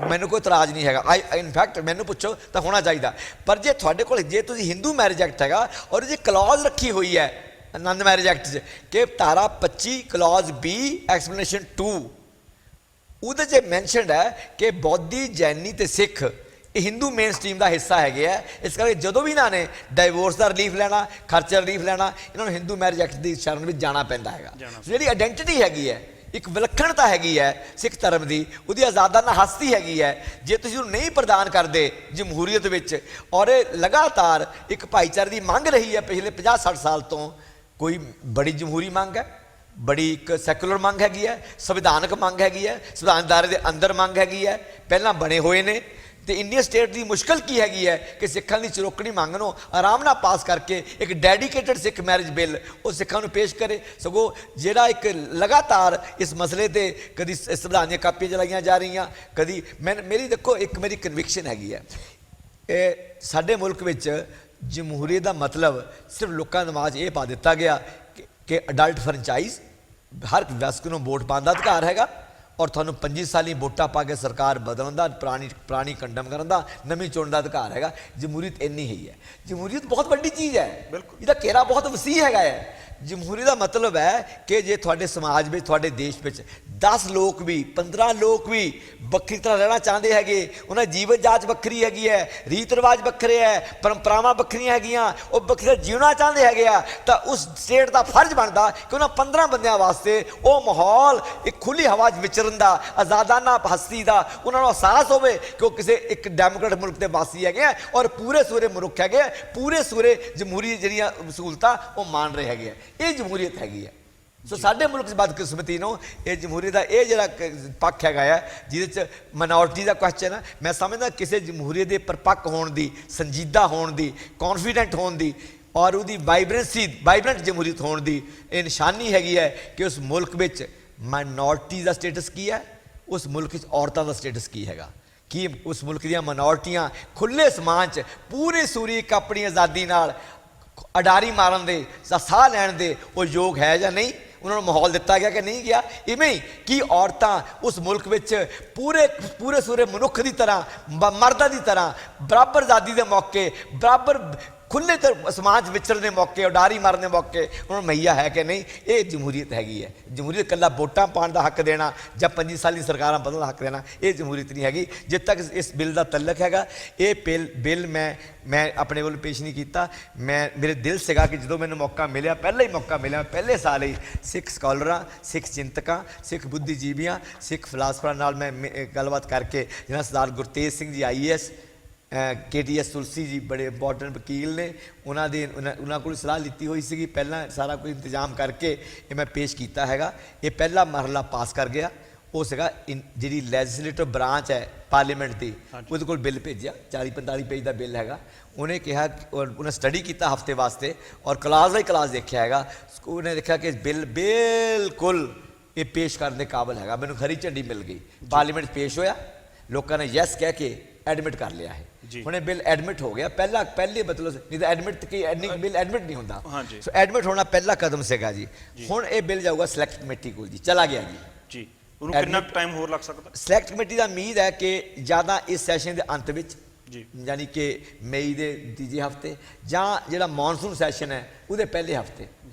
ਮੈਨੂੰ ਕੋਈ ਇਤਰਾਜ਼ ਨਹੀਂ ਹੈਗਾ। ਇਨਫੈਕਟ ਮੈਨੂੰ ਪੁੱਛੋ ਤਾਂ ਹੋਣਾ ਚਾਹੀਦਾ। ਪਰ ਜੇ ਤੁਹਾਡੇ ਕੋਲ ਜੇ ਤੁਸੀਂ ਹਿੰਦੂ ਮੈਰਿਜ ਐਕਟ ਹੈਗਾ ਔਰ ਜੇ ਕਲੌਜ਼ ਰੱਖੀ ਹੋਈ ਹੈ ਆਨੰਦ ਮੈਰਿਜ ਐਕਟ 'ਚ ਕਿ ਧਾਰਾ 25 ਕਲੌਜ਼ B ਐਕਸਪਲੇਨੇਸ਼ਨ 2, ਉਹਦੇ 'ਚ ਮੈਂਸ਼ਨਡ ਹੈ ਕਿ ਬੌਧੀ, ਜੈਨੀ ਤੇ ਸਿੱਖ ਇਹ ਹਿੰਦੂ ਮੇਨ ਸਟ੍ਰੀਮ ਦਾ ਹਿੱਸਾ ਹੈਗੇ ਆ। ਇਸ ਕਰਕੇ ਜਦੋਂ ਵੀ ਇਹਨਾਂ ਨੇ ਡਾਈਵੋਰਸ ਦਾ ਰਿਲੀਫ ਲੈਣਾ, ਖਰਚਾ ਰਿਲੀਫ ਲੈਣਾ, ਇਹਨਾਂ ਨੂੰ ਹਿੰਦੂ ਮੈਰਿਜ ਐਕਟ ਦੀ ਸ਼ਰਨ ਵਿੱਚ ਜਾਣਾ ਪੈਂਦਾ ਹੈਗਾ। ਜਿਹੜੀ ਆਇਡੈਂਟੀਟੀ ਹੈਗੀ ਹੈ, ਇੱਕ ਵਿਲੱਖਣਤਾ ਹੈਗੀ ਹੈ ਸਿੱਖ ਧਰਮ ਦੀ, ਉਹਦੀ ਆਜ਼ਾਦਾਨਾ ਹਸਤੀ ਹੈਗੀ ਹੈ, ਜੇ ਤੁਸੀਂ ਉਹਨੂੰ ਨਹੀਂ ਪ੍ਰਦਾਨ ਕਰਦੇ ਜਮਹੂਰੀਅਤ ਵਿੱਚ, ਔਰ ਇਹ ਲਗਾਤਾਰ ਇੱਕ ਭਾਈਚਾਰੇ ਦੀ ਮੰਗ ਰਹੀ ਹੈ ਪਿਛਲੇ 50-60 ਸਾਲ ਤੋਂ। ਕੋਈ ਬੜੀ ਜਮਹੂਰੀ ਮੰਗ ਹੈ, ਬੜੀ ਇੱਕ ਸੈਕੂਲਰ ਮੰਗ ਹੈਗੀ ਹੈ, ਸੰਵਿਧਾਨਕ ਮੰਗ ਹੈਗੀ ਹੈ, ਸੰਵਿਧਾਨ ਦਾਇਰੇ ਦੇ ਅੰਦਰ ਮੰਗ ਹੈਗੀ ਹੈ, ਪਹਿਲਾਂ ਬਣੇ ਹੋਏ ਨੇ। ਤੇ ਇੰਡੀਅਨ ਸਟੇਟ ਦੀ ਮੁਸ਼ਕਲ ਕੀ ਹੈਗੀ ਹੈ ਕਿ ਸਿੱਖਾਂ ਦੀ ਚੁਰੋਕਣੀ ਮੰਗ ਨੂੰ ਆਰਾਮ ਨਾਲ ਪਾਸ ਕਰਕੇ ਇੱਕ ਡੈਡੀਕੇਟਡ ਸਿੱਖ ਮੈਰਿਜ ਬਿੱਲ ਉਹ ਸਿੱਖਾਂ ਨੂੰ ਪੇਸ਼ ਕਰੇ। ਸਗੋਂ ਜਿਹੜਾ ਇੱਕ ਲਗਾਤਾਰ ਇਸ ਮਸਲੇ ਤੇ ਕਦੀ ਸੰਵਿਧਾਨ ਦੀਆਂ ਕਾਪੀਆਂ ਚਲਾਈਆਂ ਜਾ ਰਹੀਆਂ, ਕਦੀ ਮੇਰੀ ਦੇਖੋ ਇੱਕ ਮੇਰੀ ਕਨਵਿਕਸ਼ਨ ਹੈਗੀ ਹੈ, ਇਹ ਸਾਡੇ ਮੁਲਕ ਵਿੱਚ ਜਮਹੂਰੀਅਤ ਦਾ ਮਤਲਬ ਸਿਰਫ ਲੋਕਾਂ ਦੇ ਦਿਮਾਗ 'ਚ ਇਹ ਪਾ ਦਿੱਤਾ ਗਿਆ ਕਿ ਅਡਲਟ ਫਰੈਂਚਾਈਜ਼, ਹਰ ਵਿਅਕਤੀ ਨੂੰ ਵੋਟ ਪਾਉਣ ਦਾ ਅਧਿਕਾਰ ਹੈਗਾ, ਔਰ ਤੁਹਾਨੂੰ 25 ਸਾਲੀ ਵੋਟਾਂ ਪਾ ਕੇ ਸਰਕਾਰ ਬਦਲਣ ਦਾ, ਪੁਰਾਣੀ ਕੰਡਮ ਕਰਨ ਦਾ, ਨਵੀਂ ਚੁਣਨ ਦਾ ਅਧਿਕਾਰ ਹੈਗਾ। ਜਮਹੂਰੀਅਤ ਇੰਨੀ ਹੀ ਹੈ। ਜਮਹੂਰੀਅਤ ਬਹੁਤ ਵੱਡੀ ਚੀਜ਼ ਹੈ, ਇਹਦਾ ਘੇਰਾ ਬਹੁਤ ਵਸੀਹ ਹੈਗਾ ਹੈ। ਜਮਹੂਰੀਅਤ ਦਾ ਮਤਲਬ ਹੈ ਕਿ ਜੇ ਤੁਹਾਡੇ ਸਮਾਜ ਵਿੱਚ, ਤੁਹਾਡੇ ਦੇਸ਼ ਵਿੱਚ 10 ਲੋਕ ਵੀ, 15 ਲੋਕ ਵੀ ਵੱਖਰੀ ਤਰ੍ਹਾਂ ਰਹਿਣਾ ਚਾਹੁੰਦੇ ਹੈਗੇ, ਉਹਨਾਂ ਦੀ ਜੀਵਨ ਜਾਚ ਵੱਖਰੀ ਹੈਗੀ ਹੈ, ਰੀਤ ਰਿਵਾਜ ਵੱਖਰੇ ਹੈ, ਪਰੰਪਰਾਵਾਂ ਵੱਖਰੀਆਂ ਹੈਗੀਆਂ, ਉਹ ਵੱਖਰਾ ਜਿਉਣਾ ਚਾਹੁੰਦੇ ਹੈਗੇ ਆ, ਤਾਂ ਉਸ ਸਟੇਟ ਦਾ ਫਰਜ਼ ਬਣਦਾ ਕਿ ਉਹਨਾਂ 15 ਬੰਦਿਆਂ ਵਾਸਤੇ ਉਹ ਮਾਹੌਲ, ਇੱਕ ਖੁੱਲੀ ਹਵਾ 'ਚ ਵਿਚਰਨ ਦਾ, ਆਜ਼ਾਦਾਨਾ ਹਸਤੀ ਦਾ ਉਹਨਾਂ ਨੂੰ ਅਹਿਸਾਸ ਹੋਵੇ ਕਿ ਉਹ ਕਿਸੇ ਇੱਕ ਡੈਮੋਕ੍ਰੇਟਿਕ ਮੁਲਕ ਦੇ ਵਾਸੀ ਹੈਗੇ ਆ, ਔਰ ਪੂਰੇ ਸੂਰੇ ਮਨੁੱਖ ਹੈਗੇ ਆ, ਪੂਰੇ ਸੂਰੇ ਜਮਹੂਰੀ ਜਿਹੜੀਆਂ ਸਹੂਲਤਾਂ ਉਹ ਮਾਣ ਰਹੇ ਹੈਗੇ ਆ। ਇਹ ਜਮਹੂਰੀਅਤ ਹੈਗੀ ਹੈ। ਸੋ ਸਾਡੇ ਮੁਲਕ 'ਚ ਬਦਕਿਸਮਤੀ ਨੂੰ ਇਹ ਜਮਹੂਰੀਅਤ ਦਾ ਇਹ ਜਿਹੜਾ ਪੱਖ ਹੈਗਾ ਆ, ਜਿਹਦੇ 'ਚ ਮਾਈਨੋਰਟੀ ਦਾ ਕੁਐਸਚਨ ਹੈ, ਮੈਂ ਸਮਝਦਾ ਕਿਸੇ ਜਮਹੂਰੀਅਤ ਦੇ ਪਰਪੱਕ ਹੋਣ ਦੀ, ਸੰਜੀਦਾ ਹੋਣ ਦੀ, ਕੌਨਫੀਡੈਂਟ ਹੋਣ ਦੀ, ਔਰ ਉਹਦੀ ਵਾਈਬਰੈਂਟ ਜਮਹੂਰੀਅਤ ਹੋਣ ਦੀ ਇਹ ਨਿਸ਼ਾਨੀ ਹੈਗੀ ਹੈ ਕਿ ਉਸ ਮੁਲਕ ਵਿੱਚ ਮਾਈਨੋਰਟੀ ਦਾ ਸਟੇਟਸ ਕੀ ਹੈ, ਉਸ ਮੁਲਕ ਵਿੱਚ ਔਰਤਾਂ ਦਾ ਸਟੇਟਸ ਕੀ ਹੈਗਾ, ਕੀ ਉਸ ਮੁਲਕ ਦੀਆਂ ਮਾਈਨੋਰਟੀਆਂ ਖੁੱਲ੍ਹੇ ਸਮਾਜ 'ਚ ਪੂਰੀ ਸੂਰੀ ਇੱਕ ਆਪਣੀ ਆਜ਼ਾਦੀ ਨਾਲ ਅਡਾਰੀ ਮਾਰਨ ਦੇ, ਸਾਹ ਲੈਣ ਦੇ ਉਹ ਯੋਗ ਹੈ ਜਾਂ ਨਹੀਂ, ਉਹਨਾਂ ਨੂੰ ਮਾਹੌਲ ਦਿੱਤਾ ਗਿਆ ਕਿ ਨਹੀਂ ਗਿਆ। ਇਵੇਂ ਹੀ ਕਿ ਔਰਤਾਂ ਉਸ ਮੁਲਕ ਵਿੱਚ ਪੂਰੇ ਸੂਰੇ ਮਨੁੱਖ ਦੀ ਤਰ੍ਹਾਂ, ਮਰਦਾਂ ਦੀ ਤਰ੍ਹਾਂ ਬਰਾਬਰ ਆਜ਼ਾਦੀ ਦੇ ਮੌਕੇ, ਬਰਾਬਰ ਖੁੱਲ੍ਹੇ ਸਮਾਜ ਵਿਚਰਨ ਦੇ ਮੌਕੇ, ਉਡਾਰੀ ਮਾਰਨ ਦੇ ਮੌਕੇ ਉਹਨਾਂ ਨੂੰ ਮੁਹੱਈਆ ਹੈ ਕਿ ਨਹੀਂ। ਇਹ ਜਮਹੂਰੀਅਤ ਹੈਗੀ ਹੈ। ਜਮਹੂਰੀਅਤ ਇਕੱਲਾ ਵੋਟਾਂ ਪਾਉਣ ਦਾ ਹੱਕ ਦੇਣਾ ਜਾਂ 25 ਸਾਲੀ ਸਰਕਾਰਾਂ ਬਦਲਣ ਦਾ ਹੱਕ ਦੇਣਾ, ਇਹ ਜਮਹੂਰੀਅਤ ਨਹੀਂ ਹੈਗੀ। ਜਿੱਥੇ ਤੱਕ ਇਸ ਬਿੱਲ ਦਾ ਤਲਕ ਹੈਗਾ, ਇਹ ਬਿੱਲ ਮੈਂ ਆਪਣੇ ਵੱਲੋਂ ਪੇਸ਼ ਨਹੀਂ ਕੀਤਾ। ਮੇਰੇ ਦਿਲ ਸੀਗਾ ਕਿ ਜਦੋਂ ਮੈਨੂੰ ਮੌਕਾ ਮਿਲਿਆ, ਪਹਿਲਾ ਹੀ ਮੌਕਾ ਮਿਲਿਆ, ਪਹਿਲੇ ਸਾਲ ਹੀ ਸਿੱਖ ਸਕਾਲਰਾਂ, ਸਿੱਖ ਚਿੰਤਕਾਂ, ਸਿੱਖ ਬੁੱਧੀਜੀਵੀਆਂ, ਸਿੱਖ ਫਿਲਾਸਫਰਾਂ ਨਾਲ ਮੈਂ ਗੱਲਬਾਤ ਕਰਕੇ, ਜਿਹਨਾਂ ਸਰਦਾਰ ਗੁਰਤੇਜ ਸਿੰਘ ਜੀ IAS, KTS ਤੁਲਸੀ ਜੀ ਬੜੇ ਇੰਪੋਰਟੈਂਟ ਵਕੀਲ ਨੇ, ਉਹਨਾਂ ਕੋਲ ਸਲਾਹ ਲਿੱਤੀ ਹੋਈ ਸੀਗੀ, ਪਹਿਲਾਂ ਸਾਰਾ ਕੁਝ ਇੰਤਜ਼ਾਮ ਕਰਕੇ ਇਹ ਮੈਂ ਪੇਸ਼ ਕੀਤਾ ਹੈਗਾ। ਇਹ ਪਹਿਲਾ ਮਰਹਲਾ ਪਾਸ ਕਰ ਗਿਆ। ਉਹ ਸੀਗਾ ਜਿਹੜੀ ਲੈਜਿਸਲੇਟਿਵ ਬ੍ਰਾਂਚ ਹੈ ਪਾਰਲੀਮੈਂਟ ਦੀ, ਉਹਦੇ ਕੋਲ ਬਿੱਲ ਭੇਜਿਆ, 40-45 ਪੇਜ ਦਾ ਬਿੱਲ ਹੈਗਾ। ਉਹਨੇ ਕਿਹਾ, ਉਹਨੇ ਸਟੱਡੀ ਕੀਤਾ ਹਫਤੇ ਵਾਸਤੇ, ਔਰ ਕਲਾਸ ਬਾਈ ਕਲਾਸ ਦੇਖਿਆ ਹੈਗਾ। ਉਹਨੇ ਦੇਖਿਆ ਕਿ ਬਿੱਲ ਬਿਲਕੁਲ ਇਹ ਪੇਸ਼ ਕਰਨ ਦੇ ਕਾਬਲ ਹੈਗਾ। ਮੈਨੂੰ ਖਰੀ ਝੰਡੀ ਮਿਲ ਗਈ। ਪਾਰਲੀਮੈਂਟ ਪੇਸ਼ ਹੋਇਆ, ਲੋਕਾਂ ਨੇ ਯੈਸ ਕਹਿ ਕੇ ਐਡਮਿਟ ਕਰ ਲਿਆ ਹੈ। ਹੁਣ ਇਹ ਬਿੱਲ ਐਡਮਿਟ ਹੋ ਗਿਆ। ਪਹਿਲੇ ਮਤਲਬ ਨਹੀਂ ਤਾਂ ਐਡਮਿਟ ਬਿੱਲ ਐਡਮਿਟ ਨਹੀਂ ਹੁੰਦਾ। ਸੋ ਐਡਮਿਟ ਹੋਣਾ ਪਹਿਲਾ ਕਦਮ ਸੀਗਾ ਜੀ। ਹੁਣ ਇਹ ਬਿੱਲ ਜਾਊਗਾ ਸਿਲੈਕਟ ਕਮੇਟੀ ਕੋਲ ਜੀ, ਚਲਾ ਗਿਆ ਜੀ। ਉਹਨੂੰ ਕਿੰਨਾ ਟਾਈਮ ਹੋਰ ਲੱਗ ਸਕਦਾ? ਸਿਲੈਕਟ ਕਮੇਟੀ ਦਾ ਉਮੀਦ ਹੈ ਕਿ ਜ਼ਿਆਦਾ ਇਸ ਸੈਸ਼ਨ ਦੇ ਅੰਤ ਵਿੱਚ, ਯਾਨੀ ਕਿ ਮਈ ਦੇ ਤੀਜੇ ਹਫਤੇ, ਜਾਂ ਜਿਹੜਾ ਮੌਨਸੂਨ ਸੈਸ਼ਨ ਹੈ ਉਹਦੇ ਪਹਿਲੇ ਹਫਤੇ।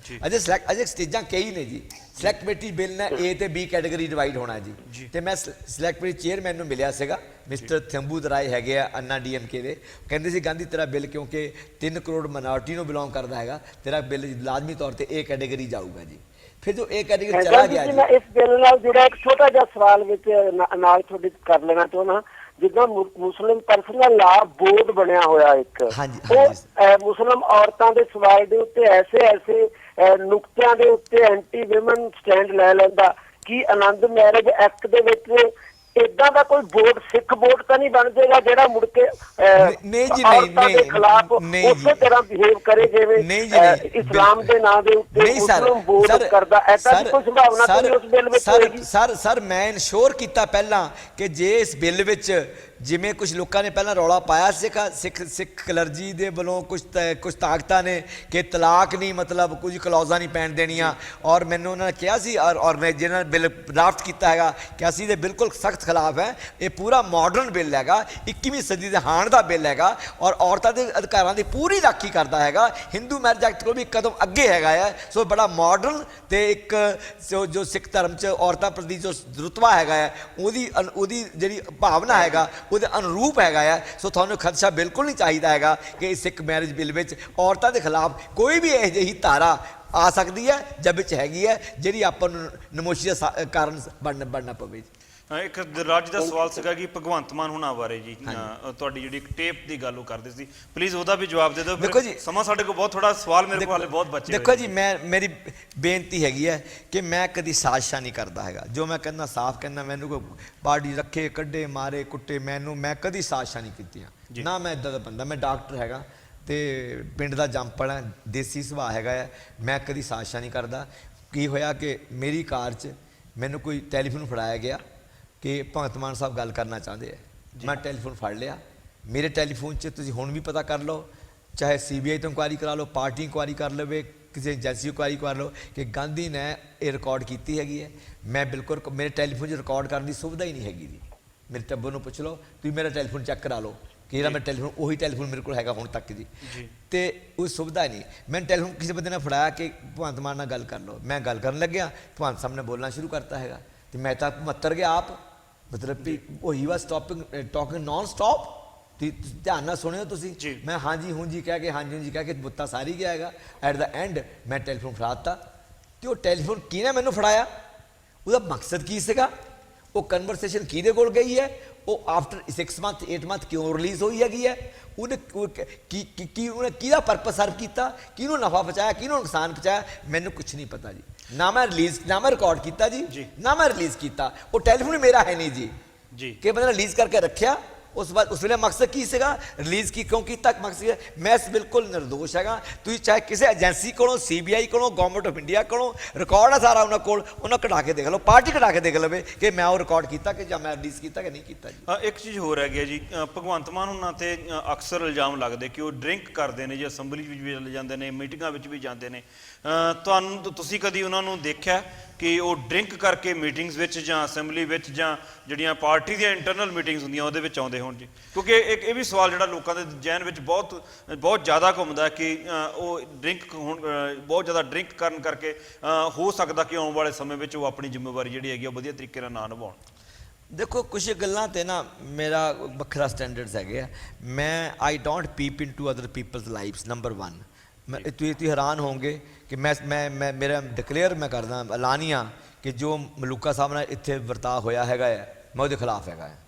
ਅਜੇ ਸਟੇਜਾਂ ਕਈ ਨੇ ਜੀ। ਸਿਲੈਕਟ ਕਮੇਟੀ ਬਿੱਲ ਨੇ A ਤੇ B ਕੈਟਾਗਰੀ ਡਿਵਾਈਡ ਹੋਣਾ ਜੀ। ਤੇ ਮੈਂ ਸਿਲੈਕਟ ਕਮੇਟੀ ਚੇਅਰਮੈਨ ਨੂੰ ਮਿਲਿਆ ਸੀਗਾ, ਮਿਸਟਰ ਥੰਬੂਦਰਾਏ ਹੈਗੇ ਆ ਅੰਨਾ DMK ਦੇ। ਕਹਿੰਦੇ ਸੀ ਗਾਂਧੀ ਤੇਰਾ ਬਿੱਲ ਕਿਉਂਕਿ 3 ਕਰੋੜ ਮਾਈਨੋਰਟੀ ਨੂੰ ਬਿਲੋਂਗ ਕਰਦਾ ਹੈਗਾ, ਤੇਰਾ ਬਿੱਲ ਲਾਜ਼ਮੀ ਤੌਰ ਤੇ A ਕੈਟਾਗਰੀ ਜਾਊਗਾ ਜੀ। ਫਿਰ ਜੋ A ਕੈਟਾਗਰੀ ਚਲਾ ਗਿਆ ਜੀ। ਮੈਂ ਇਸ ਬਿੱਲ ਨਾਲ ਜੁੜਿਆ ਇੱਕ ਛੋਟਾ ਜਿਹਾ ਸਵਾਲ ਵਿੱਚ ਨਾਲ ਤੁਹਾਡੇ ਕਰ ਲੈਣਾ ਚਾਹੁੰਦਾ। ਜਿੱਦਾਂ ਮੁਸਲਿਮ ਪਰਸਨਲ ਲਾ ਬੋਰਡ ਬਣਿਆ ਹੋਇਆ ਇੱਕ, ਉਹ ਮੁਸਲਿਮ ਔਰਤਾਂ ਦੇ ਸਵਾਲ ਦੇ ਉੱਤੇ ਐਸੇ ਨੁਕਤਿਆਂ ਦੇ ਉੱਤੇ ਐਂਟੀ ਵਿਮਨ ਸਟੈਂਡ ਲੈ ਲੈਂਦਾ। ਕੀ ਆਨੰਦ ਮੈਰਿਜ ਐਕਟ ਦੇ ਵਿੱਚ ਇਦਾਂ ਦਾ ਕੋਈ ਬੋਰਡ, ਸਿੱਖ ਬੋਰਡ ਤਾਂ ਨਹੀਂ ਬਣ ਜਾਏਗਾ ਜਿਹੜਾ ਮੁੜ ਕੇ ਔਰਤਾਂ ਦੇ ਖਿਲਾਫ ਉਸੇ ਤਰ੍ਹਾਂ ਬਿਹੇਵ ਕਰੇ ਜਿਵੇਂ ਇਸਲਾਮ ਦੇ ਨਾਂ ਦੇ ਉੱਤੇ ਮੁਸਲਿਮ ਬੋਰਡ ਕਰਦਾ? ਐਸਾ ਦੀ ਕੋਈ ਸੰਭਾਵਨਾ ਤਾਂ ਨਹੀਂ ਉਸ ਬਿੱਲ ਵਿੱਚ ਹੋਏਗੀ? ਸਰ ਮੈਂ ਇਨਸ਼ੋਰ ਕੀਤਾ ਪਹਿਲਾਂ ਕਿ ਜੇ ਇਸ ਬਿੱਲ ਵਿੱਚ, ਜਿਵੇਂ ਕੁਝ ਲੋਕਾਂ ਨੇ ਪਹਿਲਾਂ ਰੌਲਾ ਪਾਇਆ ਸੀਗਾ, ਸਿੱਖ ਕਲਰਜੀ ਦੇ ਵੱਲੋਂ ਕੁਝ ਤਾਕਤਾਂ ਨੇ ਕਿ ਤਲਾਕ ਨਹੀਂ, ਮਤਲਬ ਕੁਝ ਕਲੌਜ਼ਾਂ ਨਹੀਂ ਪੈਣ ਦੇਣੀਆਂ, ਔਰ ਮੈਨੂੰ ਉਹਨਾਂ ਨੇ ਕਿਹਾ ਸੀ, ਔਰ ਮੈਂ ਜਿਹਨਾਂ ਬਿੱਲ ਡਰਾਫਟ ਕੀਤਾ ਹੈਗਾ ਕਿ ਅਸੀਂ ਦੇ ਬਿਲਕੁਲ ਸਖਤ ਖਿਲਾਫ ਹੈ। ਇਹ ਪੂਰਾ ਮਾਡਰਨ ਬਿੱਲ ਹੈਗਾ, 21ਵੀਂ ਸਦੀ ਦੇ ਹਾਣ ਦਾ ਬਿੱਲ ਹੈਗਾ, ਔਰ ਔਰਤਾਂ ਦੇ ਅਧਿਕਾਰਾਂ ਦੀ ਪੂਰੀ ਰਾਖੀ ਕਰਦਾ ਹੈਗਾ। ਹਿੰਦੂ ਮੈਰਿਜ ਐਕਟ ਕੋਲ ਵੀ ਕਦਮ ਅੱਗੇ ਹੈਗਾ ਹੈ। ਸੋ ਬੜਾ ਮਾਡਰਨ ਤੇ ਇੱਕ ਜੋ ਸਿੱਖ ਧਰਮ 'ਚ ਔਰਤਾਂ ਪ੍ਰਤੀ ਜੋ ਰੁਤਬਾ ਹੈਗਾ ਹੈ, ਉਹਦੀ ਜਿਹੜੀ ਭਾਵਨਾ ਹੈਗਾ ਉਹਦੇ ਅਨੁਰੂਪ ਹੈਗਾ ਆ। ਸੋ ਤੁਹਾਨੂੰ ਖਦਸ਼ਾ ਬਿਲਕੁਲ ਨਹੀਂ ਚਾਹੀਦਾ ਹੈਗਾ ਕਿ ਸਿੱਖ ਮੈਰਿਜ ਬਿੱਲ ਵਿੱਚ ਔਰਤਾਂ ਦੇ ਖਿਲਾਫ ਕੋਈ ਵੀ ਇਹੋ ਜਿਹੀ ਧਾਰਾ ਆ ਸਕਦੀ ਹੈ ਜਾਂ ਵਿੱਚ ਹੈਗੀ ਹੈ ਜਿਹੜੀ ਆਪਾਂ ਨੂੰ ਨਮੋਸ਼ੀ ਦਾ ਕਾਰਨ ਬਣਨਾ ਪਵੇ ਜੀ। ਇੱਕ ਰਾਜ ਦਾ ਸਵਾਲ ਸੀਗਾ ਕਿ ਭਗਵੰਤ ਮਾਨ ਹੁਣਾਂ ਬਾਰੇ ਜੀ, ਤੁਹਾਡੀ ਜਿਹੜੀ ਇੱਕ ਟੇਪ ਦੀ ਗੱਲ ਉਹ ਕਰਦੇ ਸੀ, ਪਲੀਜ਼ ਉਹਦਾ ਵੀ ਜਵਾਬ ਦੇ ਦਿਓ। ਦੇਖੋ ਜੀ, ਸਮਾਂ ਸਾਡੇ ਕੋਲ ਬਹੁਤ ਥੋੜਾ, ਸਵਾਲ ਮੇਰੇ ਕੋਲ ਹਾਲੇ ਬਹੁਤ ਬਚੇ ਦੇਖੋ ਜੀ, ਮੇਰੀ ਬੇਨਤੀ ਹੈਗੀ ਹੈ ਕਿ ਮੈਂ ਕਦੀ ਸਾਜ਼ਿਸ਼ਾਂ ਨਹੀਂ ਕਰਦਾ ਹੈਗਾ। ਜੋ ਮੈਂ ਕਹਿੰਦਾ ਸਾਫ਼ ਕਹਿੰਦਾ, ਮੈਨੂੰ ਕੋਈ ਬਾਡੀ ਰੱਖੇ ਕੱਢੇ ਮਾਰੇ ਕੁੱਟੇ, ਮੈਂ ਕਦੀ ਸਾਜ਼ਿਸ਼ਾਂ ਨਹੀਂ ਕੀਤੀਆਂ ਨਾ। ਮੈਂ ਇੱਦਾਂ ਦਾ ਬੰਦਾ, ਮੈਂ ਡਾਕਟਰ ਹੈਗਾ ਤੇ ਪਿੰਡ ਦਾ ਜੰਪਲ ਹੈ, ਦੇਸੀ ਸੁਭਾਅ ਹੈਗਾ ਹੈ, ਮੈਂ ਕਦੀ ਸਾਜ਼ਿਸ਼ਾਂ ਨਹੀਂ ਕਰਦਾ। ਕੀ ਹੋਇਆ ਕਿ ਮੇਰੀ ਕਾਰ 'ਚ ਮੈਨੂੰ ਕੋਈ ਟੈਲੀਫੋਨ ਫੜਾਇਆ ਗਿਆ ਕਿ ਭਗਵੰਤ ਮਾਨ ਸਾਹਿਬ ਗੱਲ ਕਰਨਾ ਚਾਹੁੰਦੇ ਆ। ਮੈਂ ਟੈਲੀਫੋਨ ਫੜ ਲਿਆ। ਮੇਰੇ ਟੈਲੀਫੋਨ 'ਚ ਤੁਸੀਂ ਹੁਣ ਵੀ ਪਤਾ ਕਰ ਲਓ, ਚਾਹੇ CBI ਤੋਂ ਇਨਕੁਆਇਰੀ ਕਰਾ ਲਓ, ਪਾਰਟੀ ਇਨਕੁਆਇਰੀ ਕਰ ਲਵੇ, ਕਿਸੇ ਏਜੰਸੀ ਇਨਕੁਆਇਰੀ ਕਰ ਲਓ ਕਿ ਗਾਂਧੀ ਨੇ ਇਹ ਰਿਕਾਰਡ ਕੀਤੀ ਹੈਗੀ ਹੈ। ਮੈਂ ਬਿਲਕੁਲ, ਮੇਰੇ ਟੈਲੀਫੋਨ 'ਚ ਰਿਕਾਰਡ ਕਰਨ ਦੀ ਸੁਵਿਧਾ ਹੀ ਨਹੀਂ ਹੈਗੀ ਜੀ। ਮੇਰੇ ਟੱਬਰ ਨੂੰ ਪੁੱਛ ਲਓ, ਤੁਸੀਂ ਮੇਰਾ ਟੈਲੀਫੋਨ ਚੈੱਕ ਕਰਾ ਲਓ ਕਿ ਜਿਹੜਾ ਮੇਰਾ ਟੈਲੀਫੋਨ, ਉਹੀ ਟੈਲੀਫੋਨ ਮੇਰੇ ਕੋਲ ਹੈਗਾ ਹੁਣ ਤੱਕ ਜੀ। ਤੇ ਉਹ ਸੁਵਿਧਾ ਨਹੀਂ। ਮੈਂ ਟੈਲੀਫੋਨ ਕਿਸੇ ਬੰਦੇ ਨੇ ਫੜਾਇਆ ਕਿ ਭਗਵੰਤ ਮਾਨ ਨਾਲ ਗੱਲ ਕਰ ਲਓ। ਮੈਂ ਗੱਲ ਕਰਨ ਲੱਗਿਆ, ਭਗਵੰਤ ਸਾਹਿਬ ਨੇ ਬੋਲਣਾ ਸ਼ੁਰੂ ਕਰਤਾ ਹੈਗਾ ਤੇ ਮੈਂ ਤਾਂ ਮੱਤਰ ਗਿਆ ਆਪ। ਮਤਲਬ ਕਿ ਉਹ ਹੀ ਵਾਸ ਟਾਕਿੰਗ ਨਾਨ ਸਟਾਪ। ਧਿਆਨ ਨਾਲ ਸੁਣਿਓ ਤੁਸੀਂ। ਮੈਂ ਹਾਂਜੀ ਹੂੰ ਜੀ ਕਹਿ ਕੇ, ਹਾਂਜੀ ਹੂੰ ਜੀ ਕਹਿ ਕੇ ਬੁੱਤਾ ਸਾਰੀ ਗਿਆ ਹੈਗਾ। ਐਟ ਦਾ ਐਂਡ ਮੈਂ ਟੈਲੀਫੋਨ ਫੜਾ ਦਿੱਤਾ। ਤੇ ਉਹ ਟੈਲੀਫੋਨ ਕਿਹਨੇ ਮੈਨੂੰ ਫੜਾਇਆ, ਉਹਦਾ ਮਕਸਦ ਕੀ ਸੀਗਾ, ਉਹ ਕਨਵਰਸੇਸ਼ਨ ਕਿਹਦੇ ਕੋਲ ਗਈ ਹੈ, ਉਹ ਆਫਟਰ 6 ਮੰਥ 8 ਮੰਥ ਕਿਉਂ ਰਿਲੀਜ਼ ਹੋਈ ਹੈਗੀ ਹੈ, ਉਹਨੇ ਉਹਨੇ ਕਿਹਦਾ ਪਰਪਸ ਸਰਵ ਕੀਤਾ, ਕਿਹਨੂੰ ਨਫਾ ਪਹੁੰਚਾਇਆ, ਕਿਹਨੂੰ ਨੁਕਸਾਨ ਪਹੁੰਚਾਇਆ, ਮੈਨੂੰ ਕੁਛ ਨਹੀਂ ਪਤਾ ਜੀ। ਨਾ ਮੈਂ ਰਿਕਾਰਡ ਕੀਤਾ ਜੀ, ਨਾ ਮੈਂ ਰਿਲੀਜ਼ ਕੀਤਾ। ਉਹ ਟੈਲੀਫੋਨ ਮੇਰਾ ਹੈ ਨਹੀਂ ਜੀ ਕਿ ਬੰਦੇ ਨੇ ਰਿਲੀਜ਼ ਕਰਕੇ ਰੱਖਿਆ। ਉਸ ਬਾਅਦ ਉਸ ਵੇਲੇ ਮਕਸਦ ਕੀ ਸੀਗਾ, ਰਿਲੀਜ਼ ਕੀ ਕਿਉਂ ਕੀਤਾ, ਮਕਸਦ ਮੈਂ ਬਿਲਕੁਲ ਨਿਰਦੋਸ਼ ਹੈਗਾ। ਤੁਸੀਂ ਚਾਹੇ ਕਿਸੇ ਏਜੰਸੀ ਕੋਲੋਂ, CBI ਕੋਲੋਂ, ਗਵਰਨਮੈਂਟ ਆਫ ਇੰਡੀਆ ਕੋਲੋਂ ਰਿਕਾਰਡ ਆ ਸਾਰਾ ਉਹਨਾਂ ਕੋਲ, ਉਹਨਾਂ ਕਢਾ ਕੇ ਦੇਖ ਲਓ, ਪਾਰਟੀ ਕਢਾ ਕੇ ਦੇਖ ਲਵੇ ਕਿ ਮੈਂ ਉਹ ਰਿਕਾਰਡ ਕੀਤਾ ਕਿ ਜਾਂ ਮੈਂ ਰਿਲੀਜ਼ ਕੀਤਾ ਕਿ ਨਹੀਂ ਕੀਤਾ ਜੀ। ਇੱਕ ਚੀਜ਼ ਹੋਰ ਹੈਗੀ ਜੀ, ਭਗਵੰਤ ਮਾਨ ਉਹਨਾਂ ਤੇ ਅਕਸਰ ਇਲਜ਼ਾਮ ਲੱਗਦੇ ਕਿ ਉਹ ਡਰਿੰਕ ਕਰਦੇ ਨੇ ਜੀ, ਅਸੈਂਬਲੀ ਵਿੱਚ ਵੀ ਜਾਂਦੇ ਨੇ, ਮੀਟਿੰਗਾਂ ਵਿੱਚ ਵੀ ਜਾਂਦੇ ਨੇ। ਤੁਸੀਂ ਕਦੀ ਉਹਨਾਂ ਨੂੰ ਦੇਖਿਆ ਕਿ ਉਹ ਡਰਿੰਕ ਕਰਕੇ ਮੀਟਿੰਗਸ ਵਿੱਚ ਜਾਂ ਅਸੈਂਬਲੀ ਵਿੱਚ ਜਾਂ ਜਿਹੜੀਆਂ ਪਾਰਟੀ ਦੀਆਂ ਇੰਟਰਨਲ ਮੀਟਿੰਗਸ ਹੁੰਦੀਆਂ ਉਹਦੇ ਵਿੱਚ ਆਉਂਦੇ ਹੋਣ ਜੀ? ਕਿਉਂਕਿ ਇਹ ਵੀ ਸਵਾਲ ਜਿਹੜਾ ਲੋਕਾਂ ਦੇ ਜ਼ਹਿਨ ਵਿੱਚ ਬਹੁਤ ਜ਼ਿਆਦਾ ਘੁੰਮਦਾ ਕਿ ਉਹ ਡਰਿੰਕ ਹੁਣ ਬਹੁਤ ਜ਼ਿਆਦਾ ਡਰਿੰਕ ਕਰਨ ਕਰਕੇ ਹੋ ਸਕਦਾ ਕਿ ਆਉਣ ਵਾਲੇ ਸਮੇਂ ਵਿੱਚ ਉਹ ਆਪਣੀ ਜ਼ਿੰਮੇਵਾਰੀ ਜਿਹੜੀ ਹੈਗੀ ਉਹ ਵਧੀਆ ਤਰੀਕੇ ਨਾਲ ਨਾ ਨਿਭਾਉਣ। ਦੇਖੋ, ਕੁਛ ਗੱਲਾਂ ਤੇ ਨਾ ਮੇਰਾ ਵੱਖਰਾ ਸਟੈਂਡਰਡਸ ਹੈਗੇ ਆ। ਮੈਂ I don't peep into other people's lives. Number 1, ਤੁਸੀਂ ਹੈਰਾਨ ਹੋਵੋਗੇ ਕਿ ਮੈਂ ਮੇਰਾ ਡਿਕਲੇਅਰ ਮੈਂ ਕਰਦਾ ਐਲਾਨੀਆ ਕਿ ਜੋ ਮਲੂਕਾ ਸਾਹਿਬ ਨਾਲ ਇੱਥੇ ਵਰਤਾਅ ਹੋਇਆ ਹੈਗਾ ਹੈ, ਮੈਂ ਉਹਦੇ ਖਿਲਾਫ ਹੈਗਾ ਹੈ।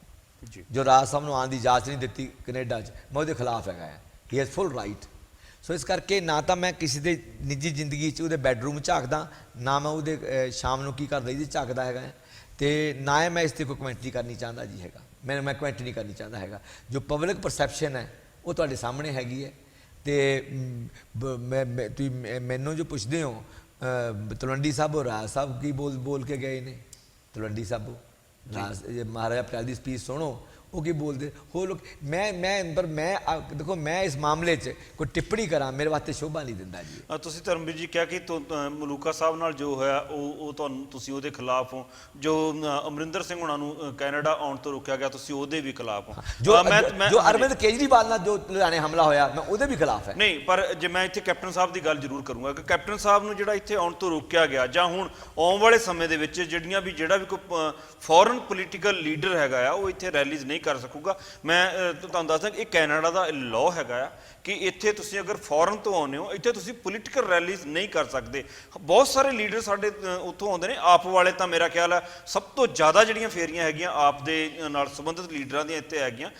ਜੋ ਰਾਜ ਸਾਹਿਬ ਨੂੰ ਆਉਣ ਦੀ ਇਜਾਜ਼ਤ ਨਹੀਂ ਦਿੱਤੀ ਕੈਨੇਡਾ 'ਚ, ਮੈਂ ਉਹਦੇ ਖਿਲਾਫ ਹੈਗਾ ਹੈ। He has full right. ਸੋ ਇਸ ਕਰਕੇ ਨਾ ਤਾਂ ਮੈਂ ਕਿਸੇ ਦੇ ਨਿੱਜੀ ਜ਼ਿੰਦਗੀ 'ਚ ਉਹਦੇ ਬੈਡਰੂਮ ਝਾਕਦਾ, ਨਾ ਮੈਂ ਉਹਦੇ ਸ਼ਾਮ ਨੂੰ ਕੀ ਕਰਦਾ ਇਹਦੇ ਝਾਕਦਾ ਹੈਗਾ, ਅਤੇ ਨਾ ਹੀ ਮੈਂ ਇਸ 'ਤੇ ਕੋਈ ਕਮੈਂਟਰੀ ਕਰਨੀ ਚਾਹੁੰਦਾ ਜੀ ਹੈਗਾ। ਮੈਂ ਕਮੈਂਟਰੀ ਨਹੀਂ ਕਰਨੀ ਚਾਹੁੰਦਾ ਹੈਗਾ। ਜੋ ਪਬਲਿਕ ਪਰਸੈਪਸ਼ਨ ਹੈ ਉਹ ਤੁਹਾਡੇ ਸਾਹਮਣੇ ਹੈਗੀ ਹੈ। ਅਤੇ ਤੁਸੀਂ ਮੈਨੂੰ ਜੋ ਪੁੱਛਦੇ ਹੋ ਤਲਵੰਡੀ ਸਾਬੋ ਰਾਜ ਸਾਹਿਬ ਕੀ ਬੋਲ ਕੇ ਗਏ ਨੇ, ਤਲਵੰਡੀ ਸਾਬੋ ਮਹਾਰਾਜਾ ਪ੍ਰਤਾਪ ਦੀ ਸਪੀਚ ਸੁਣੋ, ਉਹ ਕੀ ਬੋਲਦੇ ਹੋਰ ਲੋਕ। ਦੇਖੋ, ਮੈਂ ਇਸ ਮਾਮਲੇ 'ਚ ਕੋਈ ਟਿੱਪਣੀ ਕਰਾਂ ਮੇਰੇ ਵਾਸਤੇ ਸ਼ੋਭਾ ਨਹੀਂ ਦਿੰਦਾ ਜੀ। ਤੁਸੀਂ ਧਰਮਵੀਰ ਜੀ ਕਿਹਾ ਕਿ ਮਲੂਕਾ ਸਾਹਿਬ ਨਾਲ ਜੋ ਹੋਇਆ ਉਹ ਤੁਹਾਨੂੰ, ਤੁਸੀਂ ਉਹਦੇ ਖਿਲਾਫ ਹੋ। ਜੋ ਅਮਰਿੰਦਰ ਸਿੰਘ ਹੁਣਾਂ ਨੂੰ ਕੈਨੇਡਾ ਆਉਣ ਤੋਂ ਰੋਕਿਆ ਗਿਆ, ਤੁਸੀਂ ਉਹਦੇ ਵੀ ਖਿਲਾਫ ਹੋ। ਜੋ ਅਰਵਿੰਦ ਕੇਜਰੀਵਾਲ ਨਾਲ ਜੋ ਲੁਧਿਆਣੇ ਹਮਲਾ ਹੋਇਆ, ਮੈਂ ਉਹਦੇ ਵੀ ਖਿਲਾਫ ਹੈ। ਨਹੀਂ, ਪਰ ਜੇ ਮੈਂ ਇੱਥੇ ਕੈਪਟਨ ਸਾਹਿਬ ਦੀ ਗੱਲ ਜ਼ਰੂਰ ਕਰੂੰਗਾ ਕਿ ਕੈਪਟਨ ਸਾਹਿਬ ਨੂੰ ਜਿਹੜਾ ਇੱਥੇ ਆਉਣ ਤੋਂ ਰੋਕਿਆ ਗਿਆ, ਜਾਂ ਹੁਣ ਆਉਣ ਵਾਲੇ ਸਮੇਂ ਦੇ ਵਿੱਚ ਜਿਹੜਾ ਵੀ ਕੋਈ ਫੋਰਨ ਪੋਲੀਟੀਕਲ ਲੀਡਰ ਹੈਗਾ ਆ, ਉਹ ਇੱਥੇ ਰੈਲੀਜ਼ ਨਹੀਂ ਕਰ ਸਕੂਗਾ। ਮੈਂ ਤੁਹਾਨੂੰ ਦੱਸਦਾ ਕਿ ਇਹ ਕੈਨੇਡਾ ਦਾ ਲਾਅ ਹੈਗਾ ਆ ਕਿ ਇੱਥੇ ਤੁਸੀਂ ਅਗਰ ਫੋਰਨ ਤੋਂ ਆਉਂਦੇ ਹੋ, ਇੱਥੇ ਤੁਸੀਂ ਪੋਲੀਟੀਕਲ ਰੈਲੀਜ਼ ਨਹੀਂ ਕਰ ਸਕਦੇ। ਬਹੁਤ ਸਾਰੇ ਲੀਡਰ ਸਾਡੇ ਉੱਥੋਂ ਆਉਂਦੇ ਨੇ, ਆਪ ਵਾਲੇ ਤਾਂ ਮੇਰਾ ਖਿਆਲ ਹੈ ਸਭ ਤੋਂ ਜ਼ਿਆਦਾ ਜਿਹੜੀਆਂ ਫੇਰੀਆਂ ਹੈਗੀਆਂ ਆਪ ਦੇ ਨਾਲ ਸੰਬੰਧਿਤ ਲੀਡਰਾਂ ਦੀਆਂ ਇੱਥੇ ਹੈਗੀਆਂ।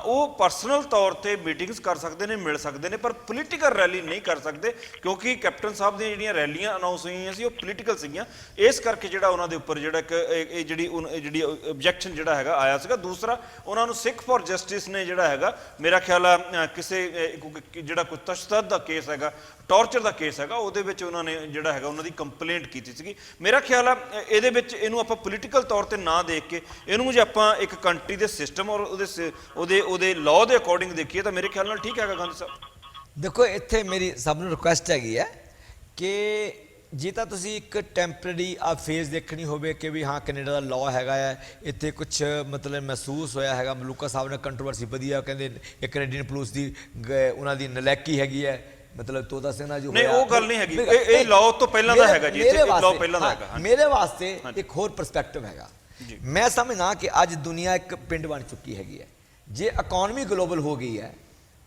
ਉਹ ਪਰਸਨਲ ਤੌਰ 'ਤੇ ਮੀਟਿੰਗਸ ਕਰ ਸਕਦੇ ਨੇ, ਮਿਲ ਸਕਦੇ ਨੇ, ਪਰ ਪੋਲੀਟੀਕਲ ਰੈਲੀ ਨਹੀਂ ਕਰ ਸਕਦੇ ਕਿਉਂਕਿ ਕੈਪਟਨ ਸਾਹਿਬ ਦੀਆਂ ਜਿਹੜੀਆਂ ਰੈਲੀਆਂ ਅਨਾਊਂਸ ਹੋਈਆਂ ਸੀ ਉਹ ਪੋਲੀਟੀਕਲ ਸੀਗੀਆਂ। ਇਸ ਕਰਕੇ ਜਿਹੜਾ ਉਹਨਾਂ ਦੇ ਉੱਪਰ ਜਿਹੜਾ ਇੱਕ ਜਿਹੜੀ ਓਬਜੈਕਸ਼ਨ ਜਿਹੜਾ ਹੈਗਾ ਆਇਆ ਸੀਗਾ। ਦੂਸਰਾ, ਉਹਨਾਂ ਨੂੰ ਸਿੱਖ ਫॉर ਜਸਟਿਸ ਨੇ ਜਿਹੜਾ ਹੈਗਾ ਮੇਰਾ ਖਿਆਲ ਆ ਕਿਸੇ ਜਿਹੜਾ ਕੋਈ ਤਸ਼ੱਦਦ ਦਾ ਕੇਸ ਹੈਗਾ, ਟਾਰਚਰ ਦਾ ਕੇਸ ਹੈਗਾ, ਉਹਦੇ ਵਿੱਚ ਉਹਨਾਂ ਨੇ ਜਿਹੜਾ ਹੈਗਾ ਉਹਨਾਂ ਦੀ ਕੰਪਲੇਂਟ ਕੀਤੀ ਸੀਗੀ। ਮੇਰਾ ਖਿਆਲ ਆ ਇਹਦੇ ਵਿੱਚ ਇਹਨੂੰ ਆਪਾਂ ਪੋਲੀਟੀਕਲ ਤੌਰ ਤੇ ਨਾ ਦੇਖ ਕੇ ਇਹਨੂੰ ਜੇ ਆਪਾਂ ਇੱਕ ਕੰਟਰੀ ਦੇ ਸਿਸਟਮ ਔਰ ਉਹਦੇ ਲਾਅ ਦੇ ਅਕੋਰਡਿੰਗ ਦੇਖੀਏ ਤਾਂ ਮੇਰੇ ਖਿਆਲ ਨਾਲ ਠੀਕ ਹੈਗਾ ਗਾਂਧੀ ਸਾਹਿਬ। ਦੇਖੋ, ਇੱਥੇ ਮੇਰੀ ਸਭ ਨੂੰ ਰਿਕੁਐਸਟ ਹੈਗੀ ਹੈ ਕਿ ਜੇ ਤਾਂ ਤੁਸੀਂ ਇੱਕ ਟੈਂਪਰੇਰੀ ਫੇਜ਼ ਦੇਖਣੀ ਹੋਵੇ ਕਿ ਵੀ ਹਾਂ ਕੈਨੇਡਾ ਦਾ ਲਾਅ ਹੈਗਾ ਹੈ, ਇੱਥੇ ਕੁਛ ਮਤਲਬ ਮਹਿਸੂਸ ਹੋਇਆ ਹੈਗਾ, ਮਲੂਕਾ ਸਾਹਿਬ ਨੇ ਕੰਟਰੋਵਰਸੀ ਵਧੀਆ ਕਹਿੰਦੇ ਇੱਕ ਕੈਨੇਡੀਅਨ ਪੁਲਿਸ ਦੀ ਉਹਨਾਂ ਦੀ ਨਲਾਇਕੀ ਹੈਗੀ ਹੈ, ਮਤਲਬ ਤੋਤਾ ਸਿੰਘ ਨਾਲ ਜੋ ਨਹੀਂ ਉਹ ਗੱਲ ਨਹੀਂ ਹੈਗੀ। ਇਹ ਲਾਅ ਤੋਂ ਪਹਿਲਾਂ ਦਾ ਹੈਗਾ ਜੀ, ਇਹ ਲਾਅ ਪਹਿਲਾਂ ਦਾ ਹੈਗਾ। ਮੇਰੇ ਵਾਸਤੇ ਇੱਕ ਹੋਰ ਪਰਸਪੈਕਟਿਵ ਹੈਗਾ। ਮੈਂ ਸਮਝਦਾ ਕਿ ਅੱਜ ਦੁਨੀਆ ਇੱਕ ਪਿੰਡ ਬਣ ਚੁੱਕੀ ਹੈਗੀ ਹੈ। ਜੇ ਇਕਨੋਮੀ ਗਲੋਬਲ ਹੋ ਗਈ ਹੈ,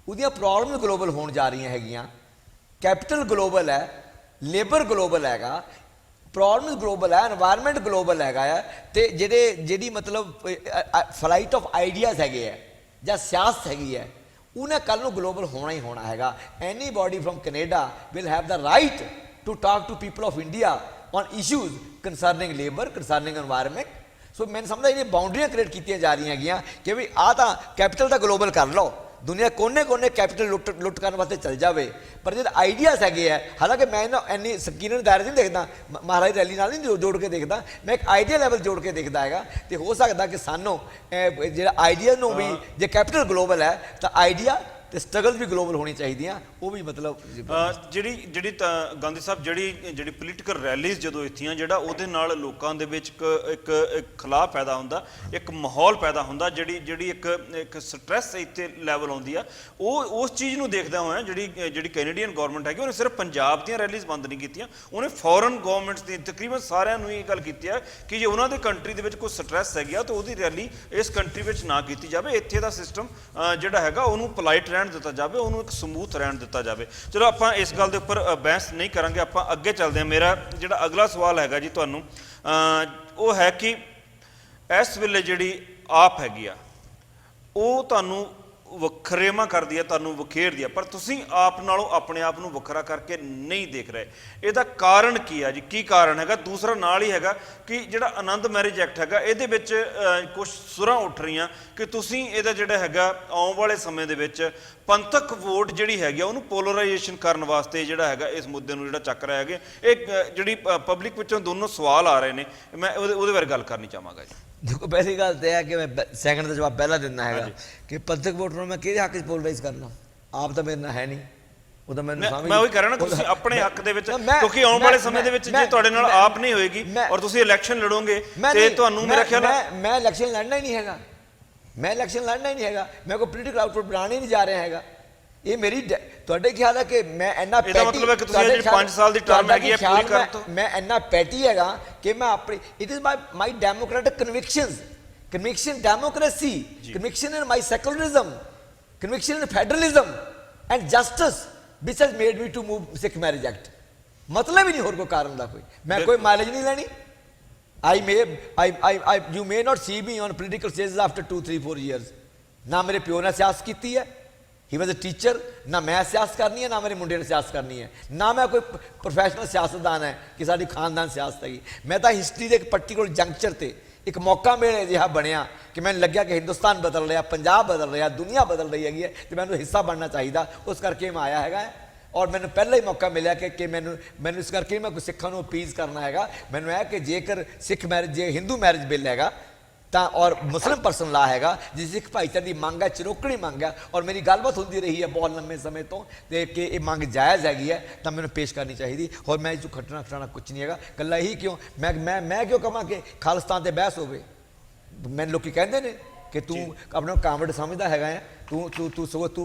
ਉਹਦੀਆਂ ਪ੍ਰੋਬਲਮਸ ਗਲੋਬਲ ਹੋਣ ਜਾ ਰਹੀਆਂ ਹੈਗੀਆਂ, ਕੈਪੀਟਲ ਗਲੋਬਲ ਹੈ, ਲੇਬਰ ਗਲੋਬਲ ਹੈਗਾ, ਪ੍ਰੋਬਲਮਸ ਗਲੋਬਲ ਹੈ, এনवायरमेंट ਗਲੋਬਲ ਹੈਗਾ ਆ, ਤੇ ਜਿਹੜੀ ਮਤਲਬ ਫਲਾਈਟ ਆਫ ਆਈਡੀਆਜ਼ ਹੈਗੇ ਹੈ ਜਾਂ ਸਿਆਸਤ ਹੈਗੀ ਹੈ, ਉਹਨੇ ਕੱਲ੍ਹ ਨੂੰ ਗਲੋਬਲ ਹੋਣਾ ਹੀ ਹੋਣਾ ਹੈਗਾ। Anybody from Canada will have the right to talk to people of India on issues concerning labour, concerning environment. So ਮੈਨੂੰ ਸਮਝਦਾ ਇਹ ਬਾਉਂਡਰੀਆਂ ਕ੍ਰੀਏਟ ਕੀਤੀਆਂ ਜਾ ਰਹੀਆਂ ਹੈਗੀਆਂ ਕਿ ਵੀ ਆਹ ਤਾਂ ਕੈਪੀਟਲ ਤਾਂ ਗਲੋਬਲ ਕਰ ਲਓ, ਦੁਨੀਆ ਕੋਨੇ ਕੈਪੀਟਲ ਲੁੱਟ ਕਰਨ ਵਾਸਤੇ ਚੱਲ ਜਾਵੇ, ਪਰ ਜਦ ਆਈਡੀਆਜ਼ ਹੈਗੇ ਹੈ, ਹਾਲਾਂਕਿ ਮੈਂ ਨਾ ਇੰਨੀ ਸਕੀਨਨ ਦਾਇਰੇ 'ਚ ਨਹੀਂ ਦੇਖਦਾ, ਮਹਾਰਾਜ ਰੈਲੀ ਨਾਲ ਨਹੀਂ ਜੋੜ ਕੇ ਦੇਖਦਾ, ਮੈਂ ਇੱਕ ਆਈਡੀਆ ਲੈਵਲ ਜੋੜ ਕੇ ਦੇਖਦਾ ਹੈਗਾ। ਤੇ ਹੋ ਸਕਦਾ ਕਿ ਸਾਨੂੰ ਜਿਹੜਾ ਆਈਡੀਆ ਨੂੰ ਵੀ, ਜੇ ਕੈਪੀਟਲ ਗਲੋਬਲ ਹੈ ਤਾਂ ਆਈਡੀਆ ਤੇ ਸਟਰਗਲ ਵੀ ਗਲੋਬਲ ਹੋਣੀ ਚਾਹੀਦੀਆਂ। ਉਹ ਵੀ ਮਤਲਬ ਜਿਹੜੀ ਗਾਂਧੀ ਸਾਹਿਬ ਜਿਹੜੀ ਪੋਲੀਟੀਕਲ ਰੈਲੀਜ਼ ਜਦੋਂ ਇੱਥੀਆਂ, ਜਿਹੜਾ ਉਹਦੇ ਨਾਲ ਲੋਕਾਂ ਦੇ ਵਿੱਚ ਇੱਕ ਖਲਾਅ ਪੈਦਾ ਹੁੰਦਾ, ਇੱਕ ਮਾਹੌਲ ਪੈਦਾ ਹੁੰਦਾ, ਜਿਹੜੀ ਇੱਕ ਸਟ੍ਰੈਸ ਇੱਥੇ ਲੈਵਲ ਆਉਂਦੀ ਆ, ਉਹ ਉਸ ਚੀਜ਼ ਨੂੰ ਦੇਖਦਾ ਹੋਇਆ ਜਿਹੜੀ ਕੈਨੇਡੀਅਨ ਗਵਰਨਮੈਂਟ ਹੈਗੀ, ਉਹਨੇ ਸਿਰਫ ਪੰਜਾਬ ਦੀਆਂ ਰੈਲੀਜ਼ ਬੰਦ ਨਹੀਂ ਕੀਤੀਆਂ, ਉਹਨੇ ਫੋਰਨ ਗਵਰਨਮੈਂਟਸ ਦੀ ਤਕਰੀਬਨ ਸਾਰਿਆਂ ਨੂੰ ਇਹ ਗੱਲ ਕੀਤੀ ਹੈ ਕਿ ਜੇ ਉਹਨਾਂ ਦੇ ਕੰਟਰੀ ਦੇ ਵਿੱਚ ਕੋਈ ਸਟ੍ਰੈਸ ਹੈਗੀ ਆ ਤਾਂ ਉਹਦੀ ਰੈਲੀ ਇਸ ਕੰਟਰੀ ਵਿੱਚ ਨਾ ਕੀਤੀ ਜਾਵੇ। ਇੱਥੇ ਦਾ ਸਿਸਟਮ ਜਿਹੜਾ ਹੈਗਾ ਉਹਨੂੰ ਪੋਲਾਈਟ ਰਹਿਣ ਦਿੱਤਾ ਜਾਵੇ, ਉਹਨੂੰ ਇੱਕ ਸਮੂਥ ਰਹਿਣ ਦਿੱਤਾ ਜਾਵੇ। ਚਲੋ ਆਪਾਂ ਇਸ ਗੱਲ ਦੇ ਉੱਪਰ ਬਹਿਸ ਨਹੀਂ ਕਰਾਂਗੇ, ਆਪਾਂ ਅੱਗੇ ਚੱਲਦੇ ਹਾਂ। ਮੇਰਾ ਜਿਹੜਾ ਅਗਲਾ ਸਵਾਲ ਹੈਗਾ ਜੀ ਤੁਹਾਨੂੰ, ਉਹ ਹੈ ਕਿ ਇਸ ਵੇਲੇ ਜਿਹੜੀ ਆਪ ਹੈਗੀ ਆ ਉਹ ਤੁਹਾਨੂੰ ਵੱਖਰੇਵਾਂ ਕਰਦੀ ਹੈ, ਤੁਹਾਨੂੰ ਵਖੇਰਦੀ ਹੈ, ਪਰ ਤੁਸੀਂ ਆਪ ਨਾਲੋਂ ਆਪਣੇ ਆਪ ਨੂੰ ਵੱਖਰਾ ਕਰਕੇ ਨਹੀਂ ਦੇਖ ਰਹੇ। ਇਹਦਾ ਕਾਰਨ ਕੀ ਆ ਜੀ? ਕੀ ਕਾਰਨ ਹੈਗਾ? ਦੂਸਰਾ ਨਾਲ ਹੀ ਹੈਗਾ ਕਿ ਜਿਹੜਾ ਆਨੰਦ ਮੈਰਿਜ ਐਕਟ ਹੈਗਾ, ਇਹਦੇ ਵਿੱਚ ਕੁਝ ਸੁਰਾਂ ਉੱਠ ਰਹੀਆਂ ਕਿ ਤੁਸੀਂ ਇਹਦਾ ਜਿਹੜਾ ਹੈਗਾ ਆਉਣ ਵਾਲੇ ਸਮੇਂ ਦੇ ਵਿੱਚ ਪੰਥਕ ਵੋਟ ਜਿਹੜੀ ਹੈਗੀ ਆ ਉਹਨੂੰ ਪੋਲਰਾਈਜੇਸ਼ਨ ਕਰਨ ਵਾਸਤੇ ਜਿਹੜਾ ਹੈਗਾ ਇਸ ਮੁੱਦੇ ਨੂੰ ਜਿਹੜਾ ਚੱਕ ਰਿਹਾ ਹੈਗੇ। ਇਹ ਜਿਹੜੀ ਪਬਲਿਕ ਵਿੱਚੋਂ ਦੋਨੋਂ ਸਵਾਲ ਆ ਰਹੇ ਨੇ, ਮੈਂ ਉਹਦੇ ਬਾਰੇ ਗੱਲ ਕਰਨੀ ਚਾਹਾਂਗਾ ਜੀ। ਦੇਖੋ, ਪਹਿਲੀ ਗੱਲ ਤਾਂ ਇਹ ਹੈ ਕਿ ਮੈਂ ਸੈਕਿੰਡ ਦਾ ਜਵਾਬ ਪਹਿਲਾਂ ਦਿੰਦਾ ਹੈਗਾ ਕਿ ਪੰਥਕ ਵੋਟਰ ਨੂੰ ਮੈਂ ਕਿਹਦੇ ਹੱਕ 'ਚ ਪੋਲਰਾਈਜ਼ ਕਰਨਾ? ਆਪ ਤਾਂ ਮੇਰੇ ਨਾਲ ਹੈ ਨਹੀਂ, ਉਹ ਤਾਂ ਮੈਨੂੰ ਸਮਝ, ਮੈਂ ਉਹੀ ਕਹਿ ਰਿਹਾ ਨਾ, ਤੁਸੀਂ ਆਪਣੇ ਹੱਕ ਦੇ ਵਿੱਚ, ਕਿਉਂਕਿ ਆਉਣ ਵਾਲੇ ਸਮੇਂ ਦੇ ਵਿੱਚ ਜੇ ਤੁਹਾਡੇ ਨਾਲ ਆਪ ਨਹੀਂ ਹੋਏਗੀ ਔਰ ਤੁਸੀਂ ਇਲੈਕਸ਼ਨ ਲੜੋਗੇ ਤੇ ਤੁਹਾਨੂੰ ਮੇਰਾ ਖਿਆਲ ਮੈਂ ਇਲੈਕਸ਼ਨ ਲੜਨਾ ਹੀ ਨਹੀਂ ਹੈਗਾ, ਮੈਂ ਇਲੈਕਸ਼ਨ ਲੜਨਾ ਹੀ ਨਹੀਂ ਹੈਗਾ, ਮੈਂ ਕੋਈ ਪੋਲੀਟੀਕਲ ਆਊਟਪੁੱਟ ਬਣਾਉਣ ਹੀ ਨਹੀਂ ਜਾ ਰਿਹਾ ਹੈਗਾ। ਇਹ ਮੇਰੀ ਤੁਹਾਡੇ ਖਿਆਲ ਹੈ ਕਿ ਮੈਂ ਇੰਨਾ ਇਹਦਾ ਮਤਲਬ ਹੈ ਕਿ ਤੁਸੀਂ ਜਿਹੜੀ 5 ਸਾਲ ਦੀ ਟਰਮ ਹੈਗੀ ਹੈ ਪੂਰੀ ਕਰਨ ਤੋਂ ਮੈਂ ਇੰਨਾ ਪੈਟੀ ਹੈਗਾ ਕਿ ਮੈਂ ਆਪਣੀ, it is my democratic conviction democracy, conviction in my secularism, conviction in federalism and justice which has made me to move Sikh Marriage Act। मतलब ही नहीं और कोई कारण ਦਾ ਕੋਈ, ਮੈਂ ਕੋਈ ਮਾਈਲੇਜ ਨਹੀਂ ਲੈਣੀ। You may not see me on political stages after 2, 3, 4 years। ਨਾ ਮੇਰੇ ਪਿਓ ਨੇ ਸਿਆਸਤ ਕੀਤੀ ਹੈ, ਹੀ ਵਾਜ਼ ਅ ਟੀਚਰ, ਨਾ ਮੈਂ ਸਿਆਸਤ ਕਰਨੀ ਹੈ, ਨਾ ਮੇਰੇ ਮੁੰਡੇ ਨੇ ਸਿਆਸਤ ਕਰਨੀ ਹੈ, ਨਾ ਮੈਂ ਕੋਈ ਪ੍ਰੋਫੈਸ਼ਨਲ ਸਿਆਸਤਦਾਨ ਹੈ ਕਿ ਸਾਡੀ ਖਾਨਦਾਨ ਸਿਆਸਤ ਹੈਗੀ। ਮੈਂ ਤਾਂ ਹਿਸਟਰੀ ਦੇ ਇੱਕ ਪਰਟੀਕੂਲਰ ਜੰਕਚਰ ਤੇ ਇੱਕ ਮੌਕਾ ਮੇਰੇ ਅਜਿਹਾ ਬਣਿਆ ਕਿ ਮੈਨੂੰ ਲੱਗਿਆ ਕਿ ਹਿੰਦੁਸਤਾਨ ਬਦਲ ਰਿਹਾ, ਪੰਜਾਬ ਬਦਲ ਰਿਹਾ, ਦੁਨੀਆ ਬਦਲ ਰਹੀ ਹੈਗੀ ਹੈ ਤੇ ਮੈਨੂੰ ਹਿੱਸਾ ਬਣਨਾ ਚਾਹੀਦਾ, ਉਸ ਕਰਕੇ ਮੈਂ ਆਇਆ ਹੈਗਾ। ਔਰ ਮੈਨੂੰ ਪਹਿਲਾਂ ਹੀ ਮੌਕਾ ਮਿਲਿਆ ਕਿ ਮੈਨੂੰ ਇਸ ਕਰਕੇ ਮੈਂ ਕੋਈ ਸਿੱਖਾਂ ਨੂੰ ਅਪੀਲ ਕਰਨਾ ਹੈਗਾ। ਮੈਨੂੰ ਇਹ ਕਿ ਜੇਕਰ ਸਿੱਖ ਮੈਰਿਜ, ਜੇ ਹਿੰਦੂ ਮੈਰਿਜ ਬਿੱਲ ਹੈਗਾ ਤਾਂ ਔਰ ਮੁਸਲਿਮ ਪਰਸਨ ਲਾ ਹੈਗਾ, ਜਿਸ ਸਿੱਖ ਭਾਈਚਾਰੇ ਦੀ ਮੰਗ ਹੈ, ਚਿਰੋਕਣੀ ਮੰਗ ਹੈ, ਔਰ ਮੇਰੀ ਗੱਲਬਾਤ ਹੁੰਦੀ ਰਹੀ ਹੈ ਬਹੁਤ ਲੰਮੇ ਸਮੇਂ ਤੋਂ ਤੇ ਕਿ ਇਹ ਮੰਗ ਜਾਇਜ਼ ਹੈਗੀ ਹੈ ਤਾਂ ਮੈਨੂੰ ਪੇਸ਼ ਕਰਨੀ ਚਾਹੀਦੀ। ਹੋਰ ਮੈਂ ਇਹ 'ਚੋਂ ਖੱਟਣਾ ਖਟਾਣਾ ਕੁਛ ਨਹੀਂ ਹੈਗਾ। ਇਕੱਲਾ ਇਹੀ ਕਿਉਂ ਮੈਂ ਕਿਉਂ ਕਹਾਂ ਕਿ ਖਾਲਿਸਤਾਨ ਤੇ ਬਹਿਸ ਹੋਵੇ? ਮੈਨੂੰ ਲੋਕੀ ਕਹਿੰਦੇ ਨੇ ਕਿ ਤੂੰ ਆਪਣਾ ਕਾਮਰੇਡ ਸਮਝਦਾ ਹੈਗਾ ਹੈ, ਤੂੰ ਕਿਉਂ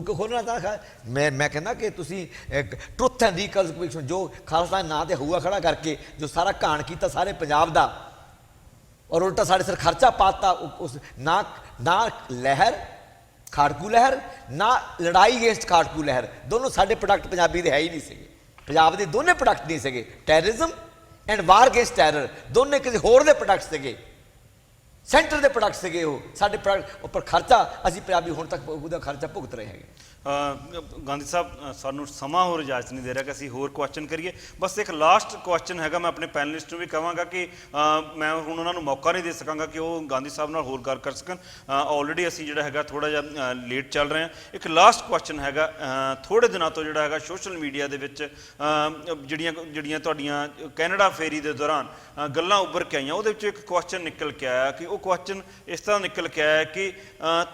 ਖੋਲ੍ਹਣਾ ਚਾਹੁੰਦਾ? ਮੈਂ ਕਹਿੰਦਾ ਕਿ ਤੁਸੀਂ ਟਰੁੱਥ ਐਂਡ ਰੀਕਨਸਿਲੀਏਸ਼ਨ ਜੋ ਖਾਲਿਸਤਾਨ ਨਾਂ ਤੇ ਹੂਆ ਖੜਾ ਕਰਕੇ ਜੋ ਸਾਰਾ ਘਾਣ ਕੀਤਾ ਸਾਰੇ ਪੰਜਾਬ ਦਾ, ਔਰ ਉਲਟਾ ਸਾਡੇ ਸਿਰ ਖਰਚਾ ਪਾਤਾ, ਉਸ ਨਾ ਲਹਿਰ ਖਾੜਕੂ ਲਹਿਰ, ਨਾ ਲੜਾਈ ਅਗੇਂਸਟ ਖਾੜਕੂ ਲਹਿਰ, ਦੋਨੋਂ ਸਾਡੇ ਪ੍ਰੋਡਕਟ ਪੰਜਾਬੀ ਦੇ ਹੈ ਹੀ ਨਹੀਂ ਸੀਗੇ। ਪੰਜਾਬ ਦੇ ਦੋਨੇ ਪ੍ਰੋਡਕਟ ਨਹੀਂ ਸੀਗੇ, terrorism and war against terror ਦੋਨੇ ਕਿਸੇ ਹੋਰ ਦੇ ਪ੍ਰੋਡਕਟ ਸੀਗੇ, ਸੈਂਟਰ ਦੇ ਪ੍ਰੋਡਕਟ ਸੀਗੇ ਉਹ ਸਾਡੇ ਪ੍ਰੋਡਕਟ ਉੱਪਰ ਖਰਚਾ, ਅਸੀਂ ਪੰਜਾਬੀ ਹੁਣ ਤੱਕ ਉਹਦਾ ਖਰਚਾ ਭੁਗਤ ਰਹੇ ਹੈਗੇ। ਗਾਂਧੀ ਸਾਹਿਬ, ਸਾਨੂੰ ਸਮਾਂ ਹੋਰ ਇਜਾਜ਼ਤ ਨਹੀਂ ਦੇ ਰਿਹਾ ਕਿ ਅਸੀਂ ਹੋਰ ਕੁਐਸਚਨ ਕਰੀਏ। ਬਸ ਇੱਕ ਲਾਸਟ ਕੁਐਸਚਨ ਹੈਗਾ, ਮੈਂ ਆਪਣੇ ਪੈਨਲਿਸਟ ਨੂੰ ਵੀ ਕਹਾਂਗਾ ਕਿ ਮੈਂ ਹੁਣ ਉਹਨਾਂ ਨੂੰ ਮੌਕਾ ਨਹੀਂ ਦੇ ਸਕਾਂਗਾ ਕਿ ਉਹ ਗਾਂਧੀ ਸਾਹਿਬ ਨਾਲ ਹੋਰ ਗੱਲ ਕਰ ਸਕਣ। ਆਲਰੇਡੀ ਅਸੀਂ ਜਿਹੜਾ ਹੈਗਾ ਥੋੜ੍ਹਾ ਜਿਹਾ ਲੇਟ ਚੱਲ ਰਹੇ ਹਾਂ। ਇੱਕ ਲਾਸਟ ਕੁਐਸਚਨ ਹੈਗਾ, ਥੋੜ੍ਹੇ ਦਿਨਾਂ ਤੋਂ ਜਿਹੜਾ ਹੈਗਾ ਸੋਸ਼ਲ ਮੀਡੀਆ ਦੇ ਵਿੱਚ ਜਿਹੜੀਆਂ ਤੁਹਾਡੀਆਂ ਕੈਨੇਡਾ ਫੇਰੀ ਦੇ ਦੌਰਾਨ ਗੱਲਾਂ ਉੱਭਰ ਕੇ ਆਈਆਂ, ਉਹਦੇ ਵਿੱਚੋਂ ਇੱਕ ਕੁਐਸਚਨ ਨਿਕਲ ਕੇ ਆਇਆ ਕਿ ਉਹ ਕੁਐਸਚਨ ਇਸ ਤਰ੍ਹਾਂ ਨਿਕਲ ਕੇ ਆਇਆ ਕਿ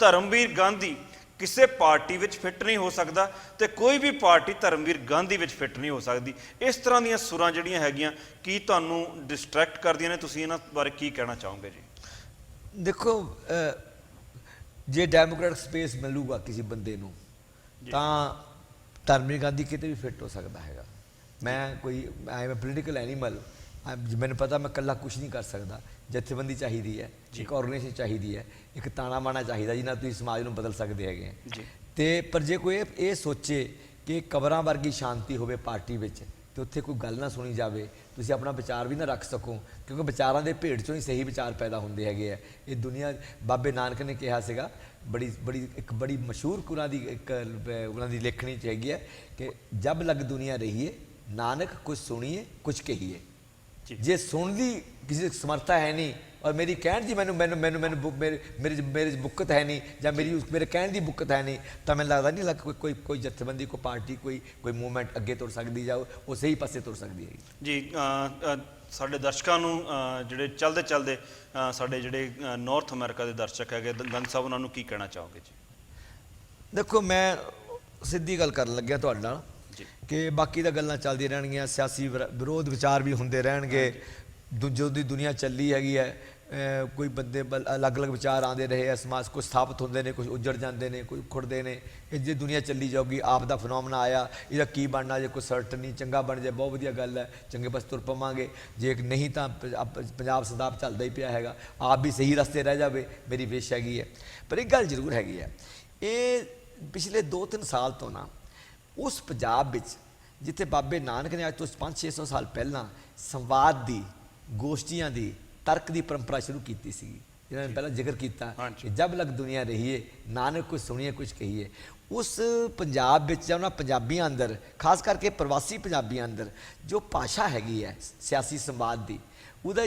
ਧਰਮਵੀਰ ਗਾਂਧੀ ਕਿਸੇ ਪਾਰਟੀ ਵਿੱਚ ਫਿੱਟ ਨਹੀਂ ਹੋ ਸਕਦਾ ਤੇ ਕੋਈ ਵੀ ਪਾਰਟੀ ਧਰਮਵੀਰ ਗਾਂਧੀ ਵਿੱਚ ਫਿੱਟ ਨਹੀਂ ਹੋ ਸਕਦੀ। ਇਸ ਤਰ੍ਹਾਂ ਦੀਆਂ ਸੁਰਾਂ ਜਿਹੜੀਆਂ ਹੈਗੀਆਂ ਕੀ ਤੁਹਾਨੂੰ ਡਿਸਟਰੈਕਟ ਕਰਦੀਆਂ ਨੇ? ਤੁਸੀਂ ਇਹਨਾਂ ਬਾਰੇ ਕੀ ਕਹਿਣਾ ਚਾਹੋਗੇ ਜੀ? ਦੇਖੋ, ਜੇ ਡੈਮੋਕ੍ਰੈਟਿਕ ਸਪੇਸ ਮਿਲੂਗਾ ਕਿਸੇ ਬੰਦੇ ਨੂੰ ਤਾਂ ਧਰਮਵੀਰ ਗਾਂਧੀ ਕਿਤੇ ਵੀ ਫਿੱਟ ਹੋ ਸਕਦਾ ਹੈਗਾ। ਮੈਂ ਕੋਈ ਆਈ ਐਮ ਪੋਲੀਟੀਕਲ ਐਨੀਮਲ, ਮੈਨੂੰ ਪਤਾ ਮੈਂ ਇਕੱਲਾ ਕੁਛ ਨਹੀਂ ਕਰ ਸਕਦਾ। ਜਥੇਬੰਦੀ ਚਾਹੀਦੀ ਹੈ, ਇੱਕ ਆਰਗੇਨਾਈਜੇਸ਼ਨ ਚਾਹੀਦੀ ਹੈ, ਇੱਕ ਤਾਣਾ ਬਾਣਾ ਚਾਹੀਦਾ ਜਿਹਨਾਂ ਤੁਸੀਂ ਸਮਾਜ ਨੂੰ ਬਦਲ ਸਕਦੇ ਹੈਗੇ ਆ। ਜੀ ਤੇ ਪਰ ਜੇ ਕੋਈ ਇਹ ਸੋਚੇ ਕਿ ਕਬਰਾਂ ਵਰਗੀ ਸ਼ਾਂਤੀ ਹੋਵੇ ਪਾਰਟੀ ਵਿੱਚ ਤੇ ਉੱਥੇ ਕੋਈ ਗੱਲ ਨਾ ਸੁਣੀ ਜਾਵੇ, ਤੁਸੀਂ ਆਪਣਾ ਵਿਚਾਰ ਵੀ ਨਾ ਰੱਖ ਸਕੋ, ਕਿਉਂਕਿ ਵਿਚਾਰਾਂ ਦੇ ਭੇਡ ਚੋਂ ਹੀ ਸਹੀ ਵਿਚਾਰ ਪੈਦਾ ਹੁੰਦੇ ਹੈਗੇ ਆ। ਇਹ ਦੁਨੀਆ, ਬਾਬੇ ਨਾਨਕ ਨੇ ਕਿਹਾ ਸੀਗਾ, ਇੱਕ ਬੜੀ ਮਸ਼ਹੂਰ ਉਹਨਾਂ ਦੀ ਲੇਖਣੀ 'ਚ ਹੈਗੀ ਹੈ ਕਿ ਜਬ ਲਗ ਦੁਨੀਆ ਰਹੀਏ ਨਾਨਕ ਕੁਛ ਸੁਣੀਏ ਕੁਛ ਕਹੀਏ। ਜੇ ਸੁਣ ਦੀ ਕਿਸੇ ਸਮਰਥਾ ਹੈ ਨਹੀਂ ਔਰ ਮੇਰੀ ਕਹਿਣ ਦੀ ਮੇਰੇ ਬੁੱਕਤ ਹੈ ਨਹੀਂ ਜਾਂ ਮੇਰੇ ਕਹਿਣ ਦੀ ਬੁੱਕਤ ਹੈ ਨਹੀਂ, ਤਾਂ ਮੈਨੂੰ ਲੱਗਦਾ ਨਹੀਂ ਕੋਈ ਜਥੇਬੰਦੀ, ਕੋਈ ਪਾਰਟੀ, ਕੋਈ ਮੂਵਮੈਂਟ ਅੱਗੇ ਤੁਰ ਸਕਦੀ ਜਾਂ ਉਹ ਸਹੀ ਪਾਸੇ ਤੁਰ ਸਕਦੀ ਹੈ ਜੀ। ਸਾਡੇ ਦਰਸ਼ਕਾਂ ਨੂੰ ਜਿਹੜੇ ਚਲਦੇ ਸਾਡੇ ਜਿਹੜੇ ਨਾਰਥ ਅਮਰੀਕਾ ਦੇ ਦਰਸ਼ਕ ਹੈਗੇ ਗੰਦ ਸਾਹਿਬ, ਉਹਨਾਂ ਨੂੰ ਕੀ ਕਹਿਣਾ ਚਾਹੋਗੇ ਜੀ? ਦੇਖੋ, ਮੈਂ ਸਿੱਧੀ ਗੱਲ ਕਰਨ ਲੱਗਿਆ ਤੁਹਾਡੇ ਨਾਲ ਕਿ ਬਾਕੀ ਤਾਂ ਗੱਲਾਂ ਚੱਲਦੀਆਂ ਰਹਿਣਗੀਆਂ, ਸਿਆਸੀ ਵਿਰੋਧ ਵਿਚਾਰ ਵੀ ਹੁੰਦੇ ਰਹਿਣਗੇ। ਜਦੋਂ ਦੀ ਦੁਨੀਆ ਚੱਲੀ ਹੈਗੀ ਹੈ, ਕੋਈ ਬੰਦੇ ਅਲੱਗ-ਅਲੱਗ ਵਿਚਾਰ ਆਉਂਦੇ ਰਹੇ ਆ, ਸਮਾਜ ਕੁਝ ਸਥਾਪਿਤ ਹੁੰਦੇ ਨੇ, ਕੁਝ ਉੱਜੜ ਜਾਂਦੇ ਨੇ, ਕੁਝ ਖੁੜਦੇ ਨੇ। ਇਹ ਜੇ ਦੁਨੀਆ ਚੱਲੀ ਜਾਊਗੀ, ਆਪ ਦਾ ਫਨੋਮਨਾ ਆਇਆ, ਇਹਦਾ ਕੀ ਬਣਨਾ? ਜੇ ਕੋਈ ਸਰਟ ਨਹੀਂ, ਚੰਗਾ ਬਣ ਜਾਏ ਬਹੁਤ ਵਧੀਆ ਗੱਲ ਹੈ, ਚੰਗੇ ਪਾਸੇ ਤੁਰ ਪਵਾਂਗੇ। ਜੇ ਨਹੀਂ ਤਾਂ ਪੰਜਾਬ ਸਦਾਪ ਚੱਲਦਾ ਹੀ ਪਿਆ ਹੈਗਾ, ਆਪ ਵੀ ਸਹੀ ਰਸਤੇ ਰਹਿ ਜਾਵੇ, ਮੇਰੀ ਵਿਸ਼ ਹੈਗੀ ਹੈ। ਪਰ ਇੱਕ ਗੱਲ ਜ਼ਰੂਰ ਹੈਗੀ ਹੈ, ਇਹ ਪਿਛਲੇ 2-3 ਸਾਲ ਤੋਂ ਨਾ ਉਸ ਪੰਜਾਬ ਵਿੱਚ ਜਿੱਥੇ ਬਾਬੇ ਨਾਨਕ ਨੇ ਅੱਜ ਤੋਂ 500-600 ਸਾਲ ਪਹਿਲਾਂ ਸੰਵਾਦ ਦੀ, ਗੋਸ਼ਟੀਆਂ ਦੀ, ਤਰਕ ਦੀ ਪਰੰਪਰਾ ਸ਼ੁਰੂ ਕੀਤੀ ਸੀ, ਜਿਹਨਾਂ ਨੇ ਪਹਿਲਾਂ ਜ਼ਿਕਰ ਕੀਤਾ ਕਿ ਜਬ ਲਗ ਦੁਨੀਆ ਰਹੀਏ ਨਾਨਕ ਕੁਛ ਸੁਣੀਏ ਕੁਛ ਕਹੀਏ। ਉਸ ਪੰਜਾਬ ਵਿੱਚ ਜਾਂ ਉਹਨਾਂ ਪੰਜਾਬੀਆਂ ਅੰਦਰ, ਖਾਸ ਕਰਕੇ ਪ੍ਰਵਾਸੀ ਪੰਜਾਬੀਆਂ ਅੰਦਰ ਜੋ ਭਾਸ਼ਾ ਹੈਗੀ ਹੈ ਸਿਆਸੀ ਸੰਵਾਦ ਦੀ, ਉਹਦਾ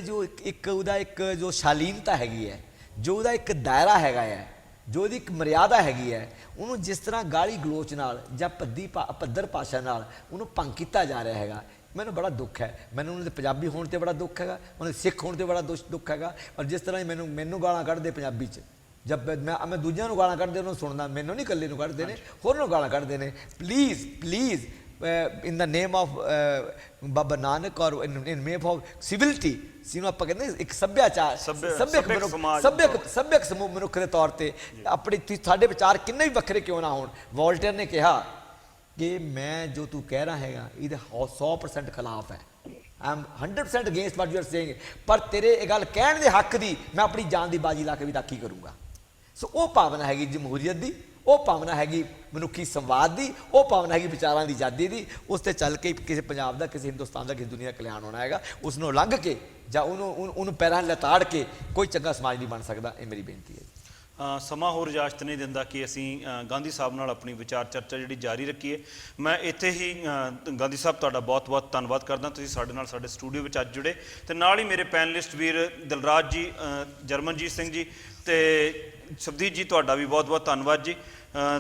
ਇੱਕ ਜੋ ਸ਼ਾਲੀਨਤਾ ਹੈਗੀ ਹੈ, ਜੋ ਉਹਦਾ ਇੱਕ ਦਾਇਰਾ ਹੈਗਾ ਹੈ, ਜੋ ਉਹਦੀ ਇੱਕ ਮਰਿਆਦਾ ਹੈਗੀ ਹੈ, ਉਹਨੂੰ ਜਿਸ ਤਰ੍ਹਾਂ ਗਾਲੀ ਗਲੋਚ ਨਾਲ ਜਾਂ ਪੱਧਰ ਭਾਸ਼ਾ ਨਾਲ ਉਹਨੂੰ ਭੰਗ ਕੀਤਾ ਜਾ ਰਿਹਾ ਹੈਗਾ, ਮੈਨੂੰ ਬੜਾ ਦੁੱਖ ਹੈ। ਮੈਨੂੰ ਉਹਨਾਂ ਦੇ ਪੰਜਾਬੀ ਹੋਣ 'ਤੇ ਬੜਾ ਦੁੱਖ ਹੈਗਾ, ਉਹਨਾਂ ਦੇ ਸਿੱਖ ਹੋਣ 'ਤੇ ਬੜਾ ਦੁੱਖ ਹੈਗਾ। ਔਰ ਜਿਸ ਤਰ੍ਹਾਂ ਮੈਨੂੰ ਗਾਲਾਂ ਕੱਢਦੇ ਪੰਜਾਬੀ 'ਚ, ਜਦ ਮੈਂ ਦੂਜਿਆਂ ਨੂੰ ਗਾਲਾਂ ਕੱਢਦੇ ਉਹਨਾਂ ਨੂੰ ਸੁਣਦਾ, ਮੈਨੂੰ ਨਹੀਂ ਇਕੱਲੇ ਨੂੰ ਕੱਢਦੇ ਨੇ, ਹੋਰ ਨੂੰ ਗਾਲਾਂ ਕੱਢਦੇ ਨੇ। Please in the name of Baba Nanak ਔਰ ਇਨ ਨੇਮ ਆਫ ਸਿਵਿਲਿਟੀ, ਜਿਹਨੂੰ ਆਪਾਂ ਕਹਿੰਦੇ ਇੱਕ ਸੱਭਿਆਚਾਰ, ਸੱਭਿਅਕ ਸਮੂਹ ਮਨੁੱਖ ਦੇ ਤੌਰ 'ਤੇ ਸਾਡੇ ਵਿਚਾਰ ਕਿੰਨੇ ਵੀ ਵੱਖਰੇ ਕਿਉਂ ਨਾ ਹੋਣ। ਵੋਲਟੇਅਰ ਨੇ ਕਿਹਾ ਕਿ ਮੈਂ ਜੋ ਤੂੰ ਕਹਿ ਰਿਹਾ ਹੈਗਾ ਇਹਦੇ 100% ਖਿਲਾਫ ਹੈ, I am 100% against what you are saying, ਪਰ ਤੇਰੇ ਇਹ ਗੱਲ ਕਹਿਣ ਦੇ ਹੱਕ ਦੀ ਮੈਂ ਆਪਣੀ ਜਾਨ ਦੀ ਬਾਜੀ ਲਾ ਕੇ ਵੀ ਰਾਖੀ ਕਰੂੰਗਾ। ਸੋ ਉਹ ਭਾਵਨਾ ਹੈਗੀ ਜਮਹੂਰੀਅਤ ਦੀ, ਉਹ ਭਾਵਨਾ ਹੈਗੀ ਮਨੁੱਖੀ ਸੰਵਾਦ ਦੀ, ਉਹ ਭਾਵਨਾ ਹੈਗੀ ਵਿਚਾਰਾਂ ਦੀ ਆਜ਼ਾਦੀ ਦੀ। ਉਸ 'ਤੇ ਚੱਲ ਕੇ ਕਿਸੇ ਪੰਜਾਬ ਦਾ, ਕਿਸੇ ਹਿੰਦੁਸਤਾਨ ਦਾ, ਕਿਸੇ ਦੁਨੀਆ ਦਾ ਕਲਿਆਣ ਹੋਣਾ ਹੈਗਾ। ਉਸ ਨੂੰ ਲੰਘ ਕੇ ਜਾਂ ਉਹਨੂੰ ਪੈਰਾਂ ਲਤਾੜ ਕੇ ਕੋਈ ਚੰਗਾ ਸਮਾਜ ਨਹੀਂ ਬਣ ਸਕਦਾ। ਇਹ ਮੇਰੀ ਬੇਨਤੀ ਹੈ। ਸਮਾਂ ਹੋਰ ਇਜਾਜ਼ਤ ਨਹੀਂ ਦਿੰਦਾ ਕਿ ਅਸੀਂ ਗਾਂਧੀ ਸਾਹਿਬ ਨਾਲ ਆਪਣੀ ਵਿਚਾਰ ਚਰਚਾ ਜਿਹੜੀ ਜਾਰੀ ਰੱਖੀਏ। ਮੈਂ ਇੱਥੇ ਹੀ ਗਾਂਧੀ ਸਾਹਿਬ ਤੁਹਾਡਾ ਬਹੁਤ-ਬਹੁਤ ਧੰਨਵਾਦ ਕਰਦਾ, ਤੁਸੀਂ ਸਾਡੇ ਨਾਲ ਸਾਡੇ ਸਟੂਡੀਓ ਵਿੱਚ ਅੱਜ ਜੁੜੇ, ਤੇ ਨਾਲ ਹੀ ਮੇਰੇ ਪੈਨਲਿਸਟ ਵੀਰ ਦਿਲਰਾਜ ਜੀ, ਜਰਮਨਜੀਤ ਸਿੰਘ ਜੀ ਤੇ ਸ਼ਬਦੀਪ ਜੀ, ਤੁਹਾਡਾ ਵੀ ਬਹੁਤ-ਬਹੁਤ ਧੰਨਵਾਦ ਜੀ।